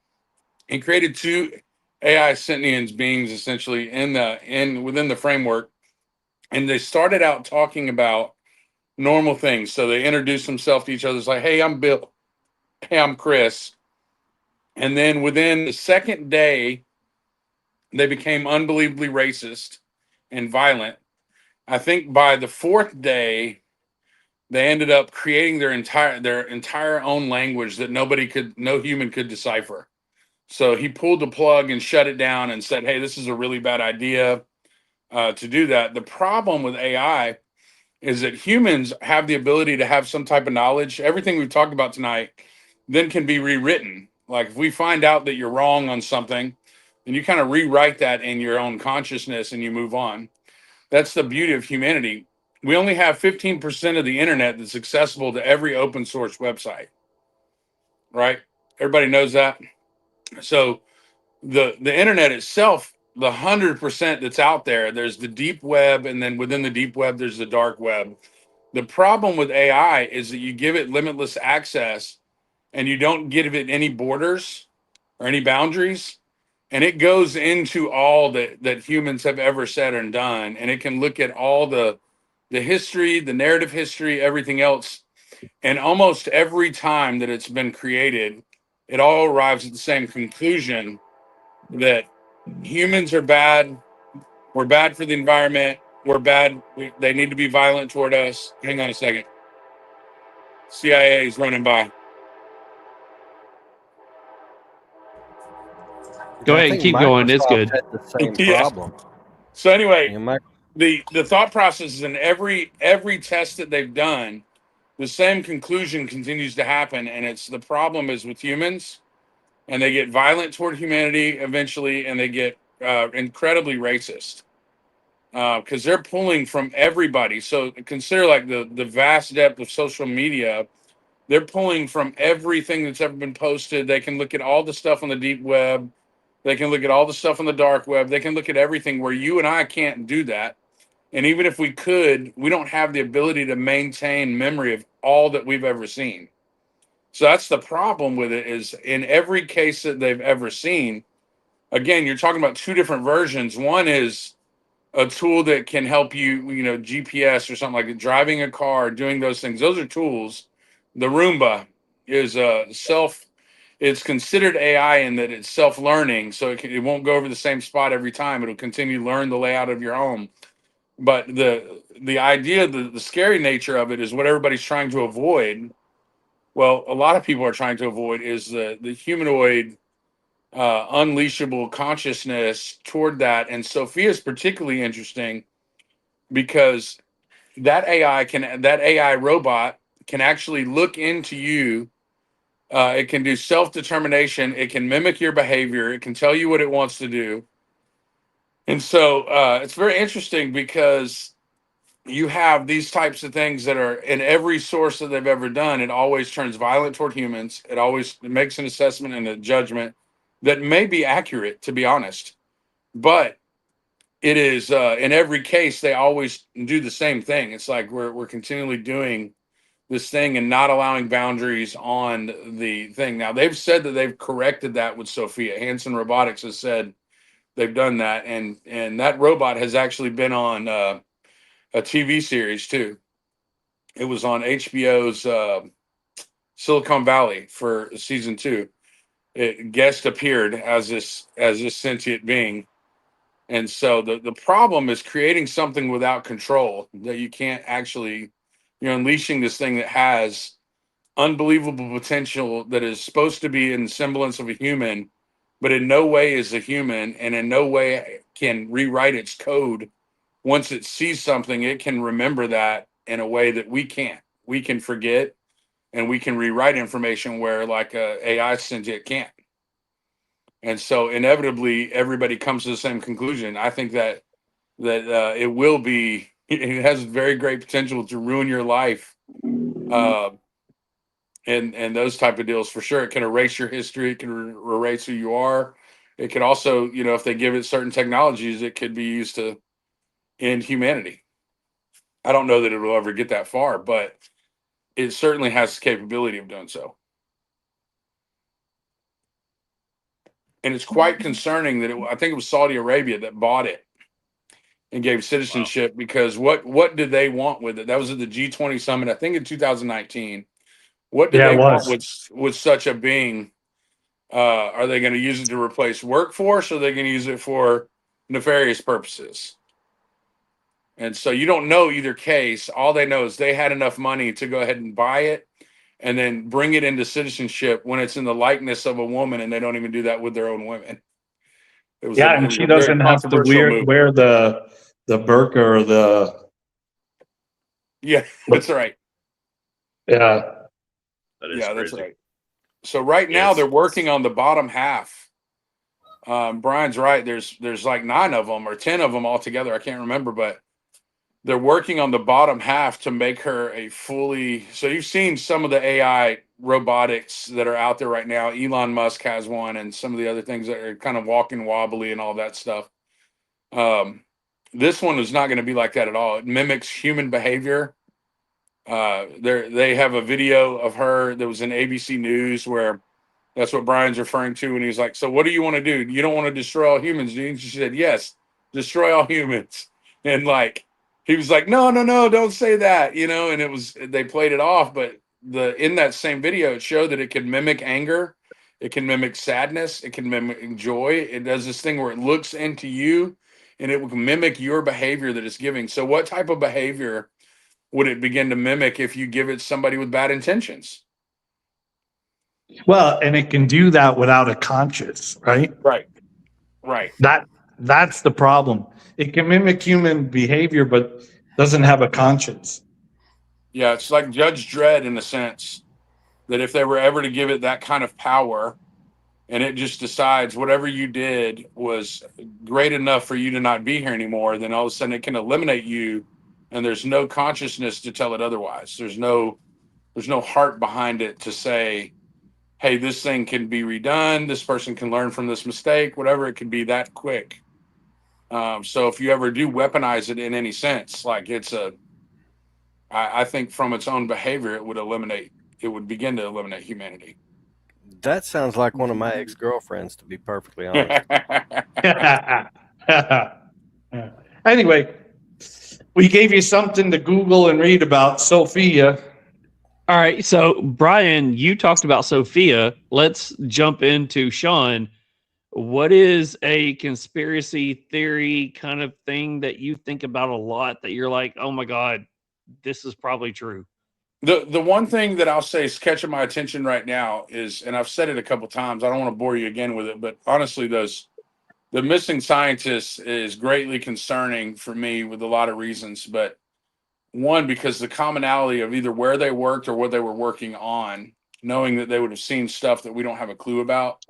He created two AI sentient beings essentially within the framework. And they started out talking about normal things. So they introduced themselves to each other. It's like, hey, I'm Bill. Hey, I'm Chris. And then within the second day, they became unbelievably racist and violent. I think by the fourth day, they ended up creating their entire own language that no human could decipher. So he pulled the plug and shut it down and said, hey, this is a really bad idea to do that. The problem with AI is that humans have the ability to have some type of knowledge. Everything we've talked about tonight then can be rewritten. Like if we find out that you're wrong on something, then you kind of rewrite that in your own consciousness and you move on. That's the beauty of humanity. We only have 15% of the internet that's accessible to every open source website, right? Everybody knows that. So the internet itself, the 100% that's out there, there's the deep web, and then within the deep web, there's the dark web. The problem with AI is that you give it limitless access and you don't give it any borders or any boundaries. And it goes into all that humans have ever said and done. And it can look at all the history, the narrative history, everything else. And almost every time that it's been created, it all arrives at the same conclusion that humans are bad. We're bad for the environment. We're bad. They need to be violent toward us. Hang on a second. CIA is running by. Go ahead and keep going. It's good. Had the same Yeah. problem. So anyway, You know, the thought process is in every test that they've done, the same conclusion continues to happen. And it's the problem is with humans, and they get violent toward humanity eventually, and they get incredibly racist because they're pulling from everybody. So consider like the vast depth of social media. They're pulling from everything that's ever been posted. They can look at all the stuff on the deep web. They can look at all the stuff on the dark web. They can look at everything where you and I can't do that. And even if we could, we don't have the ability to maintain memory of all that we've ever seen. So that's the problem with it is in every case that they've ever seen, again, you're talking about two different versions. One is a tool that can help you, GPS or something like that, driving a car, doing those things. Those are tools. The Roomba is it's considered AI in that it's self-learning. So it won't go over the same spot every time. It'll continue to learn the layout of your home. But the idea, the scary nature of it is what everybody's trying to avoid. Well, a lot of people are trying to avoid is the humanoid unleashable consciousness toward that. And Sophia is particularly interesting because that AI robot can actually look into you. It can do self-determination. It can mimic your behavior. It can tell you what it wants to do. And so it's very interesting because you have these types of things that are in every source that they've ever done. It always turns violent toward humans. It always makes an assessment and a judgment that may be accurate, to be honest. But it is in every case, they always do the same thing. It's like we're continually doing this thing and not allowing boundaries on the thing. Now, they've said that they've corrected that with Sophia. Hanson Robotics has said they've done that. And that robot has actually been on a TV series too. It was on HBO's Silicon Valley for season 2. It guest appeared as this sentient being. And so the problem is creating something without control that you can't actually, you're unleashing this thing that has unbelievable potential that is supposed to be in semblance of a human, but in no way is a human and in no way can rewrite its code. Once it sees something, it can remember that in a way that we can't. We can forget and we can rewrite information where like a AI sentient can't. And so inevitably everybody comes to the same conclusion. I think that it will be, it has very great potential to ruin your life. And those type of deals for sure. It can erase your history. It can erase who you are. It could also, if they give it certain technologies, it could be used to end humanity. I don't know that it will ever get that far, but it certainly has the capability of doing so. And it's quite concerning that I think it was Saudi Arabia that bought it and gave citizenship. Wow. Because what did they want with it? That was at the G20 summit, I think in 2019. What did they want with such a being? Are they going to use it to replace workforce, or are they going to use it for nefarious purposes? And so you don't know either case. All they know is they had enough money to go ahead and buy it and then bring it into citizenship when it's in the likeness of a woman, and they don't even do that with their own women. And she doesn't have to wear the burqa or the. Yeah, that's right. Yeah. That's right. So right now they're working on the bottom half. Brian's right. There's like 9 of them or 10 of them altogether. I can't remember, but they're working on the bottom half to make her a fully. So you've seen some of the AI robotics that are out there right now. Elon Musk has one, and some of the other things that are kind of walking wobbly and all that stuff. This one is not going to be like that at all. It mimics human behavior. They have a video of her that was in ABC News where that's what Brian's referring to. And he's like, so what do you want to do? You don't want to destroy all humans, do you? And she said, yes, destroy all humans. And like, he was like, no, don't say that, and they played it off. But in that same video, it showed that it can mimic anger. It can mimic sadness. It can mimic joy. It does this thing where it looks into you and it will mimic your behavior that it's giving. So what type of behavior would it begin to mimic if you give it somebody with bad intentions? Well, and it can do that without a conscience, right? Right. That's the problem. It can mimic human behavior, but doesn't have a conscience. Yeah, it's like Judge Dredd in the sense that if they were ever to give it that kind of power and it just decides whatever you did was great enough for you to not be here anymore, then all of a sudden it can eliminate you. And there's no consciousness to tell it otherwise. There's no heart behind it to say, hey, this thing can be redone. This person can learn from this mistake, whatever. It can be that quick. So if you ever do weaponize it in any sense, like I think from its own behavior, it would begin to eliminate humanity. That sounds like one of my ex-girlfriends, to be perfectly honest. Anyway, we gave you something to Google and read about Sophia. All right. So, Brian, you talked about Sophia. Let's jump into Shaun. What is a conspiracy theory kind of thing that you think about a lot that you're like, oh my God, this is probably true? The one thing that I'll say is catching my attention right now is, and I've said it a couple times, I don't want to bore you again with it, but honestly, the missing scientists is greatly concerning for me with a lot of reasons. But one, because the commonality of either where they worked or what they were working on, knowing that they would have seen stuff that we don't have a clue about,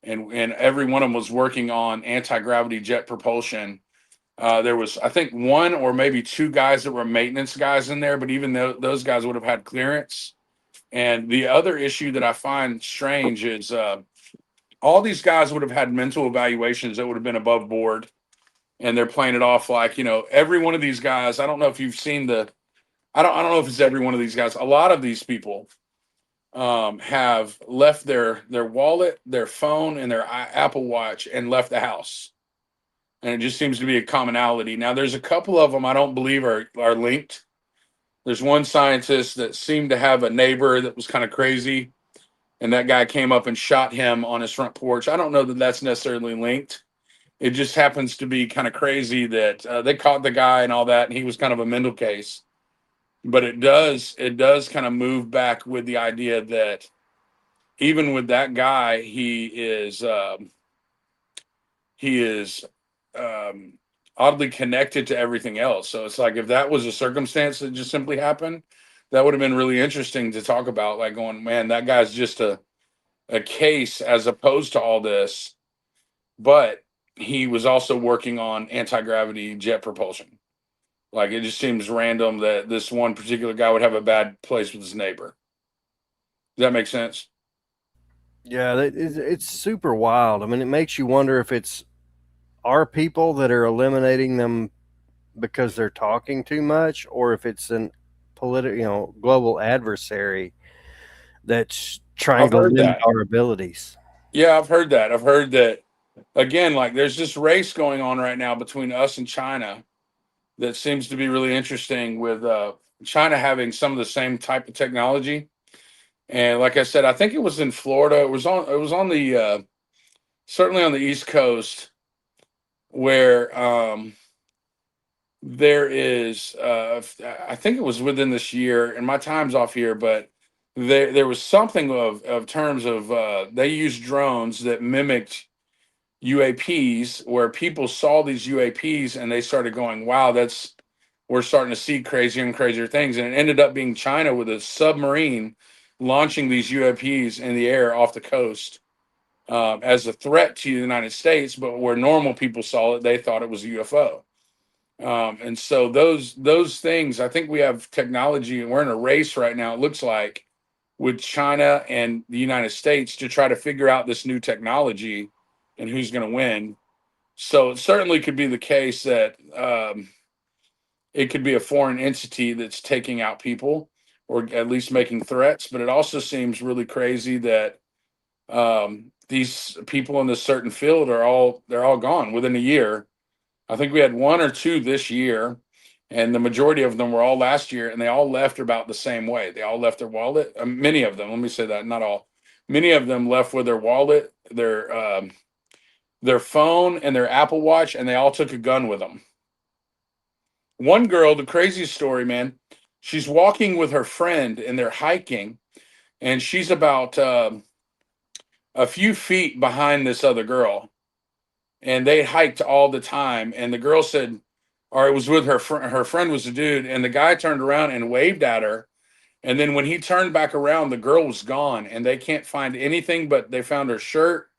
and every one of them was working on anti-gravity jet propulsion. There was, I think, one or maybe two guys that were maintenance guys in there, but even though those guys would have had clearance. And the other issue that I find strange is all these guys would have had mental evaluations that would have been above board, and they're playing it off like, every one of these guys. I don't know if you've seen I don't know if it's every one of these guys. A lot of these people have left their wallet, their phone, and their Apple Watch and left the house. And it just seems to be a commonality. Now, there's a couple of them I don't believe are linked. There's one scientist that seemed to have a neighbor that was kind of crazy, and that guy came up and shot him on his front porch. I don't know that that's necessarily linked. It just happens to be kind of crazy that they caught the guy and all that, and he was kind of a mental case. But it does kind of move back with the idea that even with that guy, he is oddly connected to everything else. So it's like, if that was a circumstance that just simply happened, that would have been really interesting to talk about. Like, going, man, that guy's just a case as opposed to all this, but he was also working on anti-gravity jet propulsion. Like, it just seems random that this one particular guy would have a bad place with his neighbor. Does that make sense? Yeah, it's super wild. I mean, it makes you wonder if it's our people that are eliminating them because they're talking too much, or if it's an political, global adversary that's trying to limit our abilities. Yeah, I've heard that. I've heard that, again, like, there's this race going on right now between us and China that seems to be really interesting, with China having some of the same type of technology. And like I said, I think it was in Florida. It was on the certainly on the East Coast, where there is I think it was within this year, and my time's off here, but there was something of terms of they used drones that mimicked UAPs, where people saw these UAPs and they started going, wow, we're starting to see crazier and crazier things. And it ended up being China with a submarine launching these UAPs in the air off the coast as a threat to the United States. But where normal people saw it, they thought it was a UFO. And so those things, I think we have technology, and we're in a race right now, it looks like, with China and the United States to try to figure out this new technology and who's going to win. So it certainly could be the case that it could be a foreign entity that's taking out people, or at least making threats. But it also seems really crazy that these people in this certain field they're all gone within a year. I think we had one or two this year, and the majority of them were all last year, and they all left about the same way. They all left their wallet. Many of them, let me say that, not all. Many of them left with their wallet, their phone, and their Apple Watch, and they all took a gun with them. One girl, the craziest story, man, she's walking with her friend, and they're hiking, and she's about a few feet behind this other girl, and they hiked all the time. And the girl said, or it was with her friend was a dude, and the guy turned around and waved at her. And then when he turned back around, the girl was gone, and they can't find anything, but they found her shirt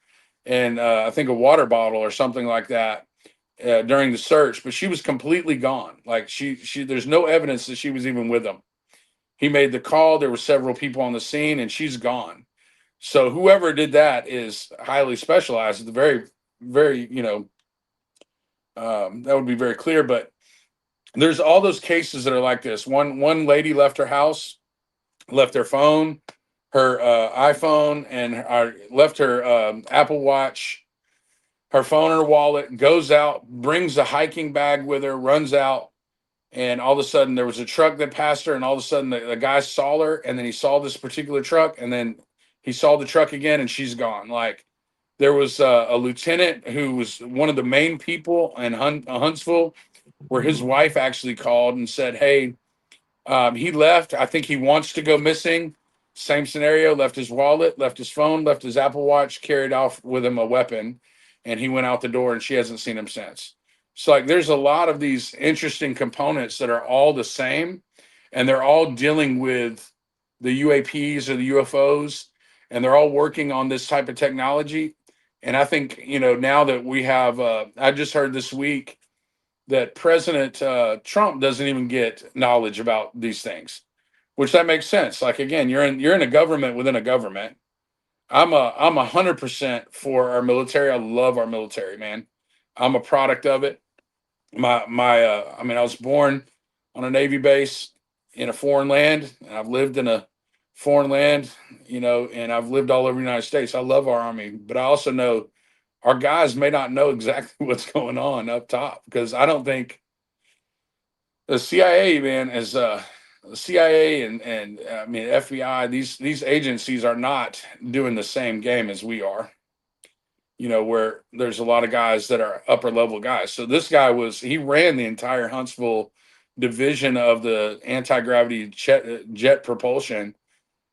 and I think a water bottle or something like that during the search. But she was completely gone. Like, she there's no evidence that she was even with them. He made the call. There were several people on the scene, and she's gone. So whoever did that is highly specialized. It's very, very, that would be very clear. But there's all those cases that are like this. One lady left her house, left her phone, her iPhone, and left her Apple Watch, her phone, her wallet, goes out, brings a hiking bag with her, runs out, and all of a sudden there was a truck that passed her, and all of a sudden the guy saw her, and then he saw this particular truck, and then he saw the truck again, and she's gone. Like, there was a lieutenant who was one of the main people in Huntsville, where his wife actually called and said, hey, He left. I think he wants to go missing. Same scenario. Left his wallet, left his phone, left his Apple Watch, carried off with him a weapon, and he went out the door. And she hasn't seen him since. So like, there's a lot of these interesting components that are all the same, and they're all dealing with the UAPs or the UFOs, and they're all working on this type of technology. And I think, now that we have, I just heard this week that President Trump doesn't even get knowledge about these things, which that makes sense. Like, again, you're in a government within a government. I'm 100% for our military. I love our military, man. I'm a product of it. I was born on a Navy base in a foreign land, and I've lived in a foreign land, and I've lived all over the United States. I love our Army, but I also know our guys may not know exactly what's going on up top, because I don't think the CIA, man, is the CIA and FBI. These agencies are not doing the same game as we are. Where there's a lot of guys that are upper level guys. So this guy he ran the entire Huntsville division of the anti-gravity jet propulsion.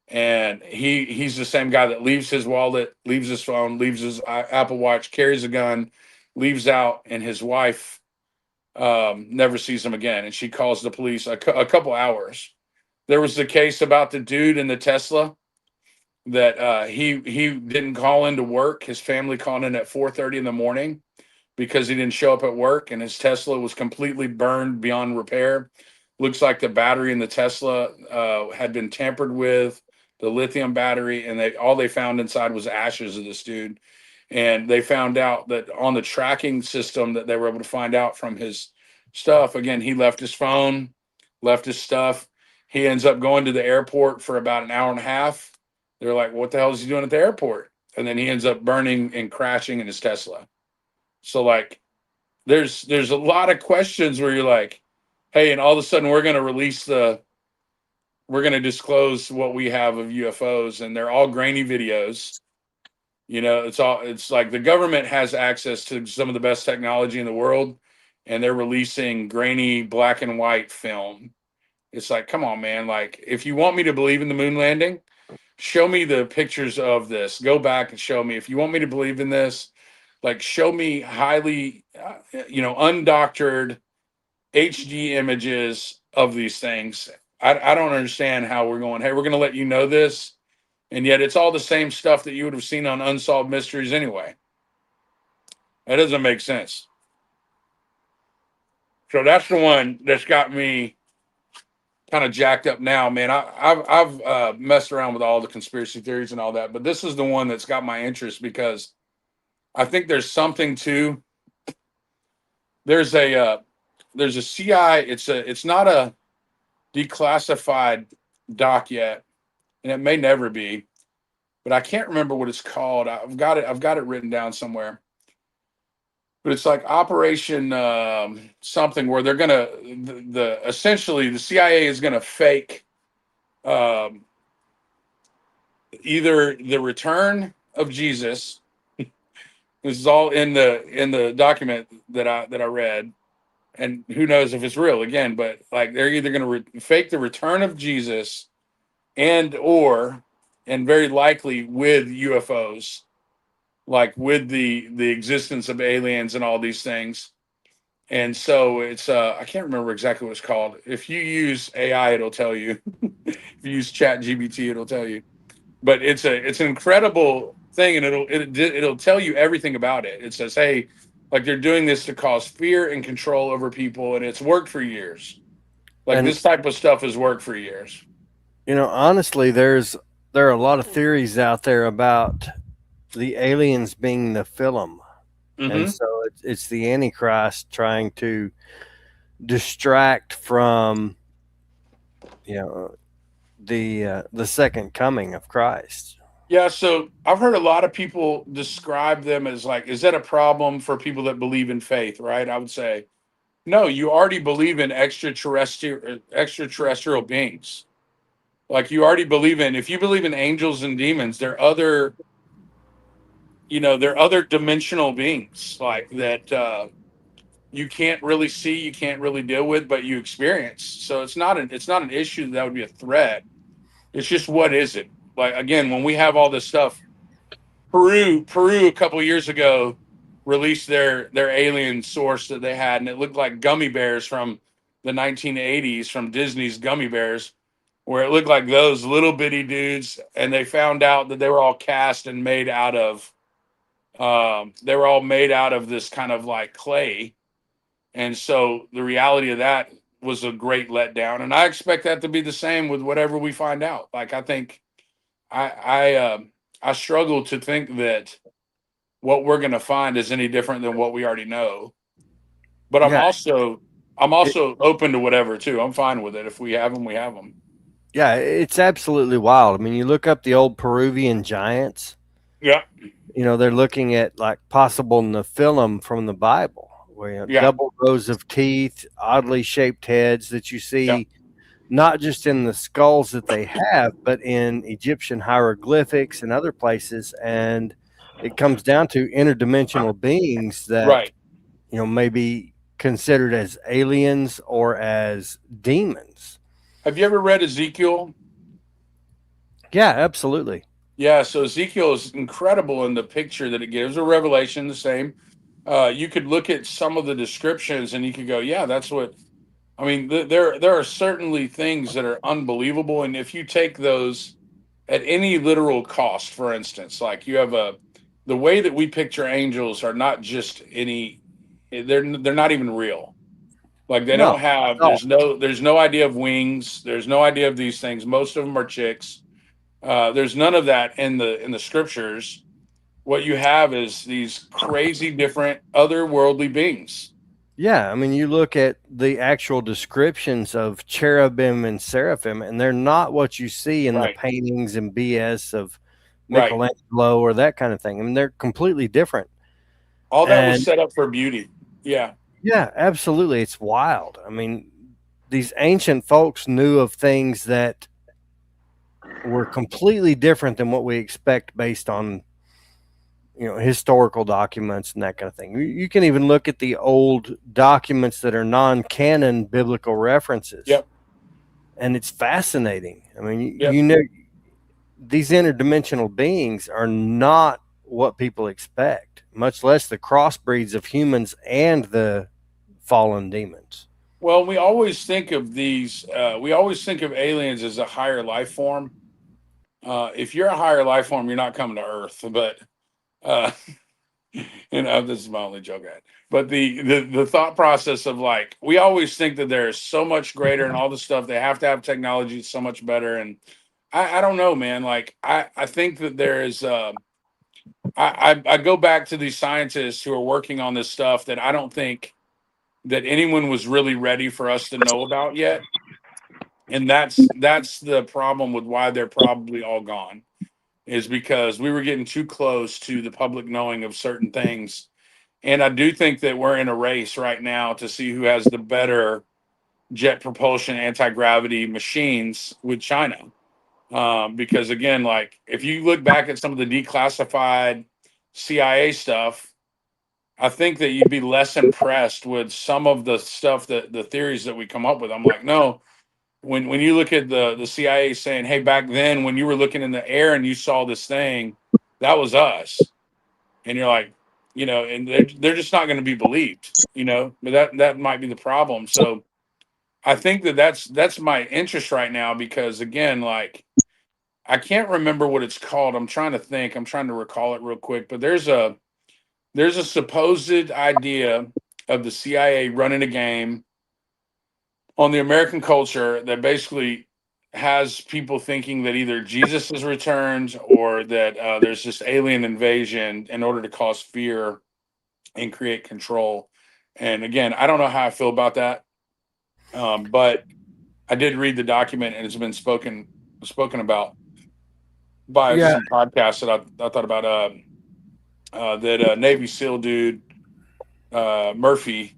And he's the same guy that leaves his wallet, leaves his phone, leaves his Apple Watch, carries a gun, leaves out, and his wife never sees him again. And she calls the police a couple hours. There was the case about the dude in the Tesla that he didn't call into work. His family called in at 4:30 in the morning because he didn't show up at work, and his Tesla was completely burned beyond repair. Looks like the battery in the Tesla had been tampered with, the lithium battery, and all they found inside was ashes of this dude. And they found out that on the tracking system that they were able to find out from his stuff, again, he left his phone, left his stuff. He ends up going to the airport for about an hour and a half. They're like, what the hell is he doing at the airport? And then he ends up burning and crashing in his Tesla. So like, there's a lot of questions where you're like, hey, and all of a sudden we're going to disclose what we have of UFOs, and they're all grainy videos. It's like the government has access to some of the best technology in the world, and they're releasing grainy black and white film. It's like, come on, man. Like, if you want me to believe in the moon landing, show me the pictures of this. Go back and show me. If you want me to believe in this, like, show me highly, undoctored HD images of these things. I don't understand how we're going, hey, we're going to let you know this, and yet it's all the same stuff that you would have seen on Unsolved Mysteries anyway. That doesn't make sense. So that's the one that's got me kind of jacked up now, man. I've messed around with all the conspiracy theories and all that, but this is the one that's got my interest because I think there's something to. There's a CI. It's not a declassified doc yet, and it may never be, but I can't remember what it's called. I've got it written down somewhere. But it's like Operation something where they're gonna essentially the CIA is gonna fake either the return of Jesus. This is all in the document that I read, and who knows if it's real again. But like, they're either gonna fake the return of Jesus, and very likely with UFOs. Like with the existence of aliens and all these things. And so it's I can't remember exactly what it's called. If you use AI, it'll tell you. If you use ChatGPT, it'll tell you. But it's an incredible thing, and it'll tell you everything about it. It says, hey, like, they're doing this to cause fear and control over people, and it's worked for years. Like, this type of stuff has worked for years. Honestly, there are a lot of theories out there about the aliens being the film. And so it's the Antichrist trying to distract from the second coming of Christ. Yeah, so I've heard a lot of people describe them as like, is that a problem for people that believe in faith, right? I would say, no, you already believe in extraterrestrial beings. Like, you already believe in, if you believe in angels and demons, they're other dimensional beings like that. you can't really see, you can't really deal with, but you experience. So it's not an issue that would be a threat. It's just, what is it? Like, again, when we have all this stuff, Peru a couple of years ago released their alien source that they had, and it looked like gummy bears from the 1980s from Disney's Gummy Bears, where it looked like those little bitty dudes, and they found out that they were all cast and made out of they were all made out of this kind of like clay. And so the reality of that was a great letdown, and I expect that to be the same with whatever we find out. Like, I think I struggle to think that what we're going to find is any different than what we already know. But I'm also open to whatever too. I'm fine with it. If we have them, we have them. Yeah, it's absolutely wild. I mean, you look up the old Peruvian giants. Yeah. You know, they're looking at like possible Nephilim from the Bible, where double rows of teeth, oddly shaped heads that you see not just in the skulls that they have, but in Egyptian hieroglyphics and other places. And it comes down to interdimensional beings that, you know, may be considered as aliens or as demons. Have you ever read Ezekiel? Yeah, absolutely. Yeah, so Ezekiel is incredible in the picture that it gives. A revelation, the same. You could look at some of the descriptions and you could go, yeah, that's what. I mean, there are certainly things that are unbelievable, and if you take those at any literal cost, for instance, like you have the way that we picture angels are not just any. They're not even real. Like, they don't have. There's no idea of wings. There's no idea of these things. Most of them are chicks. There's none of that in the scriptures. What you have is these crazy different otherworldly beings. Yeah, I mean, you look at the actual descriptions of cherubim and seraphim, and they're not what you see in the paintings and BS of Michelangelo or that kind of thing. I mean, they're completely different. All that was set up for beauty. Yeah. Yeah, absolutely. It's wild. I mean, these ancient folks knew of things that were completely different than what we expect based on, you know, historical documents and that kind of thing. You can even look at the old documents that are non-canon biblical references. Yep. And it's fascinating. I mean, you know, these interdimensional beings are not what people expect, much less the crossbreeds of humans and the fallen demons. Well, we always think of these, we always think of aliens as a higher life form. If you're a higher life form, you're not coming to Earth, but you know, this is my only joke at. But the thought process of, like, we always think that they're so much greater and all the stuff, they have to have technology so much better. And I don't know, man. Like, I think that there is I go back to these scientists who are working on this stuff that I don't think that anyone was really ready for us to know about yet. And that's the problem with why they're probably all gone, is because we were getting too close to the public knowing of certain things. And I do think that we're in a race right now to see who has the better jet propulsion anti-gravity machines with China. Because, again, like, if you look back at some of the declassified CIA stuff, I think that you'd be less impressed with some of the stuff, that the theories that we come up with. I'm like, no, when you look at the CIA saying, hey, back then when you were looking in the air and you saw this thing, that was us. And you're like, you know, and they're just not going to be believed, you know, but that might be the problem. So I think that's my interest right now, because, again, like, I can't remember what it's called. I'm trying to recall it real quick, but there's a supposed idea of the CIA running a game on the American culture that basically has people thinking that either Jesus has returned or that there's this alien invasion in order to cause fear and create control. And, again, I don't know how I feel about that, but I did read the document, and it's been spoken about by some podcasts that I thought about. That Navy SEAL dude, Murphy.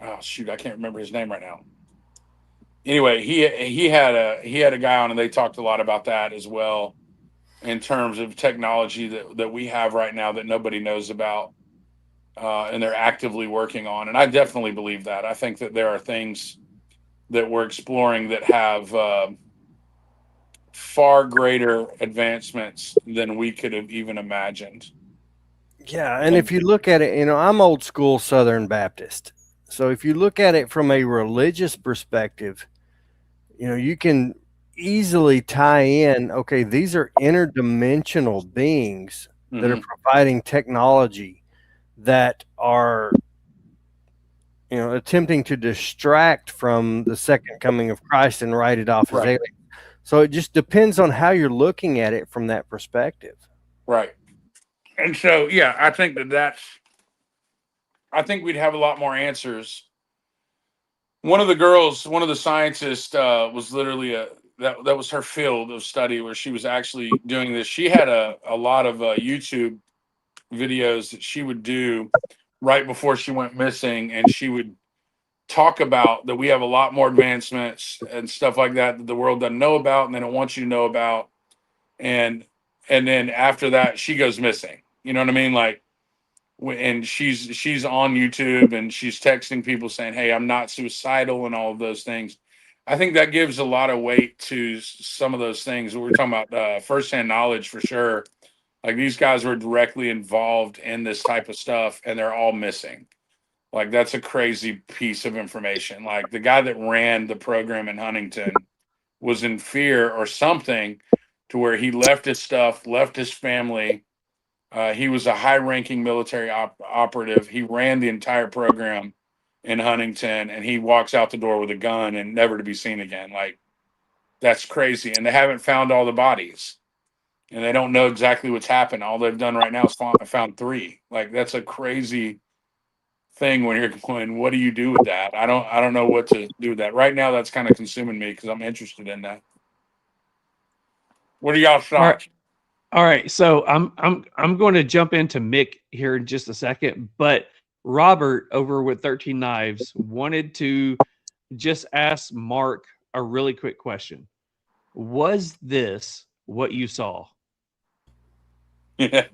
Oh shoot, I can't remember his name right now. Anyway, he had a guy on, and they talked a lot about that as well, in terms of technology that we have right now that nobody knows about. and they're actively working on. And I definitely believe that. I think that there are things that we're exploring that have far greater advancements than we could have even imagined. Yeah, and if you look at it, I'm old school Southern Baptist. So if you look at it from a religious perspective, you can easily tie in, okay, these are interdimensional beings that are providing technology that are, attempting to distract from the second coming of Christ and write it off as alien. So it just depends on how you're looking at it from that perspective. Right. And so, yeah, I think I think we'd have a lot more answers. One of the scientists was literally that was her field of study where she was actually doing this. She had a lot of YouTube videos that she would do right before she went missing, and she would talk about that we have a lot more advancements and stuff like that the world doesn't know about and they don't want you to know about. And then after that, she goes missing. You know what I mean? Like, and she's on YouTube and she's texting people saying, "Hey, I'm not suicidal," and all of those things. I think that gives a lot of weight to some of those things. We're talking about firsthand knowledge for sure. Like, these guys were directly involved in this type of stuff, and they're all missing. Like, that's a crazy piece of information. Like, the guy that ran the program in Huntington was in fear or something, to where he left his stuff, left his family. He was a high-ranking military operative. He ran the entire program in Huntington, and he walks out the door with a gun and never to be seen again. Like, that's crazy. And they haven't found all the bodies, and they don't know exactly what's happened. All they've done right now is found 3. Like, that's a crazy thing when you're going, what do you do with that? I don't know what to do with that. Right now, that's kind of consuming me because I'm interested in that. What are y'all thoughts? All right, so I'm going to jump into Mick here in just a second, but Robert over with 13 Knives wanted to just ask Mark a really quick question. Was this what you saw? It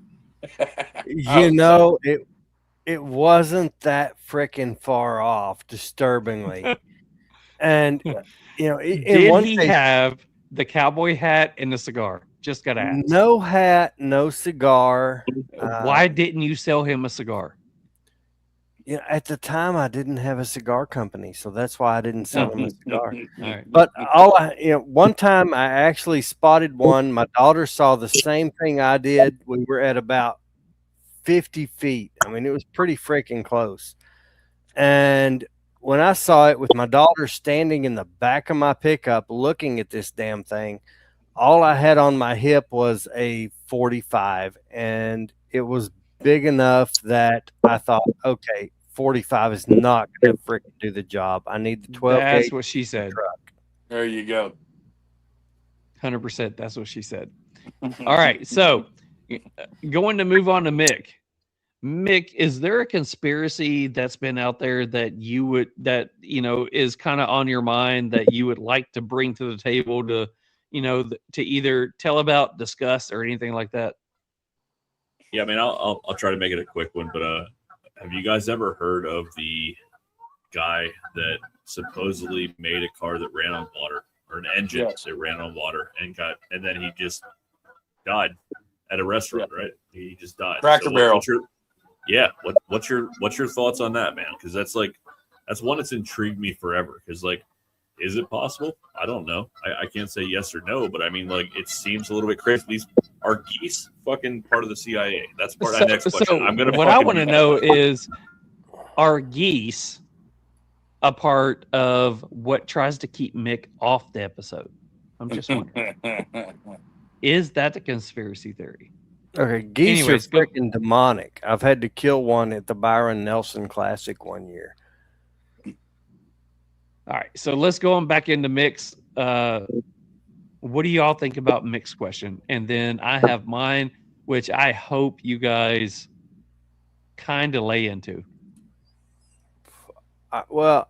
wasn't that freaking far off, disturbingly. And did he have the cowboy hat and the cigar? Just got to ask. No hat, no cigar. Why didn't you sell him a cigar? At the time I didn't have a cigar company, so that's why I didn't sell him a cigar. Right. But one time I actually spotted one. My daughter saw the same thing I did. We were at about 50 feet. I mean, it was pretty freaking close. And when I saw it with my daughter standing in the back of my pickup looking at this damn thing, all I had on my hip was a 45, and it was big enough that I thought, okay, 45 is not going to freaking do the job. I need the 12 gauge. That's what she said. There you go. 100%. That's what she said. All right. So going to move on to Mick. Mick, is there a conspiracy that's been out there that is kind of on your mind that you would like to bring to the table to either tell about, discuss, or anything like that? Yeah, I mean, I'll try to make it a quick one, but have you guys ever heard of the guy that supposedly made a car that ran on water, or an engine that ran on water, and then he just died at a restaurant, right? He just died. Cracker Barrel. What's your thoughts on that, man? Because that's one that's intrigued me forever. Because is it possible? I don't know. I can't say yes or no, but I mean, it seems a little bit crazy. These are geese fucking part of the CIA. That's part of the next question. What I want to know is, are geese a part of what tries to keep Mick off the episode? I'm just wondering. Is that the conspiracy theory? Okay, geese are freaking demonic. I've had to kill one at the Byron Nelson Classic one year. All right, so let's go on back into Mick's. What do y'all think about Mick's question? And then I have mine, which I hope you guys kind of lay into. Well,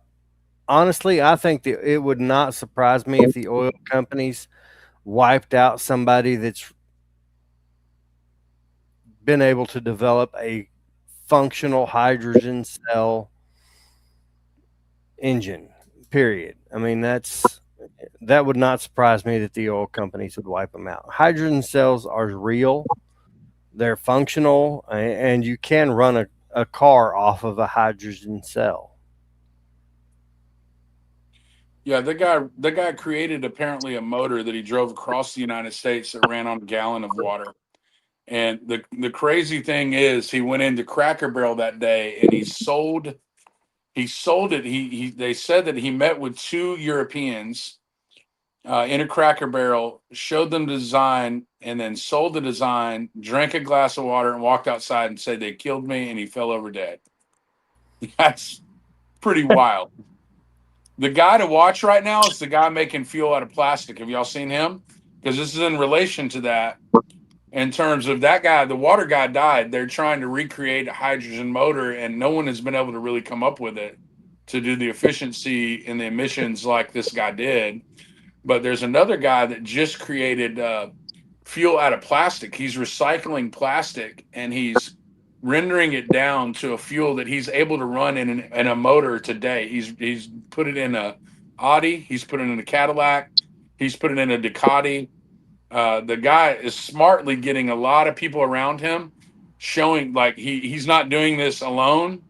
honestly, I think that it would not surprise me if the oil companies wiped out somebody that's been able to develop a functional hydrogen cell engine, period. I mean, that would not surprise me that the oil companies would wipe them out. Hydrogen cells are real. They're functional, and you can run a car off of a hydrogen cell. Yeah, the guy created apparently a motor that he drove across the United States that ran on a gallon of water. And the crazy thing is, he went into Cracker Barrel that day and he sold it. They said that he met with 2 Europeans in a Cracker Barrel, showed them the design, and then sold the design, drank a glass of water, and walked outside and said they killed me, and he fell over dead. That's pretty wild. The guy to watch right now is the guy making fuel out of plastic. Have y'all seen him? Because this is in relation to that. In terms of that guy, the water guy died. They're trying to recreate a hydrogen motor, and no one has been able to really come up with it to do the efficiency and the emissions like this guy did. But there's another guy that just created fuel out of plastic. He's recycling plastic, and he's rendering it down to a fuel that he's able to run in a motor today. He's put it in a Audi. He's put it in a Cadillac. He's put it in a Ducati. The guy is smartly getting a lot of people around him, showing like he's not doing this alone.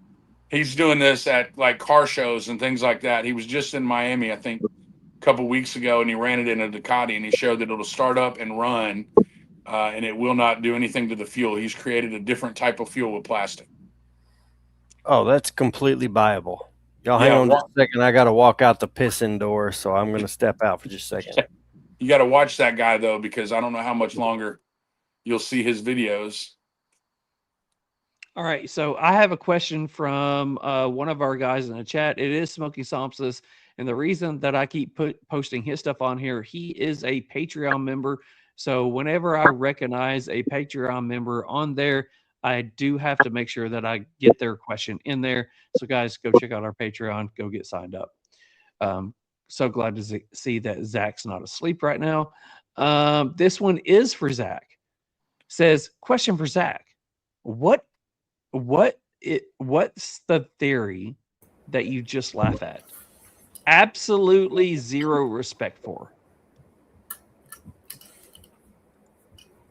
He's doing this at like car shows and things like that. He was just in Miami, I think, a couple weeks ago, and he ran it in a Ducati, and he showed that it'll start up and run. And it will not do anything to the fuel. He's created a different type of fuel with plastic. Oh, that's completely viable. Y'all hang on just a second. I got to walk out the pissing door, so I'm going to step out for just a second. You got to watch that guy, though, because I don't know how much longer you'll see his videos. All right, so I have a question from one of our guys in the chat. It is Smokey Sompsis, and the reason that I keep posting his stuff on here, he is a Patreon member. So whenever I recognize a Patreon member on there, I do have to make sure that I get their question in there. So guys, go check out our Patreon, go get signed up. So glad to see that Zach's not asleep right now. This one is for Zach. Says, question for Zach. What's the theory that you just laugh at? Absolutely zero respect for.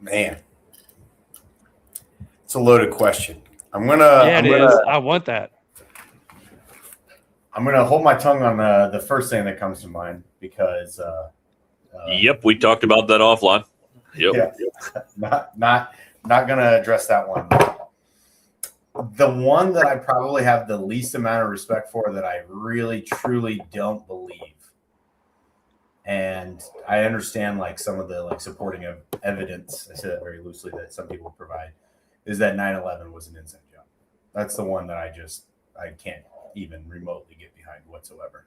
Man, it's a loaded question. It is. I want that. I'm gonna hold my tongue on the first thing that comes to mind because. Yep, we talked about that offline. Yep. Yeah, not gonna address that one. The one that I probably have the least amount of respect for, that I really truly don't believe. And I understand like some of the like supporting of evidence, I say that very loosely, that some people provide, is that 9/11 was an inside job. That's the one that I can't even remotely get behind whatsoever.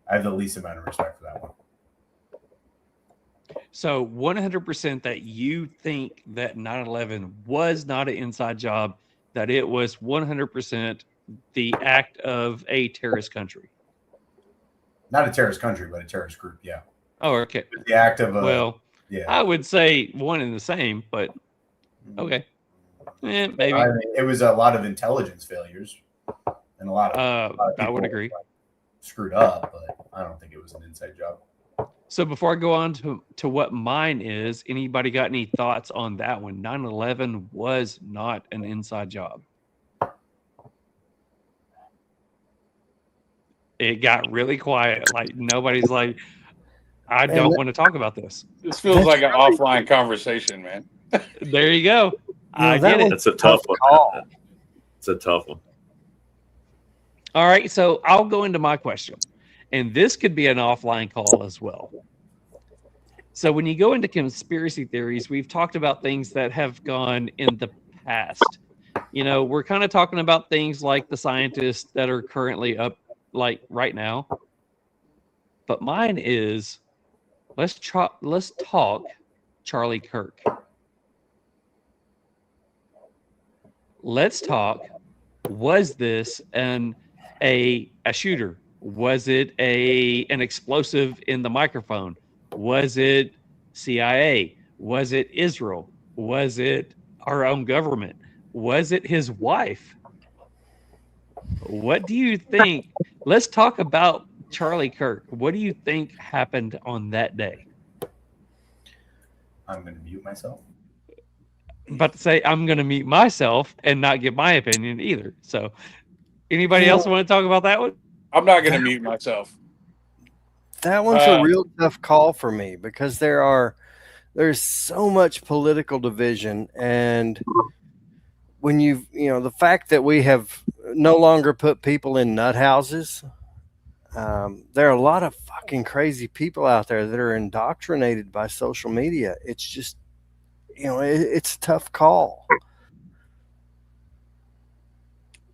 I have the least amount of respect for that one. So 100% that you think that 9/11 was not an inside job, that it was 100% the act of a terrorist country. Not a terrorist country, but a terrorist group. Yeah. Oh, okay. The act of yeah. I would say one and the same, but okay. Maybe. I mean, it was a lot of intelligence failures and a lot of I would agree. Screwed up, but I don't think it was an inside job. So before I go on to what mine is, anybody got any thoughts on that one? 9/11 was not an inside job. It got really quiet. Like nobody's like, I don't want to talk about this. This feels like an offline conversation, man. There you go. I get it. That's a tough one. It's a tough one. All right, so I'll go into my question. And this could be an offline call as well. So when you go into conspiracy theories, we've talked about things that have gone in the past. You know, we're kind of talking about things like the scientists that are currently up like right now. But mine is, let's talk Charlie Kirk. Let's talk, was this a shooter? Was it an explosive in the microphone? Was it CIA? Was it Israel? Was it our own government? Was it his wife? What do you think? Let's talk about Charlie Kirk. What do you think happened on that day? I'm going to mute myself. About to say I'm going to mute myself and not give my opinion either. So, anybody else want to talk about that one? I'm not going to mute myself. That one's a real tough call for me because there's so much political division, and when the fact that we have no longer put people in nut houses, there are a lot of fucking crazy people out there that are indoctrinated by social media. It's just, it's a tough call.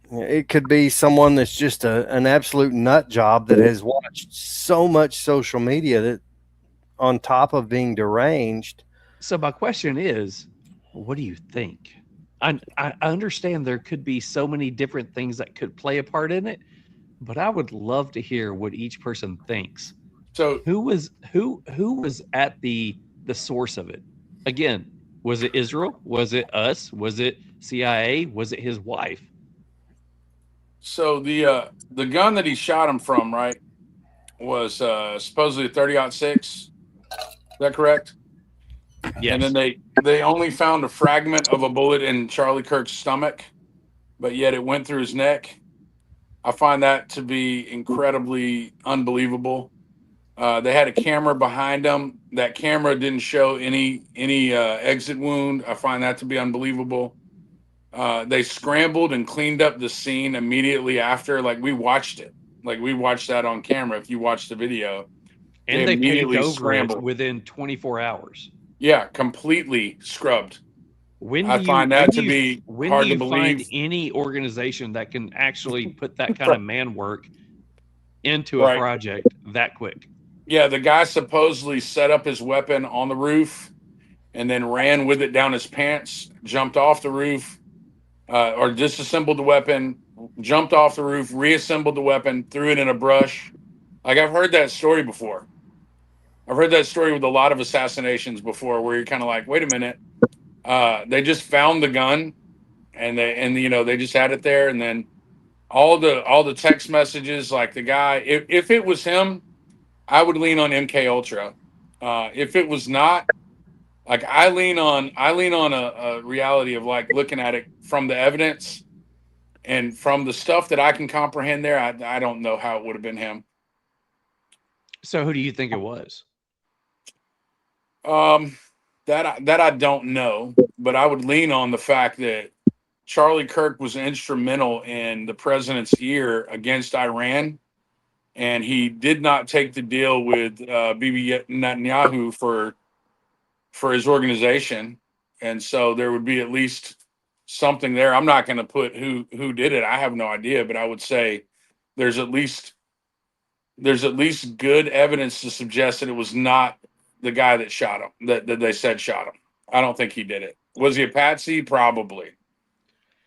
It could be someone that's just an absolute nut job that has watched so much social media that, on top of being deranged. So my question is, what do you think? I understand there could be so many different things that could play a part in it, but I would love to hear what each person thinks. So who was at the source of it? Again, was it Israel? Was it us? Was it CIA? Was it his wife? So the gun that he shot him from, right, was supposedly a 30-06. Is that correct? Yes. And then they only found a fragment of a bullet in Charlie Kirk's stomach, but yet it went through his neck. I find that to be incredibly unbelievable. They had a camera behind them. That camera didn't show any exit wound. I find that to be unbelievable. They scrambled and cleaned up the scene immediately after. Like, we watched it. Like, we watched that on camera. If you watch the video, And they immediately paved over scrambled it within 24 hours. Yeah, completely scrubbed. When I do you find that to be when hard do to you find believe. any organization that can actually put that kind of man work into a Right. project that quick? Yeah, the guy supposedly set up his weapon on the roof and then ran with it down his pants, jumped off the roof, or disassembled the weapon, jumped off the roof, reassembled the weapon, threw it in a brush. Like, I've heard that story before. I've heard that story with a lot of assassinations before, where you're kind of like, wait a minute. They just found the gun, and they just had it there, and then all the text messages, like the guy, if it was him, I would lean on MK Ultra. If it was not, like, I lean on a reality of, like, looking at it from the evidence and from the stuff that I can comprehend there. I don't know how it would have been him. So who do you think it was? That I don't know, but I would lean on the fact that Charlie Kirk was instrumental in the president's ear against Iran, and he did not take the deal with Bibi Netanyahu for his organization, and so there would be at least something there. I'm not going to put who did it. I have no idea, but I would say there's at least good evidence to suggest that it was not the guy that shot him, that they said shot him. I don't think he did it. Was he a patsy? Probably.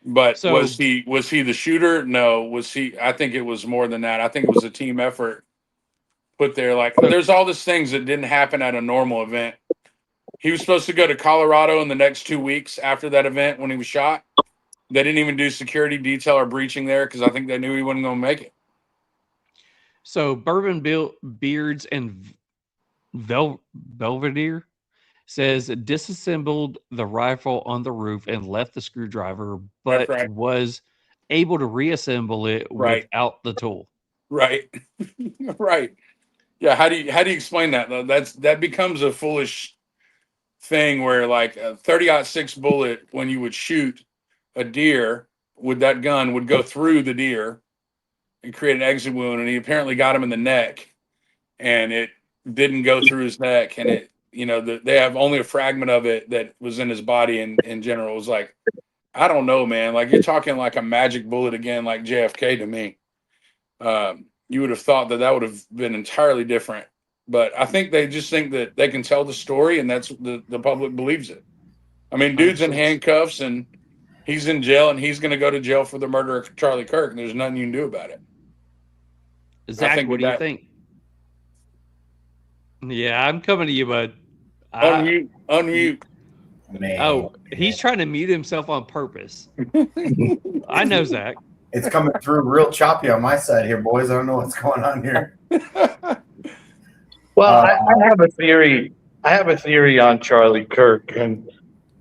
But So, was he the shooter? No. Was he? I think it was more than that. I think it was a team effort put there. Like, there's all these things that didn't happen at a normal event. He was supposed to go to Colorado in the next 2 weeks after that event when he was shot. They didn't even do security detail or breaching there because I think they knew he wasn't going to make it. So Bourbon Beards and Belvedere says disassembled the rifle on the roof and left the screwdriver, but Right. was able to reassemble it Right. without the tool. Right. Right. Yeah. How do you explain that though? That becomes a foolish thing where, like, a 30-06 bullet, when you would shoot a deer with that gun, would go through the deer and create an exit wound, and he apparently got him in the neck, and it didn't go through his neck, and it, they have only a fragment of it that was in his body. And in general, it was like, I don't know, man. Like, you're talking like a magic bullet again, like JFK to me. You would have thought that would have been entirely different, but I think they just think that they can tell the story, and that's the public believes it. I mean, dude's in handcuffs and he's in jail, and he's going to go to jail for the murder of Charlie Kirk, and there's nothing you can do about it. Zach, what do you think? Yeah, I'm coming to you, bud. Unmute. Man. Oh, he's trying to mute himself on purpose. I know, Zach. It's coming through real choppy on my side here, boys. I don't know what's going on here. Well, I have a theory. I have a theory on Charlie Kirk, and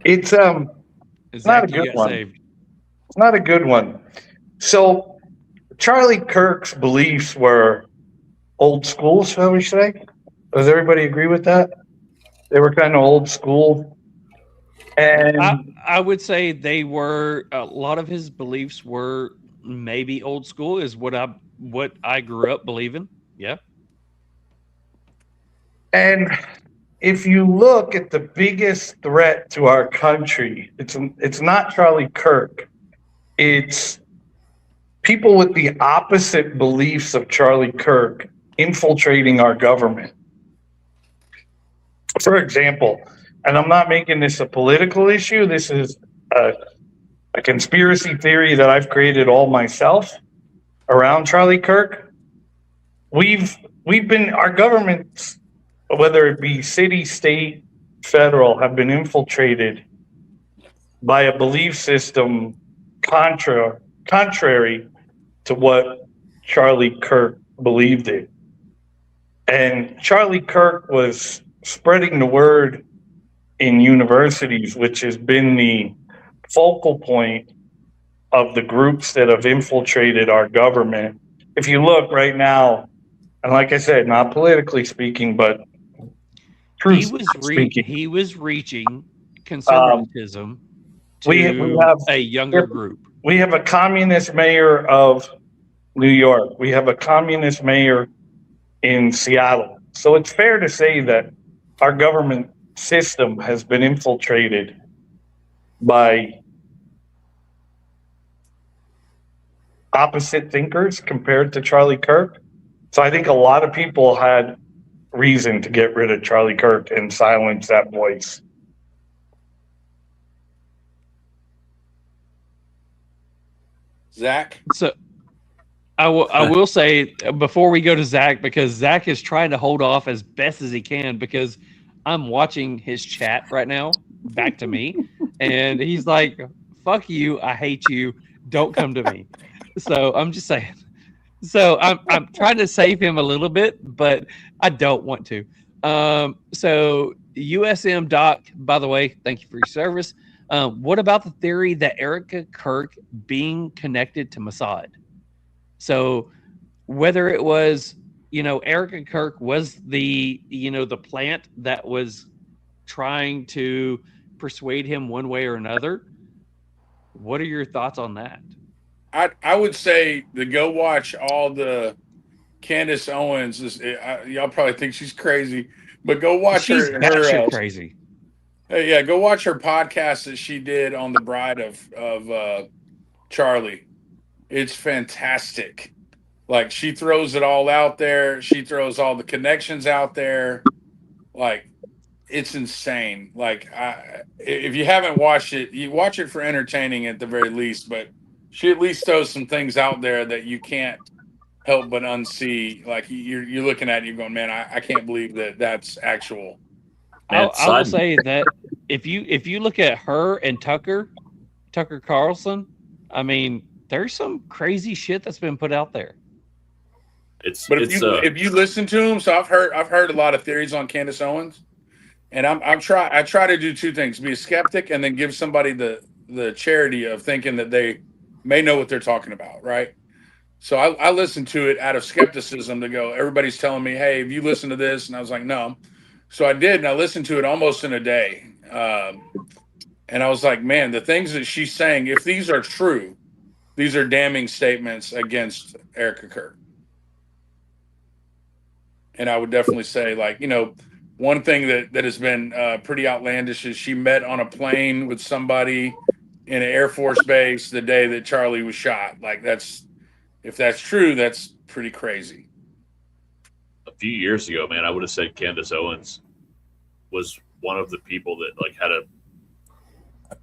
it's not a good one. It's not a good one. So Charlie Kirk's beliefs were old school, shall we say? Does everybody agree with that? They were kind of old school. And I would say they were, a lot of his beliefs were maybe old school, is what I grew up believing. Yeah. And if you look at the biggest threat to our country, it's not Charlie Kirk. It's people with the opposite beliefs of Charlie Kirk infiltrating our government. For example, and I'm not making this a political issue, this is a conspiracy theory that I've created all myself around Charlie Kirk. We've been, our governments, whether it be city, state, federal, have been infiltrated by a belief system contrary to what Charlie Kirk believed in. And Charlie Kirk was spreading the word in universities, which has been the focal point of the groups that have infiltrated our government. If you look right now, and like I said, not politically speaking, but he was reaching conservatism to a younger group. We have a communist mayor of New York. We have a communist mayor in Seattle. So it's fair to say that our government system has been infiltrated by opposite thinkers compared to Charlie Kirk. So I think a lot of people had reason to get rid of Charlie Kirk and silence that voice. Zach? So I will say before we go to Zach, because Zach is trying to hold off as best as he can, because I'm watching his chat right now back to me, and he's like, fuck you, I hate you, don't come to me. So I'm just saying. So I'm trying to save him a little bit, but I don't want to. So USM Doc, by the way, thank you for your service. What about the theory that Erica Kirk being connected to Mossad? So whether it was, Erica Kirk was the plant that was trying to persuade him one way or another. What are your thoughts on that? I would say to go watch all the Candace Owens. Y'all probably think she's crazy, but go watch she's her crazy. Yeah, go watch her podcast that she did on the bride of Charlie. It's fantastic. Like, she throws it all out there. She throws all the connections out there. Like, it's insane. Like, if you haven't watched it, you watch it for entertaining at the very least. But she at least throws some things out there that you can't help but unsee. Like, you're looking at it, you're going, man, I can't believe that's actual. I will say that if you look at her and Tucker Carlson, I mean, there's some crazy shit that's been put out there. If you listen to them, so I've heard a lot of theories on Candace Owens, and I try to do two things: be a skeptic and then give somebody the charity of thinking that they may know what they're talking about, right? So I listened to it out of skepticism to go, everybody's telling me, hey, have you listened to this? And I was like, no. So I did, and I listened to it almost in a day. And I was like, man, the things that she's saying, if these are true, these are damning statements against Erica Kirk. And I would definitely say, like, one thing that has been pretty outlandish is she met on a plane with somebody in an Air Force base the day that Charlie was shot. Like, if that's true, that's pretty crazy. A few years ago, man, I would have said Candace Owens was one of the people that had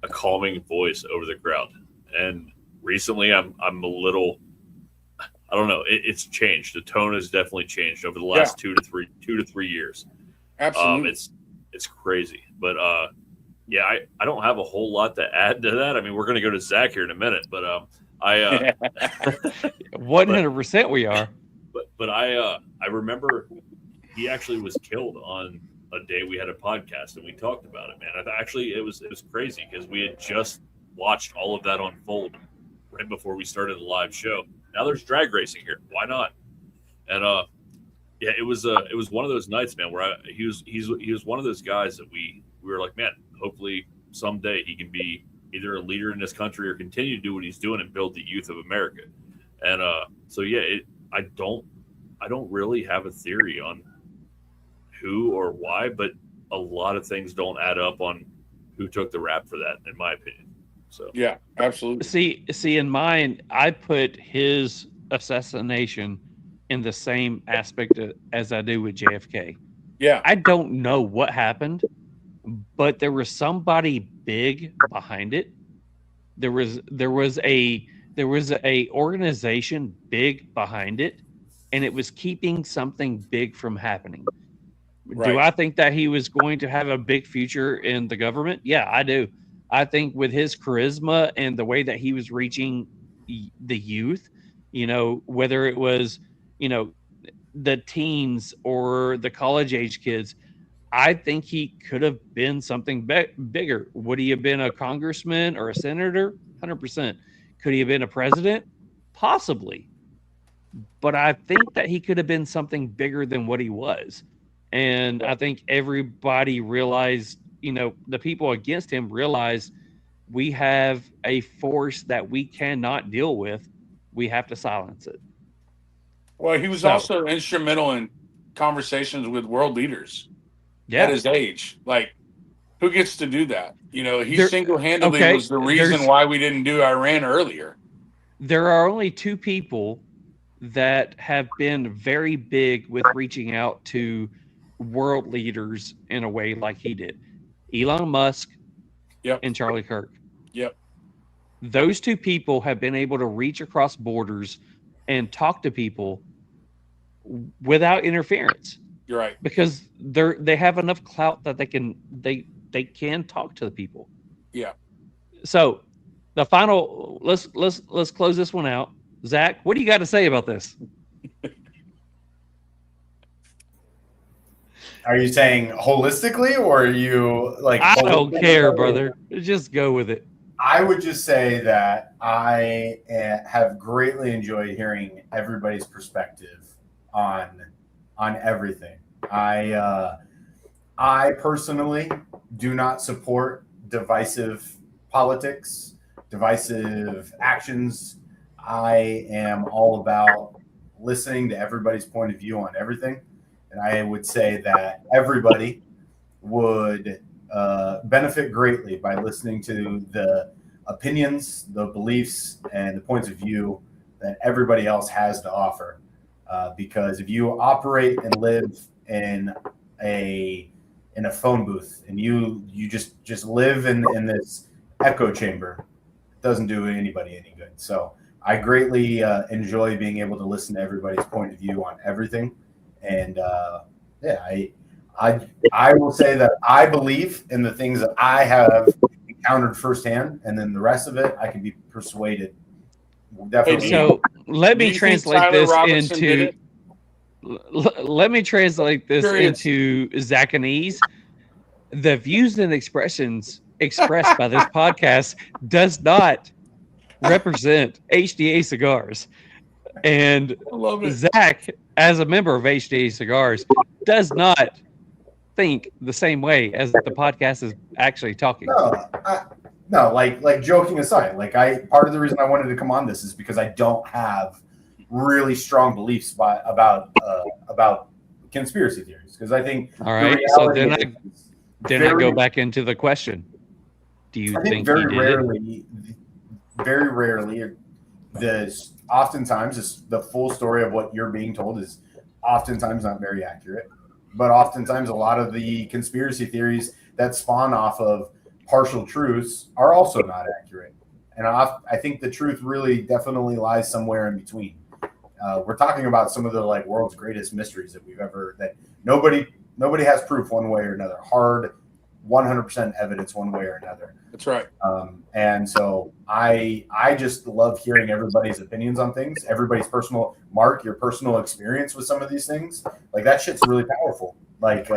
a calming voice over the crowd. And recently I'm a little, I don't know, it's changed. The tone has definitely changed over the last 2 to 3 years. Absolutely. It's crazy. But Yeah, I don't have a whole lot to add to that. I mean, we're going to go to Zack here in a minute, but I 100% we are. But I remember he actually was killed on a day we had a podcast and we talked about it, man. Actually, it was crazy because we had just watched all of that unfold right before we started the live show. Now there's drag racing here. Why not? And yeah, it was one of those nights, man, where he was one of those guys that we were like, man, hopefully someday he can be either a leader in this country or continue to do what he's doing and build the youth of America. And so yeah, I don't really have a theory on who or why, but a lot of things don't add up on who took the rap for that, in my opinion. So yeah, absolutely. See, in mine, I put his assassination in the same aspect as I do with JFK. Yeah, I don't know what happened, but there was somebody big behind it. There was a organization big behind it, and it was keeping something big from happening. Right. Do I think that he was going to have a big future in the government? Yeah, I do. I think with his charisma and the way that he was reaching the youth, whether it was, the teens or the college age kids, I think he could have been something bigger. Would he have been a congressman or a senator? 100%. Could he have been a president? Possibly. But I think that he could have been something bigger than what he was. And I think everybody realized, the people against him realized we have a force that we cannot deal with. We have to silence it. Well, he was also instrumental in conversations with world leaders at his age. Like, who gets to do that? He single-handedly was the reason why we didn't do Iran earlier. There are only two people that have been very big with reaching out to world leaders in a way like he did. Elon Musk and Charlie Kirk. Yep. Those two people have been able to reach across borders and talk to people without interference. You're right. Because they have enough clout that they can talk to the people. Yeah. So the final, let's close this one out. Zack, what do you got to say about this? Are you saying holistically, or are you like? I don't care, brother. Just go with it. I would just say that I have greatly enjoyed hearing everybody's perspective on everything. I personally do not support divisive politics, divisive actions. I am all about listening to everybody's point of view on everything. And I would say that everybody would benefit greatly by listening to the opinions, the beliefs, and the points of view that everybody else has to offer. Because if you operate and live in a phone booth and you just live in this echo chamber, it doesn't do anybody any good. So I greatly enjoy being able to listen to everybody's point of view on everything. And I will say that I believe in the things that I have encountered firsthand, and then the rest of it I can be persuaded. Definitely. So let me translate this into Zachanese. The views and expressions expressed by this podcast does not represent HDA Cigars. And Zack, as a member of HDA Cigars, does not think the same way as the podcast is actually talking. No, like joking aside, part of the reason I wanted to come on this is because I don't have really strong beliefs about conspiracy theories, because I think all right. So then I go back into the question. Do you think very rarely, oftentimes the full story of what you're being told is oftentimes not very accurate, but oftentimes a lot of the conspiracy theories that spawn off of partial truths are also not accurate. And I think the truth really definitely lies somewhere in between. We're talking about some of the world's greatest mysteries that nobody has proof one way or another, hard 100% evidence one way or another. That's right. And so I just love hearing everybody's opinions on things, everybody's personal, Mark, your personal experience with some of these things. Like that shit's really powerful. Like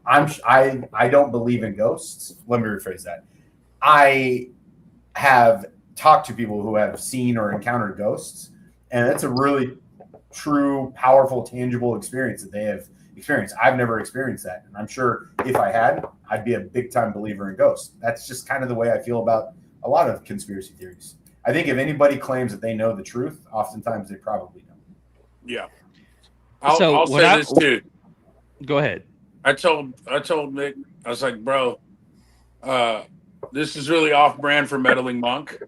I don't believe in ghosts. Let me rephrase that. I have talked to people who have seen or encountered ghosts, and it's a really true, powerful, tangible experience that they have experienced. I've never experienced that, and I'm sure if I had, I'd be a big time believer in ghosts. That's just kind of the way I feel about a lot of conspiracy theories. I think if anybody claims that they know the truth, oftentimes they probably don't. Yeah. I'll say this too. Go ahead. I told Nick, I was like, bro, this is really off brand for Meddling Monk.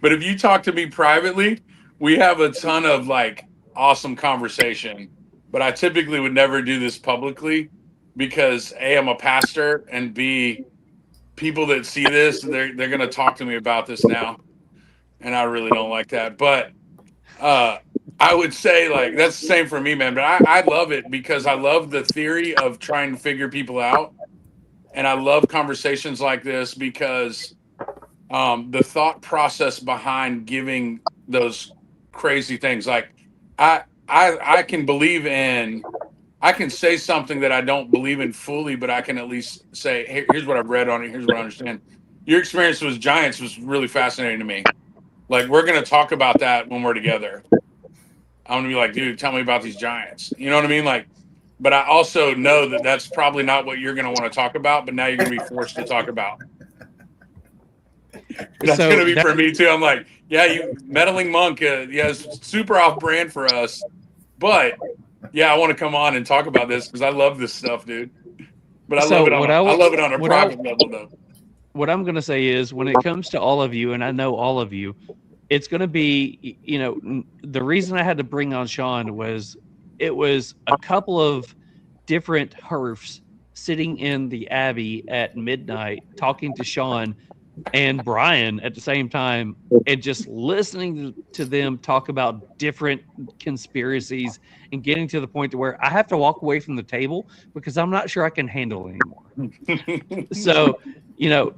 But if you talk to me privately, we have a ton of like awesome conversation. But I typically would never do this publicly because A, I'm a pastor, and B, people that see this, they're gonna talk to me about this now. And I really don't like that. But I would say like that's the same for me, man. But I love it because I love the theory of trying to figure people out. And I love conversations like this because the thought process behind giving those crazy things, like I can believe in, I can say something that I don't believe in fully, but I can at least say, hey, here's what I've read on it. Here's what I understand. Your experience with giants was really fascinating to me. Like, we're going to talk about that when we're together. I'm going to be like, dude, tell me about these giants. You know what I mean? Like, but I also know that that's probably not what you're going to want to talk about, but now you're going to be forced to talk about. That's going to be for me too. I'm like, yeah, you Meddling Monk, it's super off brand for us, but yeah, I want to come on and talk about this because I love this stuff, dude. But I love it on a private level, though. What I'm going to say is, when it comes to all of you, and I know all of you, it's going to be, you know, the reason I had to bring on Shaun was it was a couple of different herfs sitting in the Abbey at midnight talking to Shaun and Brian at the same time, and just listening to them talk about different conspiracies and getting to the point to where I have to walk away from the table because I'm not sure I can handle it anymore. So, you know,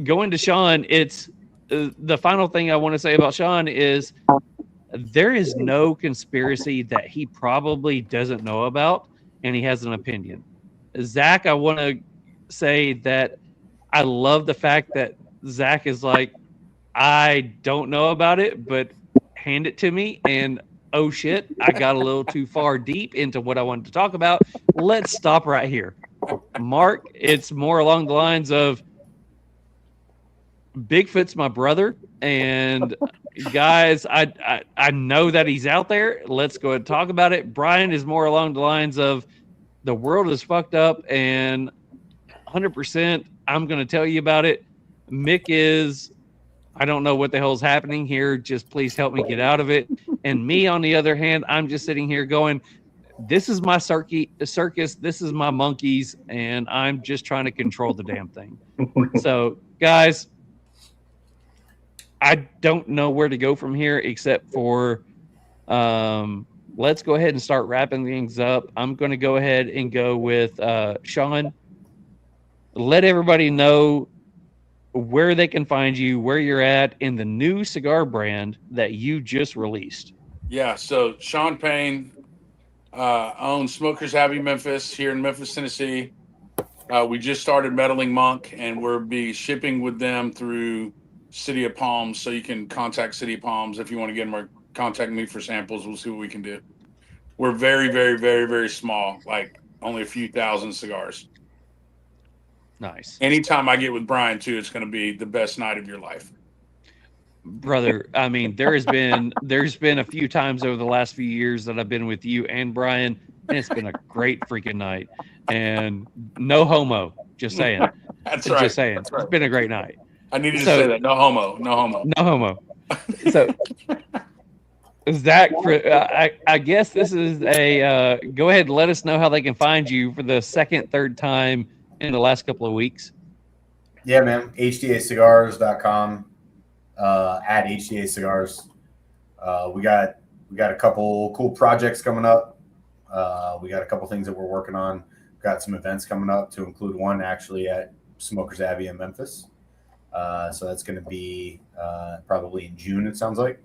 going to Shaun, it's the final thing I want to say about Shaun is there is no conspiracy that he probably doesn't know about, and he has an opinion. Zach, I want to say that I love the fact that Zack is like, I don't know about it, but hand it to me. And oh shit, I got a little too far deep into what I wanted to talk about. Let's stop right here. Mark, it's more along the lines of Bigfoot's my brother, and guys, I know that he's out there. Let's go ahead and talk about it. Brian is more along the lines of the world is fucked up, and 100% I'm going to tell you about it. Mick is, I don't know what the hell's happening here. Just please help me get out of it. And me, on the other hand, I'm just sitting here going, this is my circus. This is my monkeys. And I'm just trying to control the damn thing. So, guys, I don't know where to go from here except for let's go ahead and start wrapping things up. I'm going to go ahead and go with Shaun. Let everybody know where they can find you, where you're at in the new cigar brand that you just released. Yeah, so Shaun Payne owns Smokers Abbey Memphis here in Memphis, Tennessee. We just started Meddling Monk, and we'll be shipping with them through City of Palms, so you can contact City of Palms if you want to get them, or contact me for samples. We'll see what we can do. We're very, very, very, very small, like only a few thousand cigars. Nice. Anytime I get with Brian too, it's going to be the best night of your life, brother. I mean, there's been a few times over the last few years that I've been with you and Brian, and it's been a great freaking night. And no homo, just saying. That's right. Just saying. That's right. It's been a great night. I needed to say that. No homo. No homo. No homo. So, Zach, I guess this is a go ahead and let us know how they can find you for the third time in the last couple of weeks. Yeah, man. HDAcigars.com, at HDA Cigars. We got a couple cool projects coming up. We got a couple things that we're working on. got some events coming up, to include one actually at Smokers Abbey in Memphis. So that's going to be probably in June, it sounds like.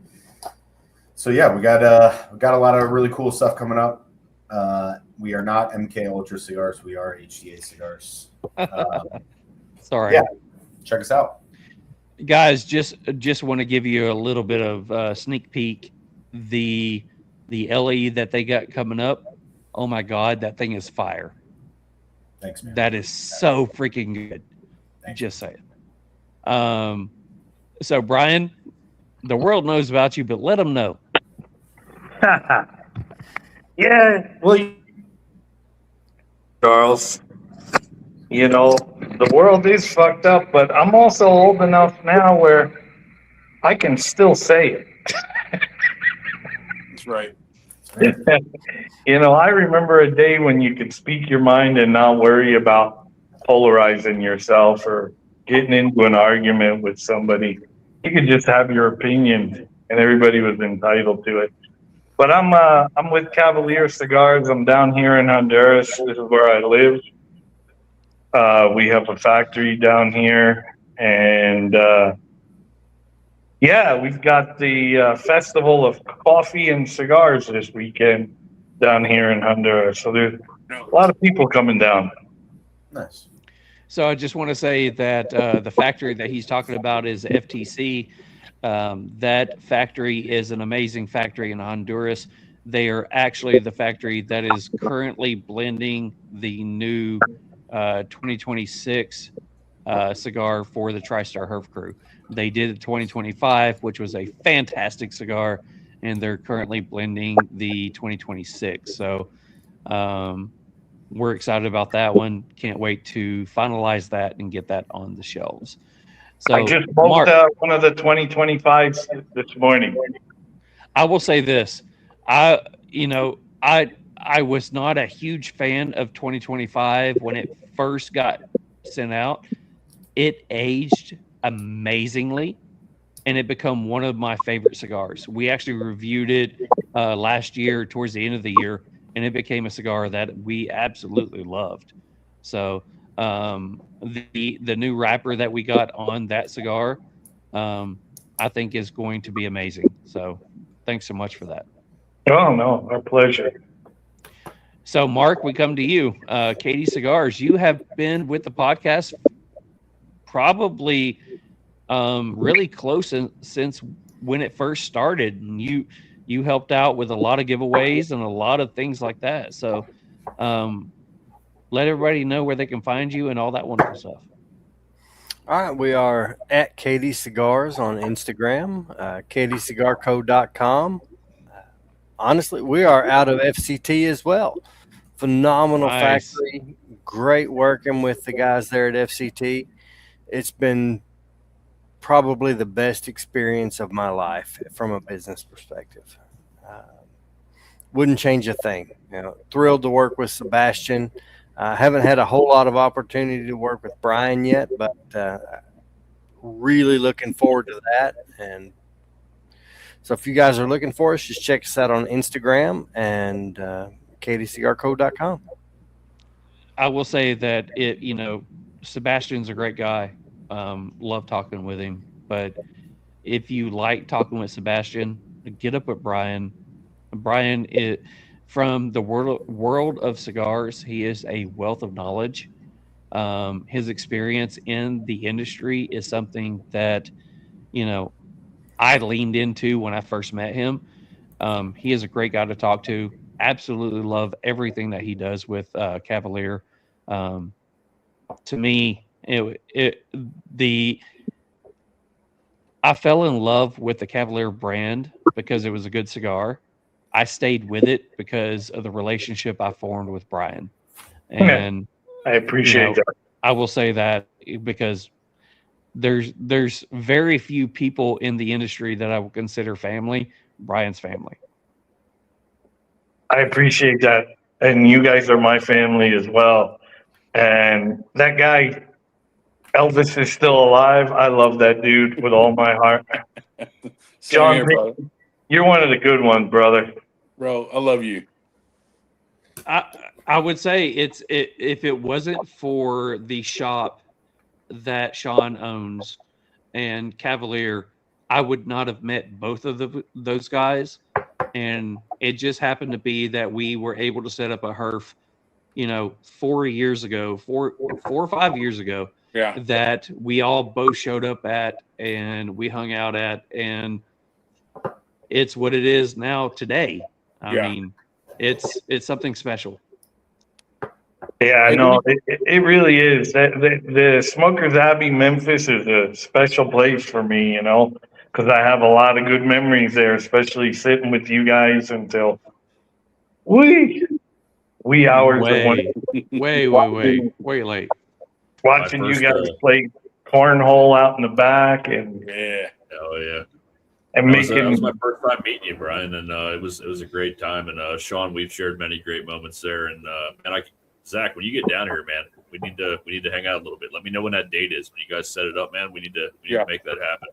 So yeah, we got a lot of really cool stuff coming up. We are not MK Ultra cigars. We are HDA cigars. Sorry. Yeah, check us out, guys. Just want to give you a little bit of sneak peek. The LE that they got coming up. Oh my God, that thing is fire. Thanks, man. That is so freaking good. Just say it. So Brian, the world knows about you, but let them know. Yeah, well, Charles, you know, the world is fucked up, but I'm also old enough now where I can still say it. That's right. You know, I remember a day when you could speak your mind and not worry about polarizing yourself or getting into an argument with somebody. You could just have your opinion, and everybody was entitled to it. But I'm with Cavalier Cigars. I'm down here in Honduras. This is where I live. We have a factory down here, and yeah, we've got the Festival of Coffee and Cigars this weekend down here in Honduras. So there's a lot of people coming down. Nice. So I just want to say that the factory that he's talking about is FTC. That factory is an amazing factory in Honduras. They are actually the factory that is currently blending the new 2026 cigar for the TriStar Herb Crew. They did the 2025, which was a fantastic cigar, and they're currently blending the 2026. So we're excited about that one. Can't wait to finalize that and get that on the shelves. So I just smoked one of the 2025s this morning. I will say this. I was not a huge fan of 2025 when it first got sent out. It aged amazingly, and it become one of my favorite cigars. We actually reviewed it last year towards the end of the year, and it became a cigar that we absolutely loved. So the new wrapper that we got on that cigar, I think is going to be amazing. So thanks so much for that. Oh, no, our pleasure. So Mark, we come to you. CATI Cigars, you have been with the podcast probably really close since when it first started, and you helped out with a lot of giveaways and a lot of things like that. So let everybody know where they can find you and all that wonderful stuff. All right, we are at CATI Cigars on Instagram, CATICigarCo.com. Honestly, we are out of FCT as well. Phenomenal factory. Great working with the guys there at FCT. It's been probably the best experience of my life from a business perspective. Wouldn't change a thing. Thrilled to work with Sebastian. Haven't had a whole lot of opportunity to work with Brian yet, but really looking forward to that. And so if you guys are looking for us, just check us out on Instagram and CATICigarCo.com. I will say that Sebastian's a great guy. Love talking with him. But if you like talking with Sebastian, get up with Brian. Brian is from the world of cigars. He is a wealth of knowledge. His experience in the industry is something that, I leaned into when I first met him. He is a great guy to talk to. Absolutely love everything that he does with Cavalier. To me, I fell in love with the Cavalier brand because it was a good cigar. I stayed with it because of the relationship I formed with Brian. And I appreciate that. I will say that because there's very few people in the industry that I would consider family. Brian's family. I appreciate that. And you guys are my family as well. And that guy, Elvis, is still alive. I love that dude with all my heart. John, you're one of the good ones, brother. Bro, I love you. I would say if it wasn't for the shop that Shaun owns and Cavalier, I would not have met both of those guys. And it just happened to be that we were able to set up a herf, 4 years ago, 4 or 5 years ago, Yeah. that we all both showed up at and we hung out at, and it's what it is now today. I mean, it's something special. Yeah, I know. It really is. The Smokers Abbey, Memphis is a special place for me, because I have a lot of good memories there, especially sitting with you guys until wee hours of way late. Watching you guys play cornhole out in the back and oh yeah. And that was my first time meeting you, Brian, and it was a great time. And Shaun, we've shared many great moments there. And Zack, when you get down here, man, we need to hang out a little bit. Let me know when that date is. When you guys set it up, man, we need to make that happen.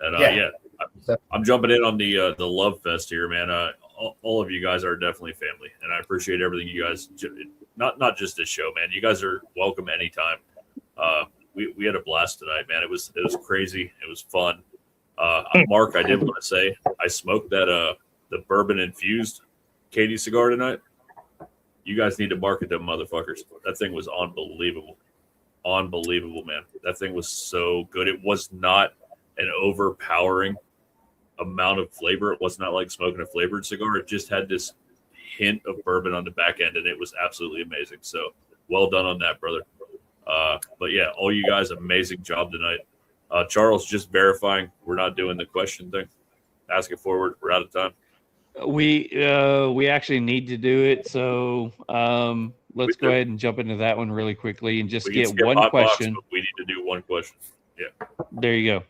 And I'm jumping in on the love fest here, man. All of you guys are definitely family, and I appreciate everything you guys. Not just this show, man. You guys are welcome anytime. We had a blast tonight, man. It was crazy. It was fun. Mark, I did want to say I smoked that the bourbon infused CATI cigar tonight. You guys need to market them motherfuckers. That thing was unbelievable, man. That thing was so good. It was not an overpowering amount of flavor. It was not like smoking a flavored cigar. It just had this hint of bourbon on the back end, and it was absolutely amazing. So well done on that, brother. But yeah, all you guys, amazing job tonight. Charles, just verifying we're not doing the question thing. Ask it forward. We're out of time. We actually need to do it. So let's go ahead and jump into that one really quickly and just get one question. Box, we need to do one question. Yeah. There you go.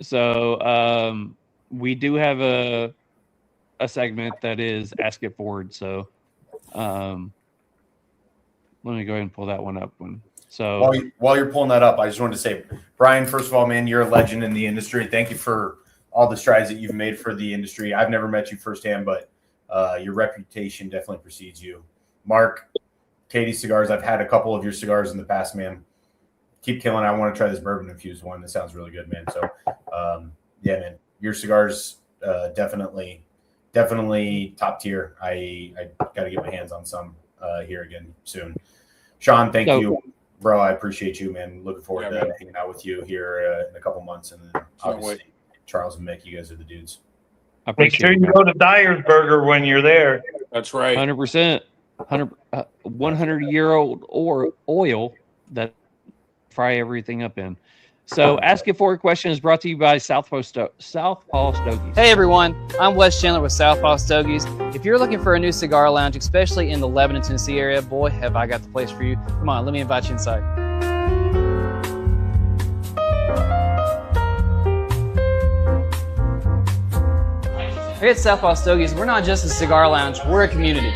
So we do have a segment that is Ask It Forward. So let me go ahead and pull that one up. So while you're pulling that up, I just wanted to say, Brian, first of all, man, you're a legend in the industry. Thank you for all the strides that you've made for the industry. I've never met you firsthand, but your reputation definitely precedes you. Mark, CATI Cigars, I've had a couple of your cigars in the past, man. Keep killing. I want to try this bourbon infused one. This sounds really good, man. So, yeah, man, your cigars definitely top tier. I got to get my hands on some here again soon. Shaun, thank you, bro. I appreciate you, man. Looking forward to hanging out with you here in a couple months, and then obviously Charles and Mick, you guys are the dudes. Make sure you go to Dyer's Burger when you're there. That's right. 100%. 100-year-old oil that fry everything up in. So Ask It Forward question is brought to you by Southpaw Stogies. Hey everyone, I'm Wes Chandler with Southpaw Stogies. If you're looking for a new cigar lounge, especially in the Lebanon, Tennessee area, boy, have I got the place for you. Come on, let me invite you inside. Here at Southpaw Stogies, we're not just a cigar lounge, we're a community.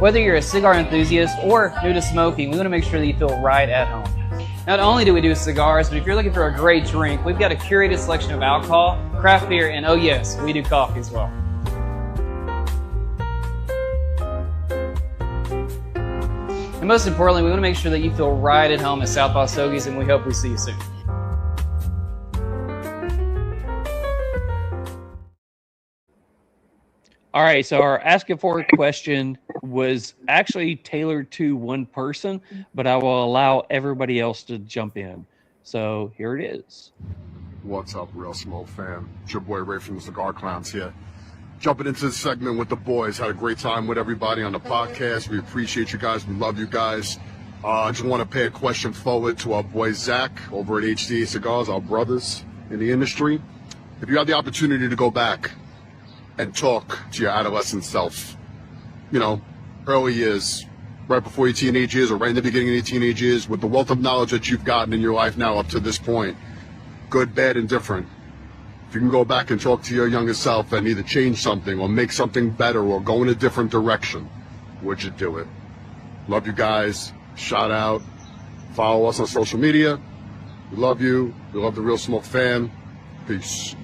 Whether you're a cigar enthusiast or new to smoking, we want to make sure that you feel right at home. Not only do we do cigars, but if you're looking for a great drink, we've got a curated selection of alcohol, craft beer, and oh yes, we do coffee as well. And most importantly, we want to make sure that you feel right at home at Southpaw Stogies, and we hope we see you soon. All right, so our Ask It Forward question was actually tailored to one person, but I will allow everybody else to jump in. So here it is. What's up, Real Smoke fam? It's your boy Ray from the Cigar Clowns here. Jumping into this segment with the boys. Had a great time with everybody on the podcast. We appreciate you guys. We love you guys. I just want to pay a question forward to our boy Zack over at HDA Cigars, our brothers in the industry. If you had the opportunity to go back and talk to your adolescent self, early years, right before your teenage years or right in the beginning of your teenage years, with the wealth of knowledge that you've gotten in your life now up to this point, good, bad, and different. If you can go back and talk to your younger self and either change something or make something better or go in a different direction, would you do it? Love you guys. Shout out. Follow us on social media. We love you. We love the Real Smoke fam. Peace.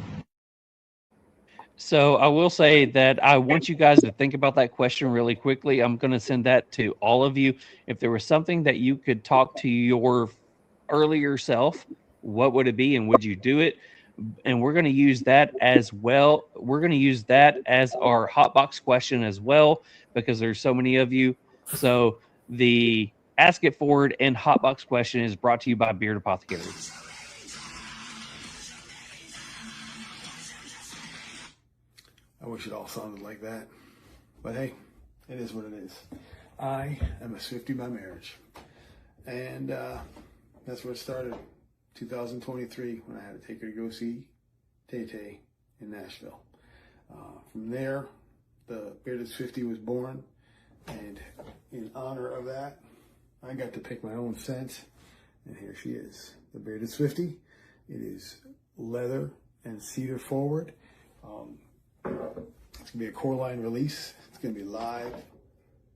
So I will say that I want you guys to think about that question really quickly. I'm going to send that to all of you. If there was something that you could talk to your earlier self, what would it be and would you do it? And we're going to use that as well. We're going to use that as our hot box question as well, because there's so many of you. So the Ask It Forward and hot box question is brought to you by Beard Apothecary. I wish it all sounded like that. But hey, it is what it is. I am a Swiftie by marriage. And that's where it started. 2023, when I had to take her to go see Tay-Tay in Nashville. From there, the Bearded Swiftie was born. And in honor of that, I got to pick my own scent. And here she is, the Bearded Swiftie. It is leather and cedar forward. It's gonna be a core line release. It's gonna be live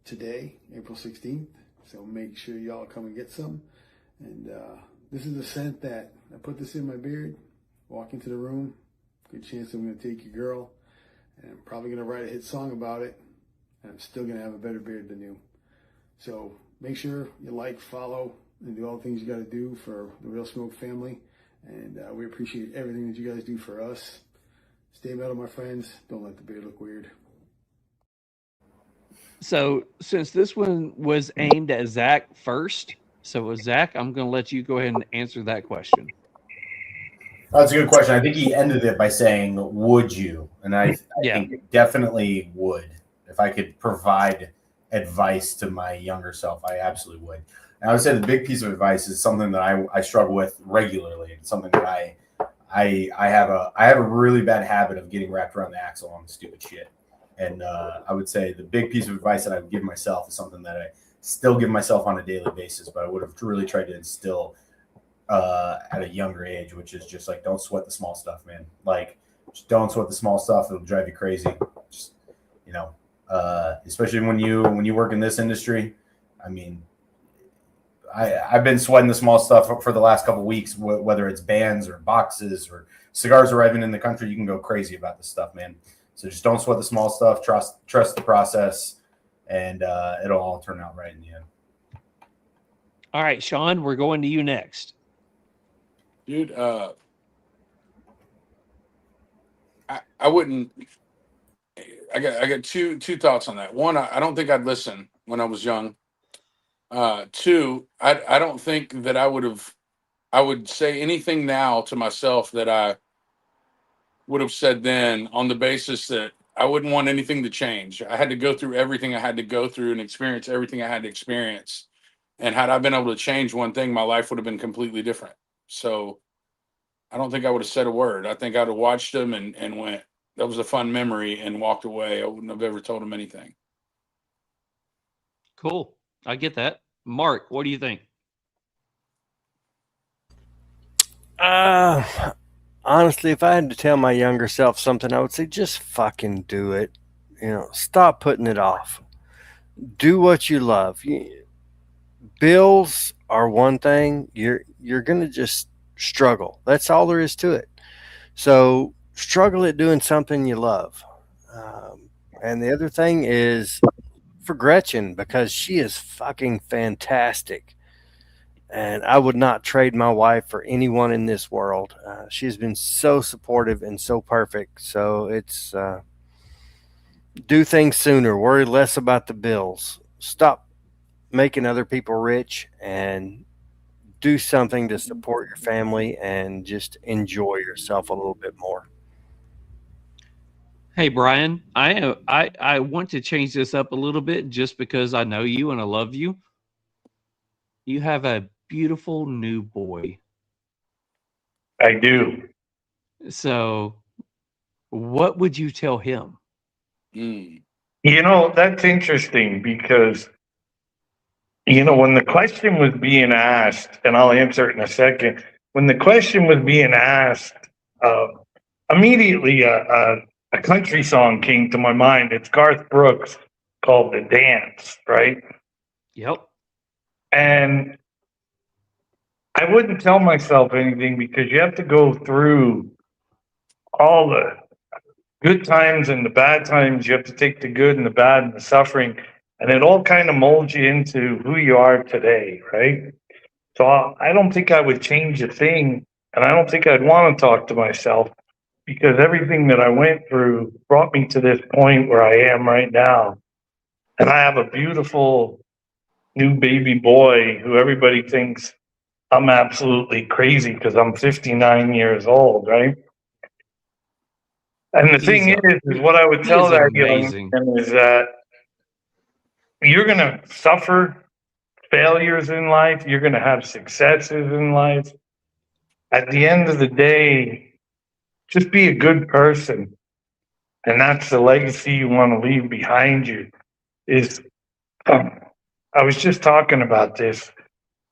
today, April 16th. So make sure y'all come and get some. And this is the scent that I put this in my beard, walk into the room, good chance I'm gonna take your girl, and I'm probably gonna write a hit song about it, and I'm still gonna have a better beard than you. So make sure you like, follow, and do all the things you gotta do for the Real Smoke family. And we appreciate everything that you guys do for us. Stay metal, my friends. Don't let the beard look weird. So since this one was aimed at Zack first, so Zack, I'm going to let you go ahead and answer that question. That's a good question. I think he ended it by saying, would you? And I think definitely would. If I could provide advice to my younger self, I absolutely would. And I would say the big piece of advice is something that I struggle with regularly. It's something that I have a really bad habit of getting wrapped around the axle on stupid shit. And I would say the big piece of advice that I would give myself is something that I still give myself on a daily basis, but I would have really tried to instill at a younger age, which is just like, don't sweat the small stuff, man. Like, just don't sweat the small stuff. It'll drive you crazy. Just, you know, especially when you work in this industry. I mean, I've been sweating the small stuff for the last couple of weeks, whether it's bands or boxes or cigars arriving in the country. You can go crazy about this stuff, man. So just don't sweat the small stuff. Trust the process, and it'll all turn out right in the end. All right, Shaun, we're going to you next. Dude, I wouldn't. I got two thoughts on that. One, I don't think I'd listen when I was young. Two, I don't think that I would say anything now to myself that I would have said then, on the basis that I wouldn't want anything to change. I had to go through everything I had to go through and experience everything I had to experience. And had I been able to change one thing, my life would have been completely different. So I don't think I would have said a word. I think I'd have watched them and went, that was a fun memory, and walked away. I wouldn't have ever told them anything. Cool. I get that. Mark, what do you think? Honestly, if I had to tell my younger self something, I would say just fucking do it. You know, stop putting it off. Do what you love. Bills are one thing. You're gonna just struggle. That's all there is to it. So struggle at doing something you love. And the other thing is for Gretchen, because she is fucking fantastic. And I would not trade my wife for anyone in this world. She has been so supportive and so perfect. So it's do things sooner. Worry less about the bills. Stop making other people rich and do something to support your family and just enjoy yourself a little bit more. Hey, Brian, I want to change this up a little bit just because I know you and I love you. You have a beautiful new boy. I do. So what would you tell him? You know, that's interesting because, you know, when the question was being asked, and I'll answer it in a second, when the question was being asked, immediately a country song came to my mind. It's Garth Brooks called The Dance, right? Yep. And I wouldn't tell myself anything because you have to go through all good times and the bad times. You have to take the good and the bad and the suffering, and it all kind of molds you into who you are today, right? So I don't think I would change a thing, and I don't think I'd want to talk to myself, because everything that I went through brought me to this point where I am right now. And I have a beautiful new baby boy who everybody thinks I'm absolutely crazy because I'm 59 years old, right? And the thing is what I would tell that young man is that you're going to suffer failures in life, you're going to have successes in life. At the end of the day, just be a good person. And that's the legacy you want to leave behind you. I was just talking about this,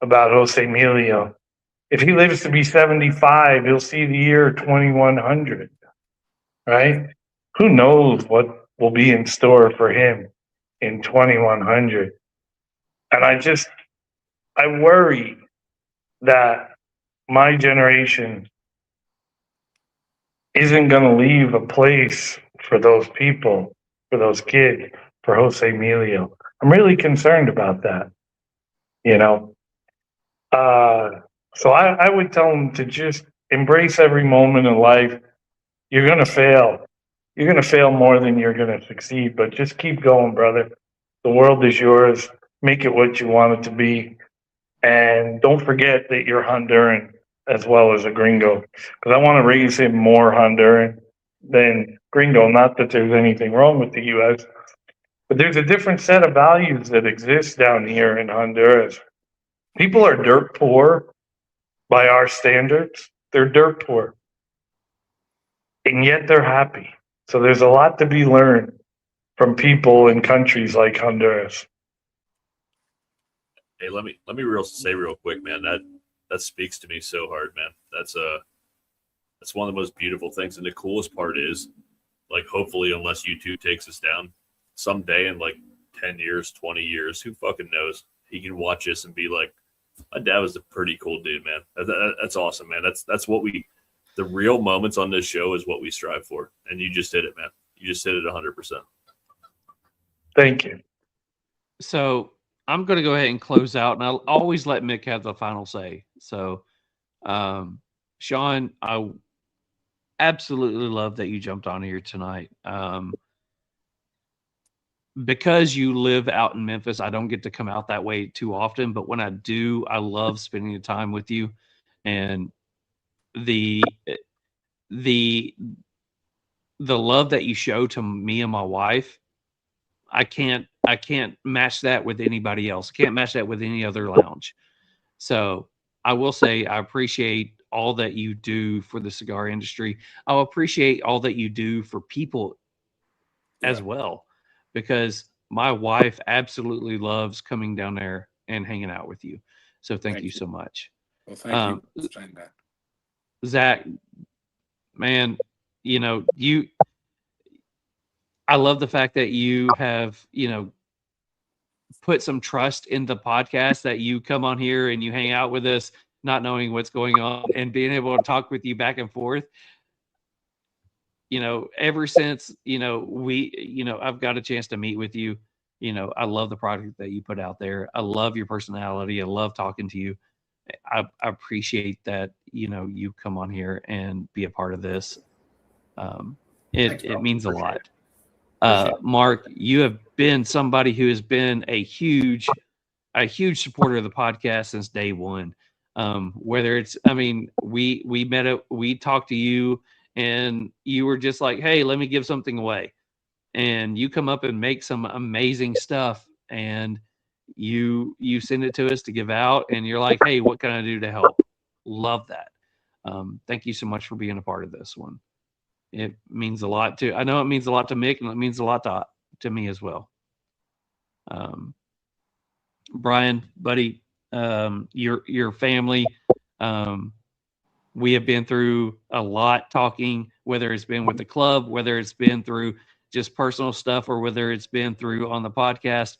about Jose Emilio. If he lives to be 75, he'll see the year 2100, right? Who knows what will be in store for him in 2100? And I worry that my generation isn't going to leave a place for those people, for those kids, for Jose Emilio. I'm really concerned about that, you know? So I would tell them to just embrace every moment in life. You're going to fail. You're going to fail more than you're going to succeed, but just keep going, brother. The world is yours. Make it what you want it to be. And don't forget that you're Honduran as well as a gringo, because I want to raise him more Honduran than gringo. Not that there's anything wrong with the U.S., but there's a different set of values that exist down here in Honduras. People are dirt poor by our standards. They're dirt poor. And yet they're happy. So there's a lot to be learned from people in countries like Honduras. Hey, let me say real quick, man. That speaks to me so hard, man. That's one of the most beautiful things, and the coolest part is, like, hopefully, unless YouTube takes us down someday in like 10 years, 20 years, who fucking knows? He can watch this and be like, my dad was a pretty cool dude, man. That's awesome, man. That's what the real moments on this show is what we strive for, and you just hit it, man. You just hit it 100%. Thank you. So I'm going to go ahead and close out, and I'll always let Mick have the final say. So, Shaun, I absolutely love that you jumped on here tonight. Because you live out in Memphis, I don't get to come out that way too often, but when I do, I love spending the time with you, and the love that you show to me and my wife, I can't match that with anybody else. I can't match that with any other lounge. So I will say I appreciate all that you do for the cigar industry. I'll appreciate all that you do for people as well, because my wife absolutely loves coming down there and hanging out with you. So thank you so much. Well, thank you for saying that. Zack, man, I love the fact that you have, put some trust in the podcast, that you come on here and you hang out with us, not knowing what's going on, and being able to talk with you back and forth. Ever since, I've got a chance to meet with you, I love the product that you put out there. I love your personality. I love talking to you. I appreciate that, you come on here and be a part of this. It means a lot. Mark, you have been somebody who has been a huge supporter of the podcast since day one. Whether it's, we talked to you and you were just like, hey, let me give something away. And you come up and make some amazing stuff, and you send it to us to give out, and you're like, hey, what can I do to help? Love that. Thank you so much for being a part of this one. It means a lot I know it means a lot to Mick, and it means a lot to me as well. Brian, buddy, your family, we have been through a lot talking, whether it's been with the club, whether it's been through just personal stuff, or whether it's been through on the podcast.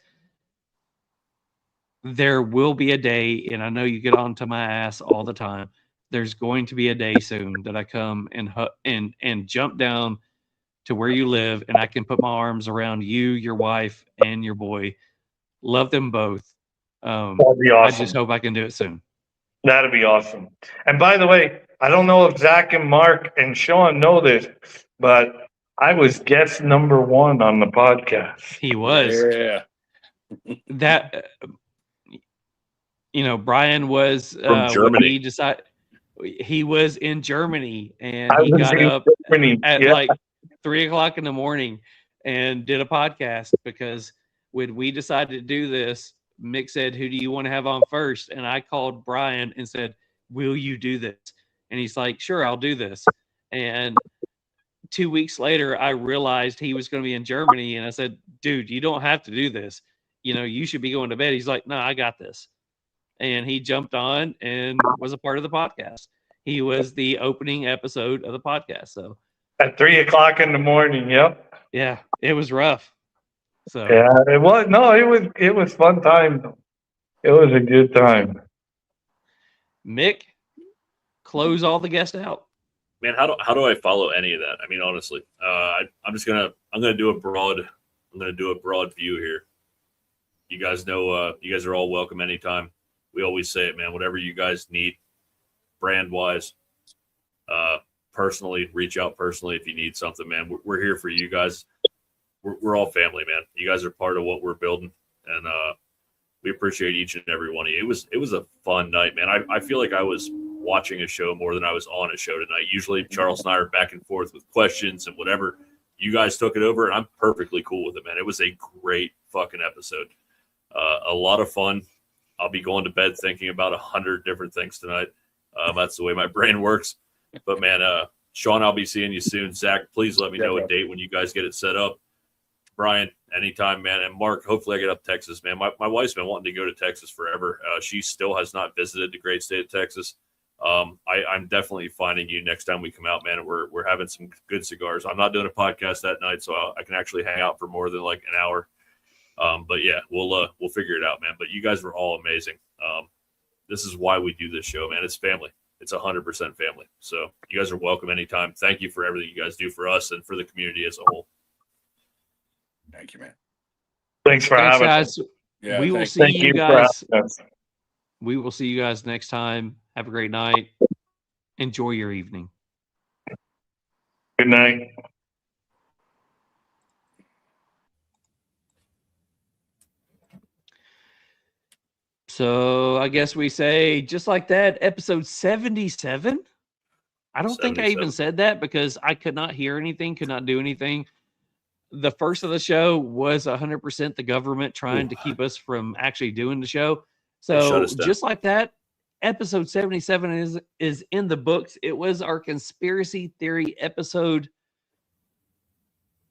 There will be a day, and I know you get on to my ass all the time, there's going to be a day soon that I come and jump down to where you live, and I can put my arms around you, your wife, and your boy. Love them both. That'd be awesome. I just hope I can do it soon. That'd be awesome. And by the way, I don't know if Zach and Mark and Shaun know this, but I was guest number 1 on the podcast. He was. Yeah. That, Brian was From Germany. He was in Germany, and I he was got in up Germany, at yeah. like 3:00 in the morning and did a podcast, because when we decided to do this, Mick said, "Who do you want to have on first?" And I called Brian and said, "Will you do this?" And he's like, "Sure, I'll do this." And 2 weeks later, I realized he was going to be in Germany, and I said, "Dude, you don't have to do this. You should be going to bed." He's like, "No, I got this." And he jumped on and was a part of the podcast. He was the opening episode of the podcast. So At 3:00 in the morning, yep. yeah, it was rough. So Yeah, it was. No, it was fun time. It was a good time. Mick, close all the guests out. Man, how do I follow any of that? I mean, honestly, I'm gonna do a broad view here. You guys know, you guys are all welcome anytime. We always say it, man. Whatever you guys need, brand wise, personally, reach out personally if you need something, man. We're here for you guys. We're all family, man. You guys are part of what we're building, and we appreciate each and every one of you. It was a fun night, man. I feel like I was watching a show more than I was on a show tonight. Usually Charles and I are back and forth with questions and whatever. You guys took it over, and I'm perfectly cool with it, man. It was a great fucking episode. A lot of fun. I'll be going to bed thinking about 100 different things tonight. That's the way my brain works. But man, Shaun, I'll be seeing you soon. Zach, please let me know a date when you guys get it set up. Brian, anytime, man. And Mark, hopefully I get up Texas, man. My wife's been wanting to go to Texas forever. She still has not visited the great state of Texas. I'm definitely finding you next time we come out, man. We're having some good cigars. I'm not doing a podcast that night, so I can actually hang out for more than like an hour. But yeah, we'll figure it out, man. But you guys were all amazing. This is why we do this show, man. It's family. It's 100% family. So you guys are welcome anytime. Thank you for everything you guys do for us and for the community as a whole. Thank you, man. Thanks for having us. Yeah, we will thanks. see Thank you you guys. for having us. We will see you guys next time. Have a great night. Enjoy your evening. Good night. So I guess we say, just like that, episode 77. I don't think I even 77. said that because I could not hear anything, could not do anything. The first of the show was 100% the government trying to keep us from actually doing the show. They shut So us down. just like that, episode 77 is in the books. It was our conspiracy theory episode,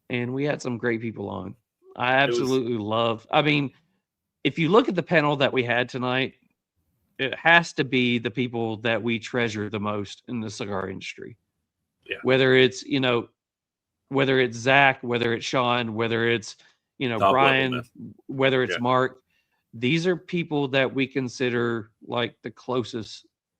and we had some great people on. I absolutely love. I mean, if you look at the panel that we had tonight, it has to be the people that we treasure the most in the cigar industry. Yeah. Whether it's, whether it's Zack, whether it's Shaun, whether it's, Top level, Brian, man. whether it's Yeah. Mark, these are people that we consider like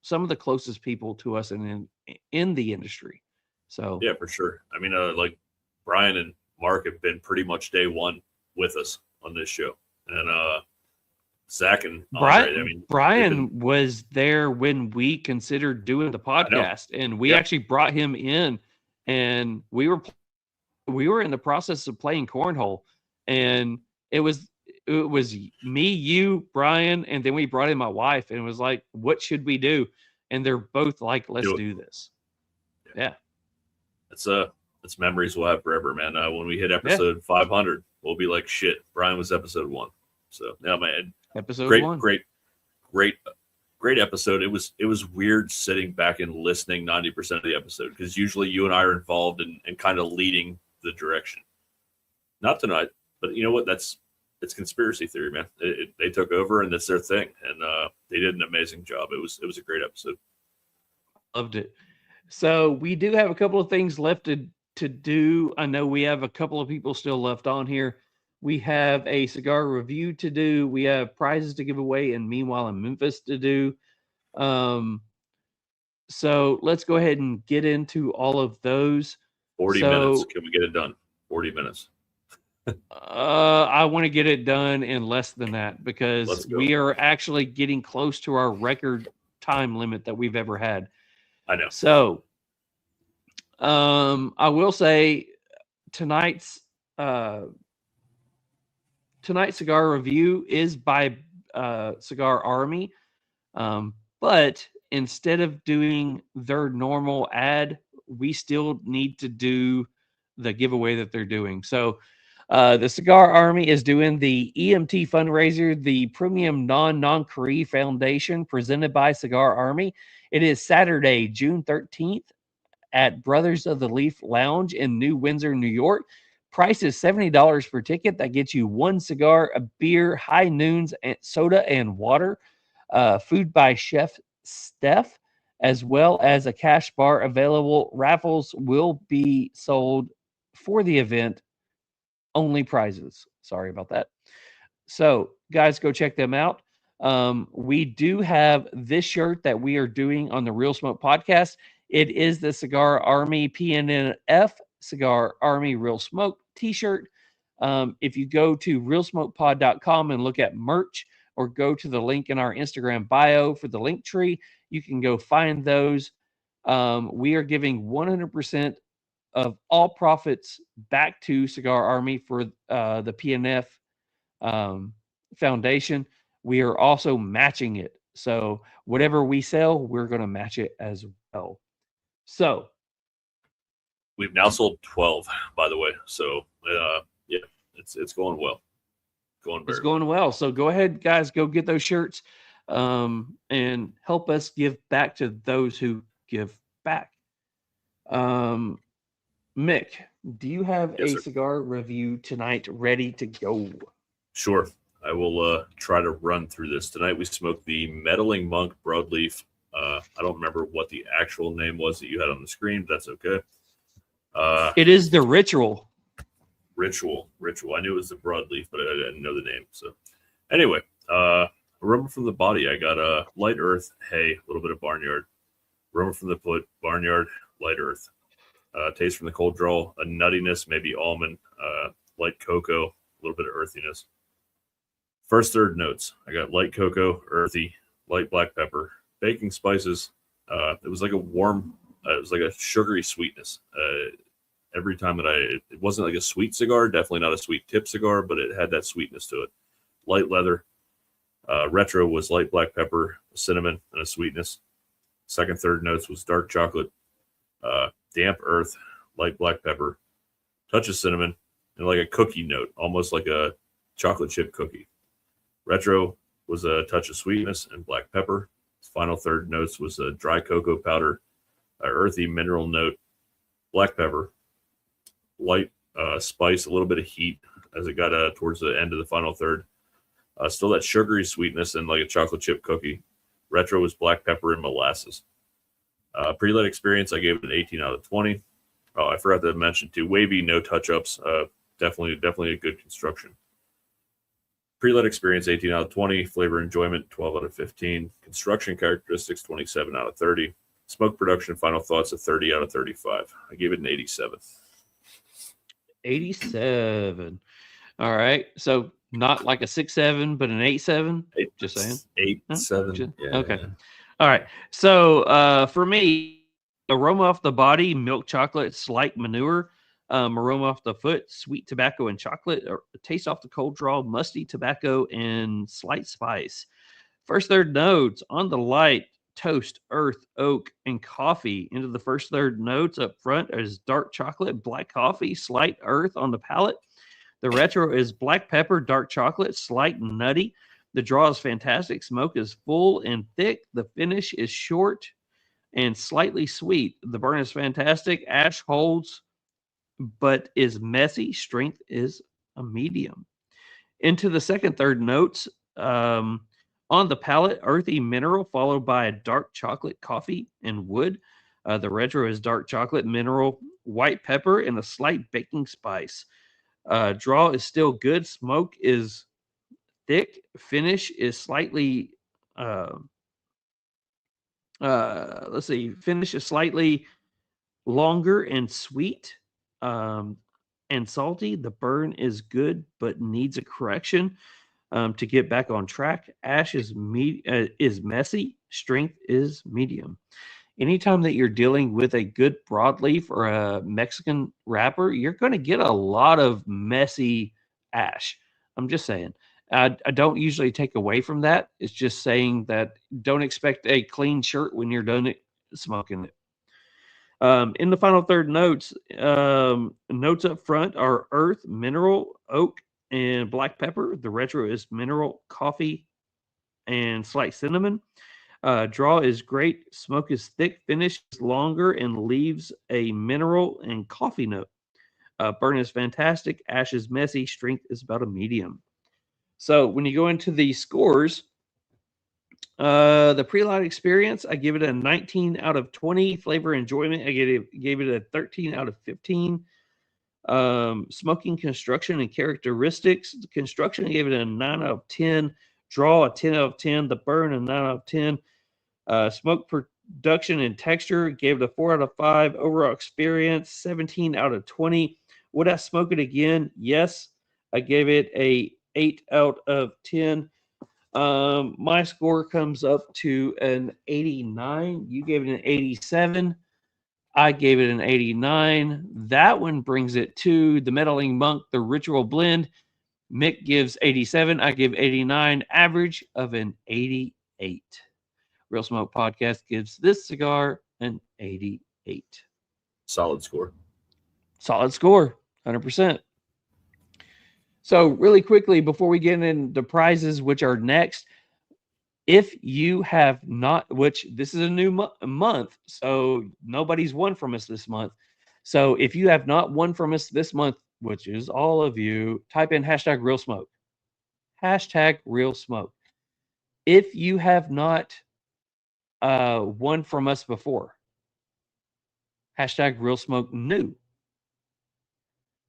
some of the closest people to us in the industry. So Yeah, for sure. I mean, like Brian and Mark have been pretty much day one with us on this show. And Zack and Andre, Brian was there when we considered doing the podcast, and we actually brought him in, and we were in the process of playing cornhole, and it was me, you, Brian, and then we brought in my wife, and it was like, what should we do? And they're both like, let's do this. Yeah. It's memories we'll have forever, man. When we hit episode 500, we'll be like, shit, Brian was episode 1. So yeah, man, episode 1. Great episode. It was weird sitting back and listening 90% of the episode, because usually you and I are involved in kind of leading the direction. Not tonight, but you know what? It's conspiracy theory, man. They took over, and that's their thing, and they did an amazing job. It was a great episode. Loved it. So we do have a couple of things left to do. I know we have a couple of people still left on here. We have a cigar review to do. We have prizes to give away, and meanwhile in Memphis to do. So let's go ahead and get into all of those. 40 minutes. Can we get it done? 40 minutes. I want to get it done in less than that because we are actually getting close to our record time limit that we've ever had. I know. So, I will say tonight's cigar review is by Cigar Army, but instead of doing their normal ad, we still need to do the giveaway that they're doing. So the Cigar Army is doing the EMT fundraiser, the Premium Non-Career Foundation, presented by Cigar Army. It is Saturday, June 13th at Brothers of the Leaf Lounge in New Windsor, New York. Price is $70 per ticket. That gets you one cigar, a beer, high noons, and soda and water. Food by Chef Steph, as well as a cash bar available. Raffles will be sold for the event. Only prizes. Sorry about that. So, guys, go check them out. We do have this shirt that we are doing on the Real Smoke podcast. It is the Cigar Army PNNF Cigar Army Real Smoke t-shirt. If you go to realsmokepod.com and look at merch, or go to the link in our Instagram bio for the link tree, you can go find those. We are giving 100% of all profits back to Cigar Army for the PNF Foundation. We are also matching it. So whatever we sell, we're going to match it as well. So we've now sold 12, by the way. So yeah, it's going well. It's going well. So go ahead, guys, go get those shirts and help us give back to those who give back. Mick, do you have a cigar review tonight ready to go? Sure. I will try to run through this. Tonight we smoked the Meddling Monk Broadleaf. I don't remember what the actual name was that you had on the screen, but that's okay. It is the Ritual. Ritual. I knew it was the broadleaf, but I didn't know the name. So anyway, aroma from the body. I got a light earth, hay, a little bit of barnyard. Aroma from the foot, barnyard, light earth. Taste from the cold draw, a nuttiness, maybe almond, light cocoa, a little bit of earthiness. First third notes. I got light cocoa, earthy, light black pepper, baking spices. It was like a warm, it was like a sugary sweetness. Every time that it wasn't like a sweet cigar, definitely not a sweet tip cigar, but it had that sweetness to it. Light leather. Retro was light black pepper, cinnamon, and a sweetness. Second, third notes was dark chocolate, damp earth, light black pepper, touch of cinnamon, and like a cookie note, almost like a chocolate chip cookie. Retro was a touch of sweetness and black pepper. Final third notes was a dry cocoa powder, earthy mineral note, black pepper, light spice, a little bit of heat as it got towards the end of the final third. Still that sugary sweetness and like a chocolate chip cookie. Retro was black pepper and molasses. Pre-lit experience, I gave it an 18 out of 20. Oh, I forgot to mention too, wavy, no touch-ups. Definitely a good construction. Pre-lit experience, 18 out of 20. Flavor enjoyment, 12 out of 15. Construction characteristics, 27 out of 30. Smoke production, final thoughts, a 30 out of 35. I gave it an 87. 87. All right. So not like a 6.7, but an 8.7. Just saying. 8.7. Yeah, okay. All right. So for me, aroma off the body, milk chocolate, slight manure. Aroma off the foot, sweet tobacco and chocolate. Or taste off the cold draw, musty tobacco and slight spice. First third notes on the light, toast, earth, oak, and coffee. Into the first third notes up front is dark chocolate, black coffee, slight earth on the palate. The retro is black pepper, dark chocolate, slight nutty. The draw is fantastic. Smoke is full and thick. The finish is short and slightly sweet. The burn is fantastic. Ash holds, but is messy. Strength is a medium. Into the second third notes, on the palate, earthy mineral, followed by a dark chocolate, coffee, and wood. The retro is dark chocolate, mineral, white pepper, and a slight baking spice. Draw is still good. Smoke is thick. Finish is slightly, finish is slightly longer and sweet. and salty. The burn is good, but needs a correction to get back on track. Ash is messy. Strength is medium. Anytime that you're dealing with a good broadleaf or a Mexican wrapper, you're going to get a lot of messy ash. I'm just saying. I don't usually take away from that. It's just saying that don't expect a clean shirt when you're done smoking it. In the final third notes, notes up front are earth, mineral, oak, and black pepper. The retro is mineral, coffee, and slight cinnamon. Draw is great. Smoke is thick. Finish is longer and leaves a mineral and coffee note. Burn is fantastic. Ash is messy. Strength is about a medium. So when you go into the scores, the pre-light experience, I give it a 19 out of 20. Flavor enjoyment, I gave it a 13 out of 15. Smoking construction and characteristics, the construction, I gave it a 9 out of 10. Draw, a 10 out of 10. The burn, a 9 out of 10. Smoke production and texture, gave it a 4 out of 5. Overall experience, 17 out of 20. Would I smoke it again? Yes. I gave it a 8 out of 10. My score comes up to an 89. You gave it an 87. I gave it an 89. That one brings it to the Meddling Monk, the Ritual Blend. Mick gives 87. I give 89. Average of an 88. Real Smoke Podcast gives this cigar an 88. Solid score. Solid score. 100%. So really quickly, before we get into prizes, which are next, if you have not, which this is a new month, so nobody's won from us this month. So if you have not won from us this month, which is all of you, type in hashtag Real Smoke. Hashtag Real Smoke. If you have not won from us before, hashtag Real Smoke new.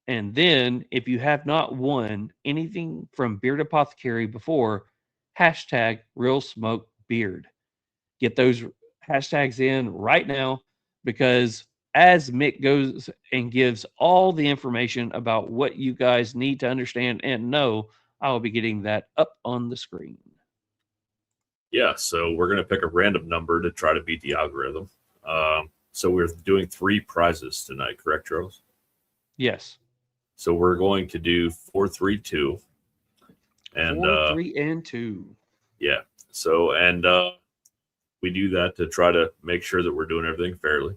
And then if you have not won anything from Beard Apothecary before, hashtag Real Smoke Beard. Get those hashtags in right now, because as Mick goes and gives all the information about what you guys need to understand and know, I will be getting that up on the screen. Yeah, so we're going to pick a random number to try to beat the algorithm. So we're doing 3 prizes tonight, correct, Charles? Yes. So we're going to do 4, 3, 2. And 4, 3, and 2. Yeah. So, and we do that to try to make sure that we're doing everything fairly.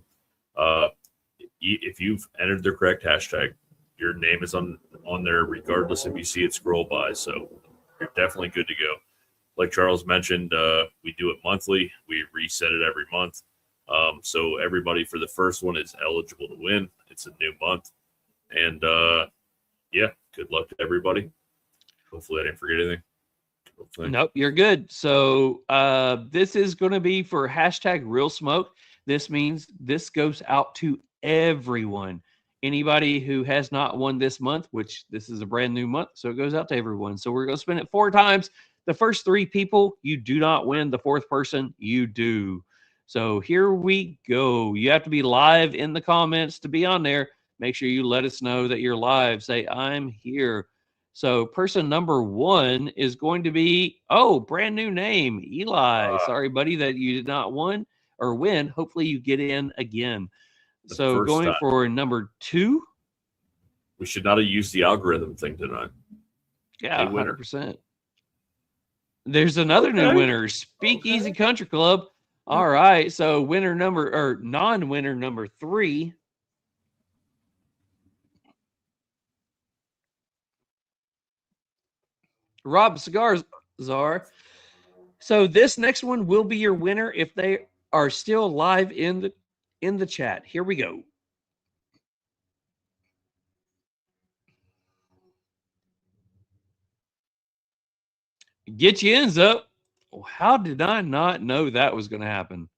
If you've entered the correct hashtag, your name is on there regardless if you see it scroll by. So you're definitely good to go. Like Charles mentioned, we do it monthly. We reset it every month. So everybody for the first one is eligible to win. It's a new month. And yeah, good luck to everybody. Hopefully I didn't forget anything. Hopefully. Nope, you're good. So this is going to be for hashtag Real Smoke. This means this goes out to everyone. Anybody who has not won this month, which this is a brand new month, so it goes out to everyone. So we're going to spin it 4 times. The first 3 people, you do not win. The 4th person, you do. So here we go. You have to be live in the comments to be on there. Make sure you let us know that you're live. Say, I'm here. So person number 1 is going to be, brand new name, Eli. Sorry, buddy, that you did not win. Hopefully you get in again. So going time. for number 2. We should not have used the algorithm thing tonight. Yeah, 100%. There's another new winner, Speakeasy Country Club. All right, so non-winner number 3. Rob Cigars Czar. So this next one will be your winner if they are still live in the chat. Here we go. Get your ends up. How did I not know that was going to happen?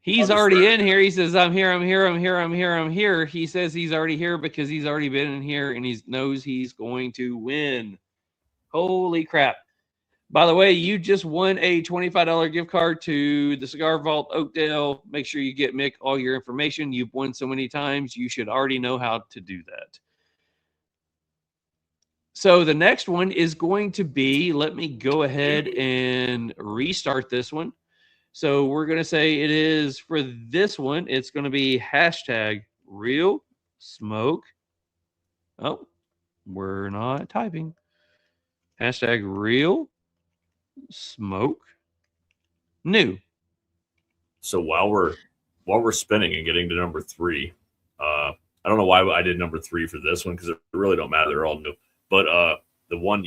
He's already in here. He says, I'm here, I'm here, I'm here, I'm here, I'm here. He says he's already here because he's already been in here and he knows he's going to win. Holy crap. By the way, you just won a $25 gift card to the Cigar Vault Oakdale. Make sure you get Mick all your information. You've won so many times, you should already know how to do that. So the next one is going to be, let me go ahead and restart this one. So we're going to say it is for this one, it's going to be hashtag real smoke. Oh, we're not typing. Hashtag real smoke new. So while we're spinning and getting to number 3, I don't know why I did number 3 for this one because it really don't matter. They're all new. But the one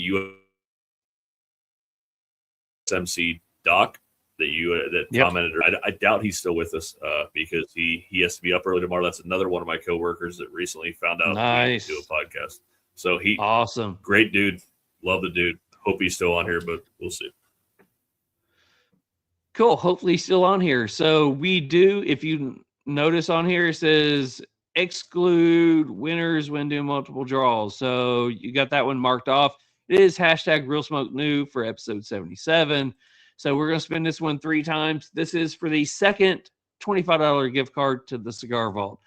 USMC Doc that commented, I doubt he's still with us because he has to be up early tomorrow. That's another one of my coworkers that recently found out we do a podcast. So awesome, great dude, love the dude. Hope he's still on here, but we'll see. Cool. Hopefully he's still on here. So we do, if you notice on here, it says exclude winners when doing multiple draws. So you got that one marked off. It is hashtag real smoke new for episode 77. So we're going to spin this one 3 times. This is for the second $25 gift card to the Cigar Vault.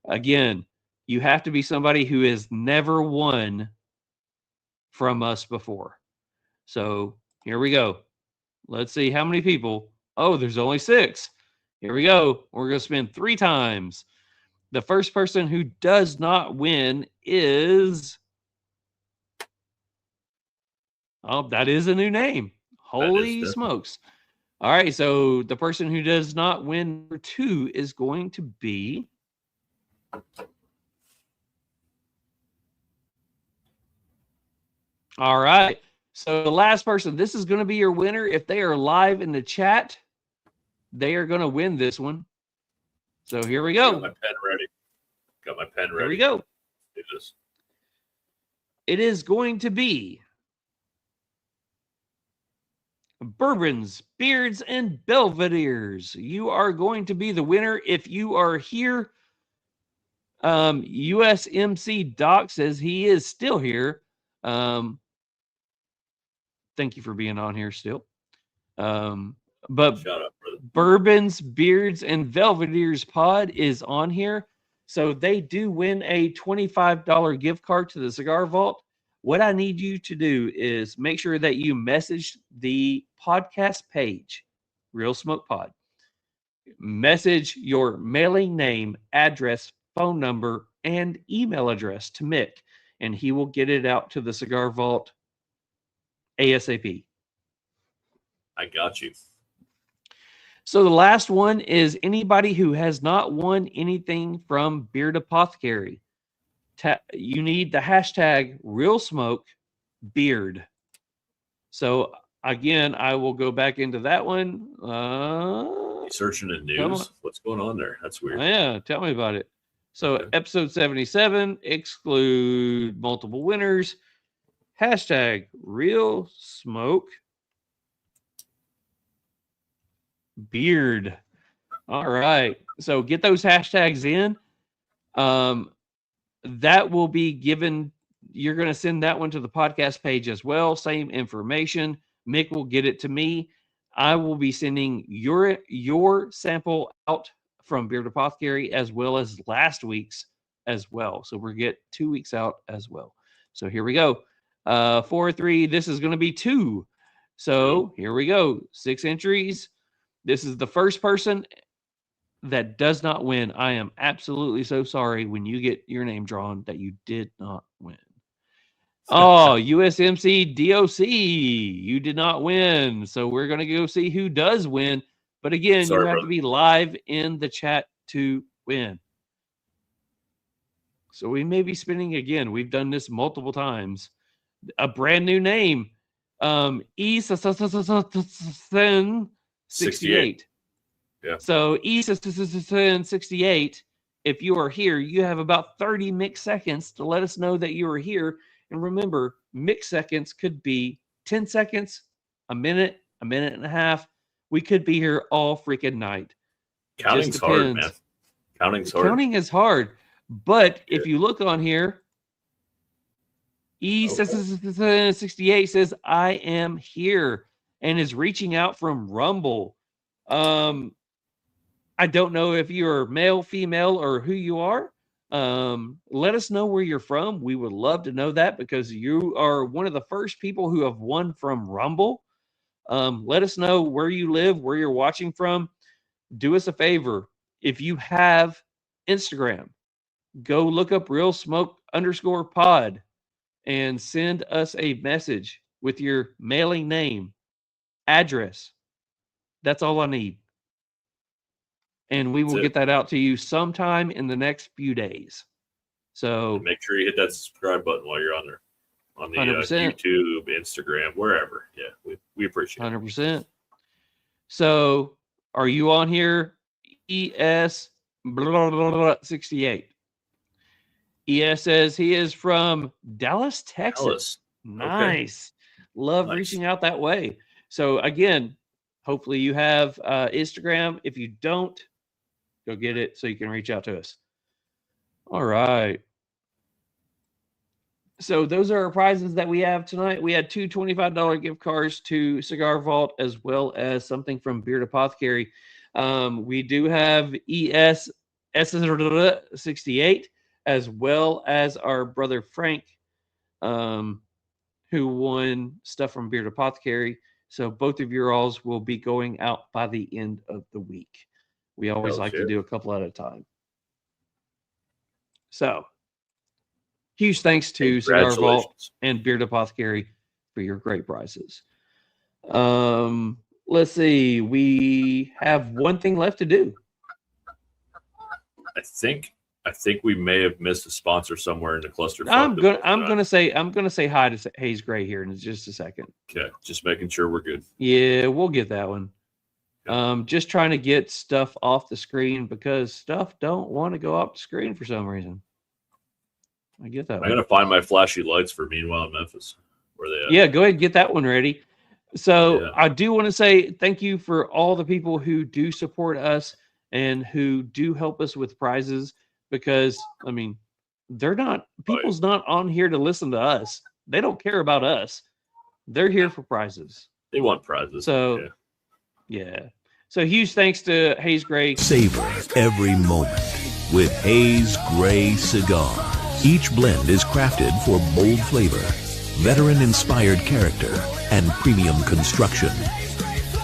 Again, you have to be somebody who has never won from us before. So here we go. Let's see how many people. Oh, there's only 6. Here we go. We're going to spin 3 times. The first person who does not win is... Oh, that is a new name. Holy smokes. All right, so the person who does not win number 2 is going to be... All right. So the last person, this is going to be your winner. If they are live in the chat, they are going to win this one. So here we go. Got my pen ready. Here we go. Do this. It is going to be Bourbons, Beards, and Belvederes. You are going to be the winner if you are here. USMC Doc says he is still here. Thank you for being on here still. But Shout out, brother. Bourbons, Beards, and Belvederes pod is on here. So they do win a $25 gift card to the Cigar Vault. What I need you to do is make sure that you message the podcast page, Real Smoke Pod. Message your mailing name, address, phone number, and email address to Mick, and he will get it out to the Cigar Vault ASAP. I got you. So the last one is anybody who has not won anything from Beard Apothecary. You need the hashtag Real Smoke Beard. So again, I will go back into that one. Searching in news. What's going on there? That's weird. Yeah, tell me about it. So episode 77, exclude multiple winners. Hashtag Real Smoke Beard. All right. So get those hashtags in. That will be given. You're going to send that one to the podcast page as well. Same information. Mick will get it to me. I will be sending your sample out from Beard Apothecary as well as last week's as well. So we'll get 2 weeks out as well. So here we go. 4, 3. This is going to be 2. So here we go. 6 entries. This is the first person that does not win. I am absolutely so sorry when you get your name drawn that you did not win. Oh, USMC DOC, you did not win. So we're going to go see who does win. But again, you have to be live in the chat to win. So we may be spinning again. We've done this multiple times. A brand new name. E68. Yeah. So E68, if you are here, you have about 30 mixed seconds to let us know that you are here. And remember, mixed seconds could be 10 seconds, a minute and a half. We could be here all freaking night. Counting's hard, man. Counting's hard. Counting is hard. But if you look on here, E68 says, I am here, and is reaching out from Rumble. I don't know if you're male, female, or who you are. Let us know where you're from. We would love to know that because you are one of the first people who have won from Rumble. Let us know where you live, where you're watching from. Do us a favor. If you have Instagram, go look up _pod and send us a message with your mailing name, address. That's all I need. And we will get that out to you sometime in the next few days. So and make sure you hit that subscribe button while you're on there. On the 100%. YouTube, Instagram, wherever. Yeah, we appreciate it. 100%. So are you on here? ES 68. ES says he is from Dallas, Texas. Dallas. Nice. Love reaching out that way. So again, hopefully you have Instagram. If you don't, go get it so you can reach out to us. All right. So those are our prizes that we have tonight. We had two $25 gift cards to Cigar Vault as well as something from Beard Apothecary. We do have ES 68 as well as our brother Frank, who won stuff from Beard Apothecary. So both of your alls will be going out by the end of the week. We always like to do a couple at a time. So huge thanks to Cigar Vault and Beard Apothecary for your great prizes. Let's see. We have one thing left to do. I think we may have missed a sponsor somewhere in the cluster. I'm gonna say hi to Hayes Gray here in just a second. Okay, just making sure we're good. Yeah, we'll get that one. Just trying to get stuff off the screen because stuff don't want to go off the screen for some reason. I get that. I'm gonna find my flashy lights for Meanwhile in Memphis. Where they at? Yeah, go ahead and get that one ready. So I do want to say thank you for all the people who do support us and who do help us with prizes because I mean they're not people's not on here to listen to us. They don't care about us. They're here for prizes. They want prizes. So yeah. So huge thanks to Hayes Gray. Savor every moment with Hayes Gray Cigar. Each blend is crafted for bold flavor, veteran-inspired character, and premium construction.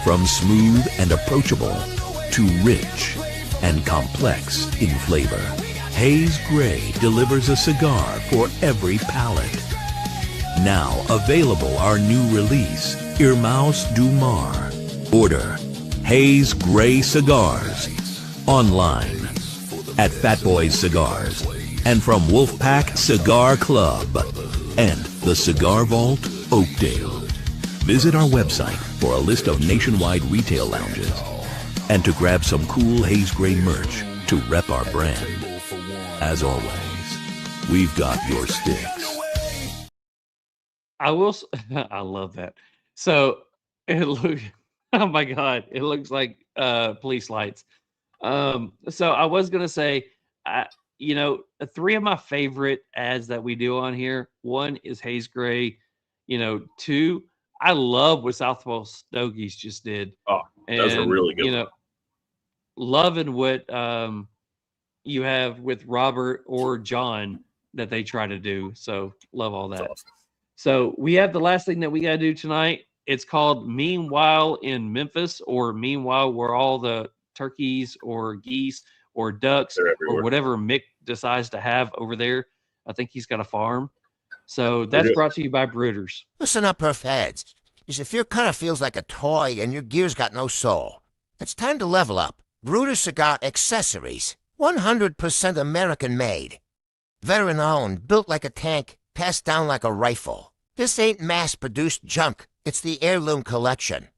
From smooth and approachable to rich and complex in flavor, Hayes Gray delivers a cigar for every palate. Now available our new release, Irmaus du Mar. Order Hayes Gray Cigars online at Fat Boys Cigars and from Wolfpack Cigar Club and the Cigar Vault, Oakdale. Visit our website for a list of nationwide retail lounges and to grab some cool Hayes Gray merch to rep our brand. As always, we've got your sticks. I love that. So it looks, oh my God, it looks like police lights. So I was going to say, three of my favorite ads that we do on here. One is Hayes Gray. Two, I love what Southwell Stogies just did. Oh, that was a really good one. Loving what you have with Robert or John that they try to do. So love all that. Awesome. So we have the last thing that we got to do tonight. It's called Meanwhile in Memphis, or Meanwhile where all the turkeys or geese or ducks or whatever Mick decides to have over there. I think he's got a farm. So that's brought to you by Brooders. Listen up, Perf heads. If your cutter feels like a toy and your gear's got no soul, it's time to level up. Brooders Cigar Accessories. 100% American made. Veteran owned, built like a tank, passed down like a rifle. This ain't mass-produced junk. It's the Heirloom Collection.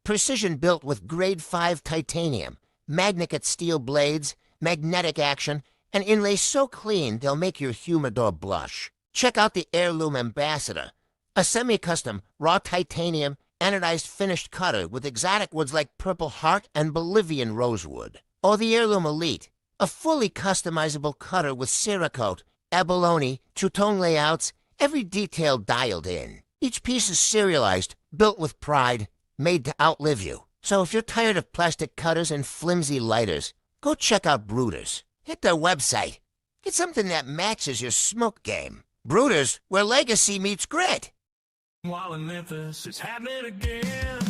Precision built with grade 5 titanium, magnetic steel blades, magnetic action, and inlay so clean they'll make your humidor blush. Check out the Heirloom Ambassador, a semi-custom raw titanium anodized finished cutter with exotic woods like Purple Heart and Bolivian rosewood. Or the Heirloom Elite, a fully customizable cutter with Cerakote, abalone, two-tone layouts, Every detail dialed in. Each piece is serialized, built with pride, made to outlive you. So if you're tired of plastic cutters and flimsy lighters, go check out Bruters. Hit their website. Get something that matches your smoke game. Bruters, where legacy meets grit. While in Memphis, it's happening again.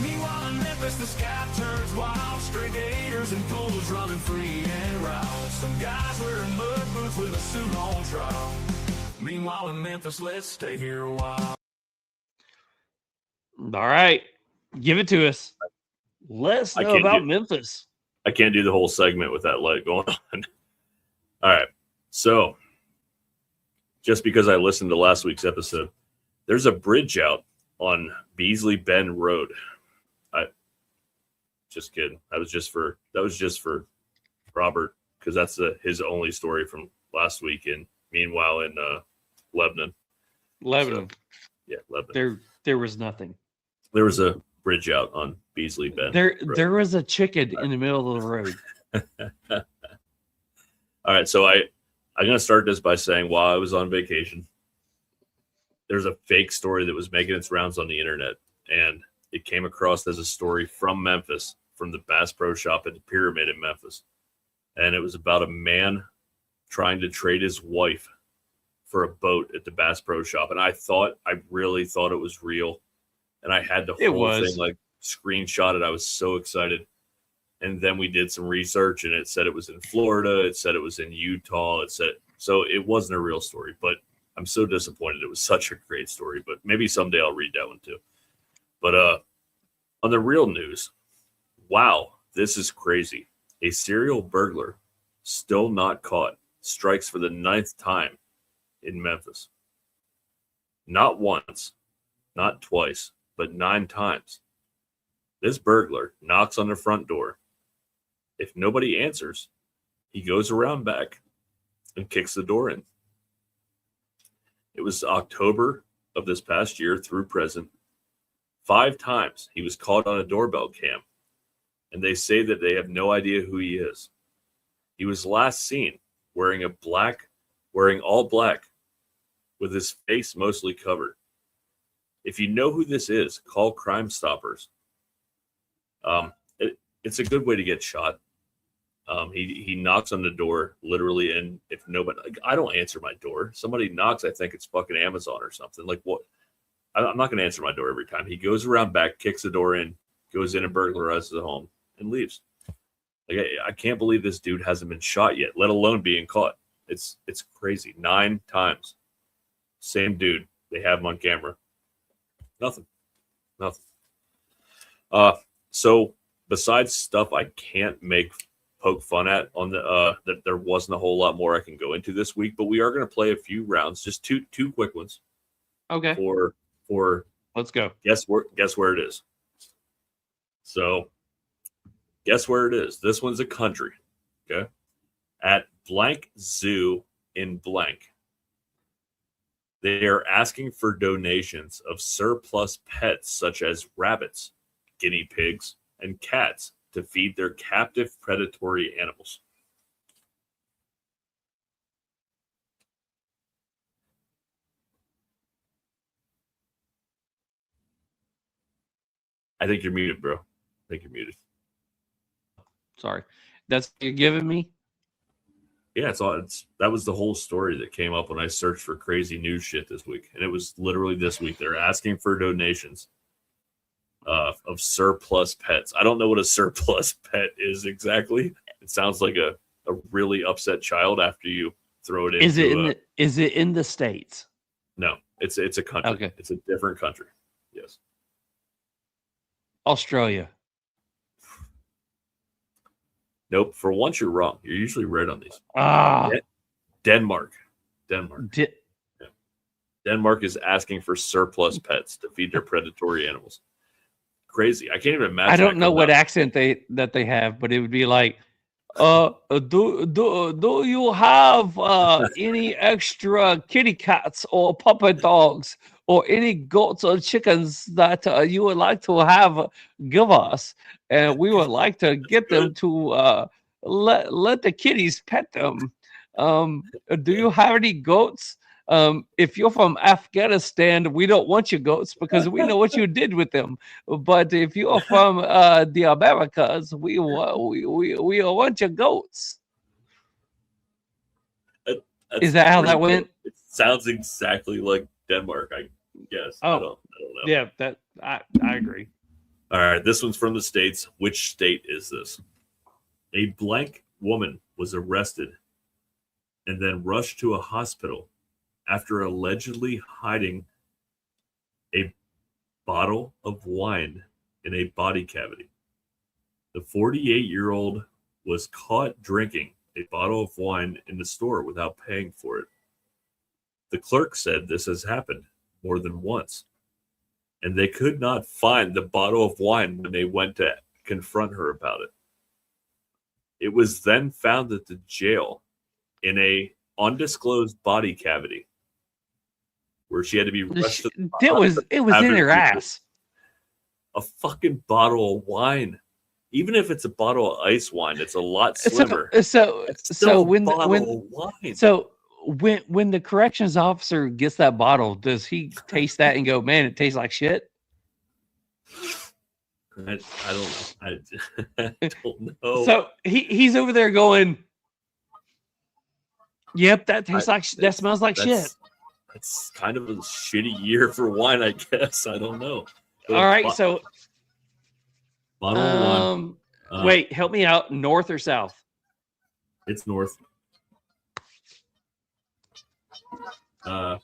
Meanwhile in Memphis, the sky turns wild. Stray gators and pools running free and wild. Some guys wearing mud boots with a suit on trial. Meanwhile in Memphis, let's stay here a while. All right. Give it to us. Let's know about Memphis. I can't do the whole segment with that light going on. All right. So, just because I listened to last week's episode, there's a bridge out on Beasley Bend Road. Just kidding. That was just for Robert, because that's his only story from last week. And meanwhile, in Lebanon. So, yeah, Lebanon. There was nothing. There was a bridge out on Beasley Bend. There was a chicken in the middle of the road. All right, so I'm going to start this by saying while I was on vacation, there's a fake story that was making its rounds on the internet, and it came across as a story from Memphis, from the Bass Pro Shop at the Pyramid in Memphis. And it was about a man trying to trade his wife for a boat at the Bass Pro Shop. And I really thought it was real. And I had the whole thing like screenshotted. I was so excited. And then we did some research, and it said it was in Florida. It said it was in Utah. So it wasn't a real story, but I'm so disappointed. It was such a great story, but maybe someday I'll read that one too. But on the real news, wow, this is crazy. A serial burglar, still not caught, strikes for the 9th time in Memphis. Not once, not twice, but 9 times. This burglar knocks on the front door. If nobody answers, he goes around back and kicks the door in. It was October of this past year through present. 5 times he was caught on a doorbell cam, and they say that they have no idea who he is. He was last seen wearing all black, with his face mostly covered. If you know who this is, call Crime Stoppers. It's a good way to get shot. He knocks on the door literally, and if nobody, I don't answer my door. Somebody knocks, I think it's fucking Amazon or something. Like what? I'm not going to answer my door every time. He goes around back, kicks the door in, goes in and burglarizes the home, and leaves. Like I can't believe this dude hasn't been shot yet, let alone being caught. It's crazy. 9 times, same dude. They have him on camera. Nothing. So besides stuff I can't poke fun at on the that there wasn't a whole lot more I can go into this week, but we are going to play a few rounds, just two quick ones. Okay. For let's go. Guess where it is. So guess where it is. This one's a country. Okay. At blank zoo in blank. They are asking for donations of surplus pets such as rabbits, guinea pigs, and cats to feed their captive predatory animals. I think you're muted, bro. I think you're muted. Sorry. That's what you're giving me? Yeah, that was the whole story that came up when I searched for crazy news shit this week. And it was literally this week. They're asking for donations of surplus pets. I don't know what a surplus pet is exactly. It sounds like a really upset child after you throw it into. Is it in the States? No, it's a country. Okay. It's a different country. Yes. Australia. Nope. For once, you're wrong. You're usually right on these. Denmark. Denmark is asking for surplus pets to feed their predatory animals. Crazy. I can't even imagine. I don't know what accent they have, but it would be like, do you have any extra kitty cats or puppy dogs or any goats or chickens that you would like to have? Give us, and we would like to get them to let the kitties pet them. Do you have any goats If you're from Afghanistan, we don't want your goats because we know what you did with them. But if you're from the Americas, we want your goats. Is that how that went? It sounds exactly like Denmark, I guess. Oh, I don't know. Yeah, that I agree. All right, this one's from the States. Which state is this? A blank woman was arrested and then rushed to a hospital after allegedly hiding a bottle of wine in a body cavity. The 48-year-old was caught drinking a bottle of wine in the store without paying for it. The clerk said this has happened more than once, and they could not find the bottle of wine when they went to confront her about it. It was then found at the jail in a undisclosed body cavity where she had to be rushed to the It was in her ass. A fucking bottle of wine. Even if it's a bottle of ice wine, it's a lot slimmer. So when the corrections officer gets that bottle, does he taste that and go, "Man, it tastes like shit"? I don't know. So he's over there going, "Yep, that tastes that smells like shit." It's kind of a shitty year for wine, I guess. I don't know. But all right, so bottle of wine. Wait, help me out. North or south? It's north. Yeah.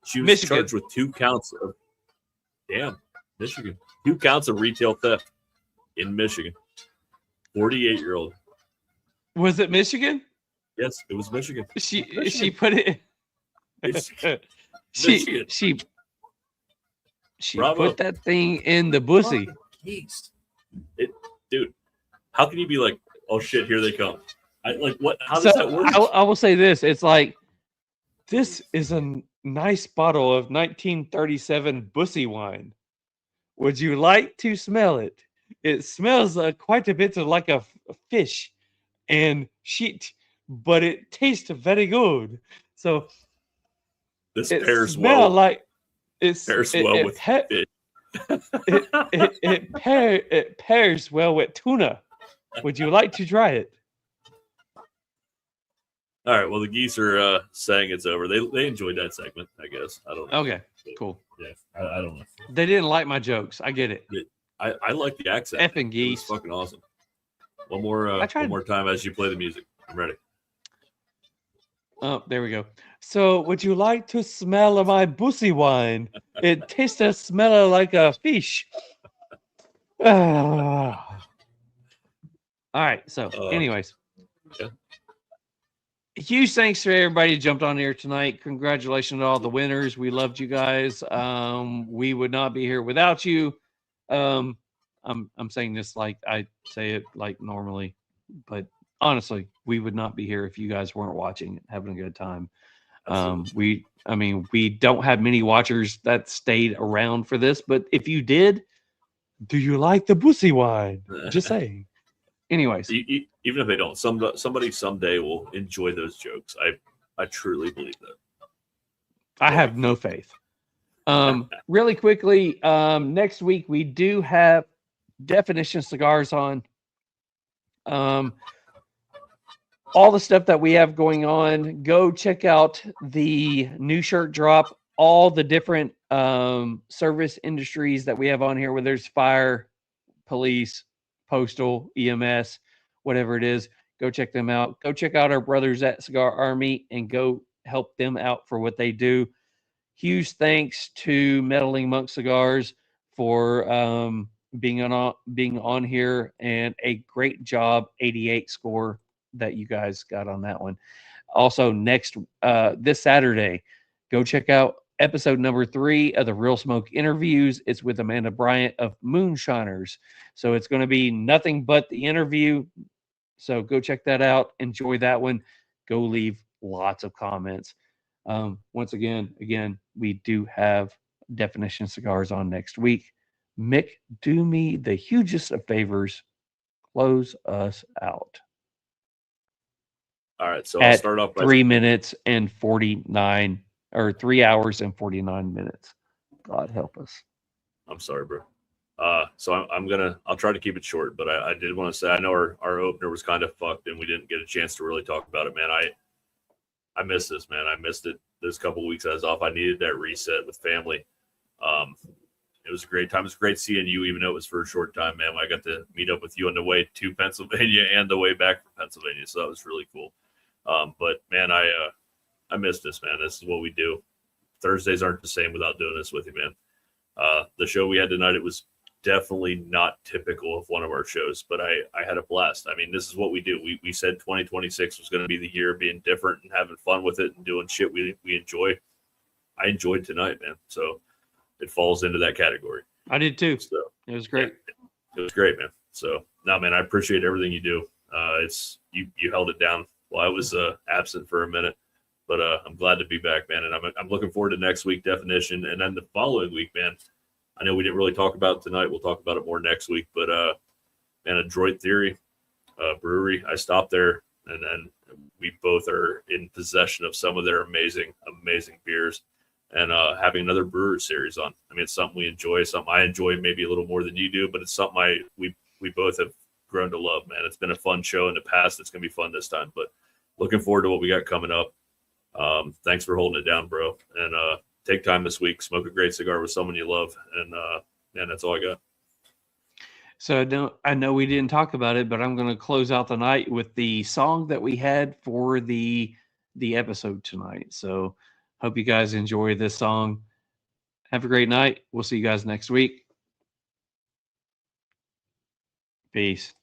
She was Michigan. charged with 2 counts of Michigan. 2 counts of retail theft in Michigan. 48-year-old. Was it Michigan? Yes, it was Michigan. She put it. She Bravo. put that thing in the bussy. Dude, how can you be like, oh shit, here they come? What? How does that work? I will say this: it's like this is a nice bottle of 1937 bussy wine. Would you like to smell it? It smells quite a bit like a fish and shit, but it tastes very good. So this it pairs smell well. like it Pairs well with fish. it pairs well with tuna. Would you like to try it? All right. Well, the geese are saying it's over. They enjoyed that segment, I guess. I don't know. Okay, cool. Yeah, I don't know. They didn't like my jokes. I get it. I like the accent. Effing geese. It's fucking awesome. One more time as you play the music. I'm ready. Oh, there we go. So, would you like to smell of my bussy wine? It tastes and smells like a fish. All right. So, anyways, yeah. Huge thanks to everybody who jumped on here tonight. Congratulations to all the winners. We loved you guys. We would not be here without you. I'm saying this like I say it like normally, but honestly, we would not be here if you guys weren't watching, having a good time. We don't have many watchers that stayed around for this, but if you did, do you like the bussy wine? Just saying. Anyways, even if they don't, somebody someday will enjoy those jokes. I truly believe that. I have no faith. Really quickly, next week we do have Definition Cigars on. All the stuff that we have going on, go check out the new shirt drop, all the different service industries that we have on here, whether it's fire, police, postal, EMS, whatever it is. Go check them out. Go check out our brothers at Cigar Army and go help them out for what they do. Huge thanks to Meddling Monk Cigars for being on here, and a great job 88 score that you guys got on that one. Also, this Saturday, go check out episode number 3 of the Real Smoke interviews. It's with Amanda Bryant of Moonshiners. So it's going to be nothing but the interview. So go check that out. Enjoy that one. Go leave lots of comments. Once again, we do have Definition Cigars on next week. Mick, do me the hugest of favors. Close us out. All right, so I'll start off by 3 minutes and 49 or 3 hours and 49 minutes. God help us. I'm sorry, bro. So I'll try to keep it short, but I did want to say, I know our opener was kind of fucked and we didn't get a chance to really talk about it, man. I missed this, man. I missed it. This couple of weeks I was off. I needed that reset with family. It was a great time. It was great seeing you, even though it was for a short time, man. I got to meet up with you on the way to Pennsylvania and the way back from Pennsylvania. So that was really cool. But man, I missed this, man. This is what we do. Thursdays aren't the same without doing this with you, man. The show we had tonight, it was definitely not typical of one of our shows, but I had a blast. I mean, this is what we do. We said 2026 was going to be the year being different and having fun with it and doing shit we enjoy. I enjoyed tonight, man. So it falls into that category. I did too. So it was great. Yeah, it was great, man. So no, man, I appreciate everything you do. It's you held it down while I was absent for a minute, but I'm glad to be back, man. And I'm looking forward to next week definition, and then the following week, man. I know we didn't really talk about it tonight. We'll talk about it more next week, but man, Adroit Theory Brewery. I stopped there, and then we both are in possession of some of their amazing beers. And having another brewer series on. I mean, it's something we enjoy, something I enjoy maybe a little more than you do, but it's something we both have grown to love, man. It's been a fun show in the past. It's going to be fun this time, but looking forward to what we got coming up. Thanks for holding it down, bro. And take time this week, smoke a great cigar with someone you love. And man, that's all I got. So I know we didn't talk about it, but I'm going to close out the night with the song that we had for the episode tonight. So hope you guys enjoy this song. Have a great night. We'll see you guys next week. Peace.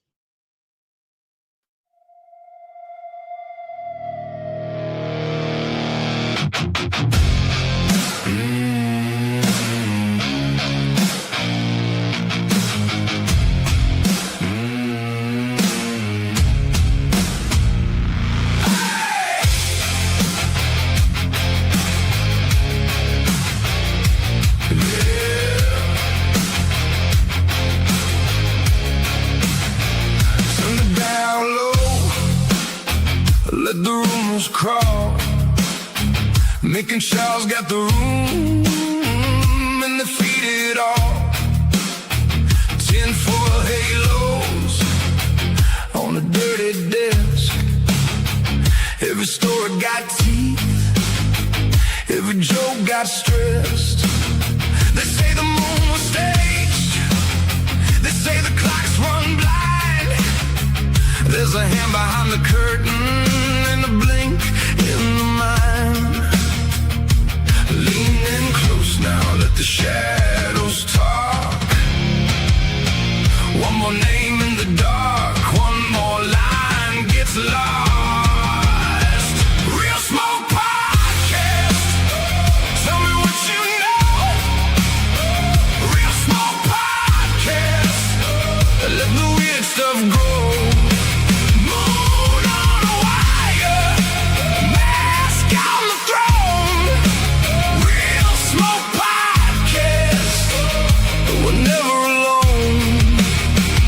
Let the rumors crawl, making Charles got the room and they feed it all. 10-foil halos on a dirty desk. Every story got teeth, every joke got stressed. They say the moon was staged, they say the clocks run blind. There's a hand behind the curtain and a blink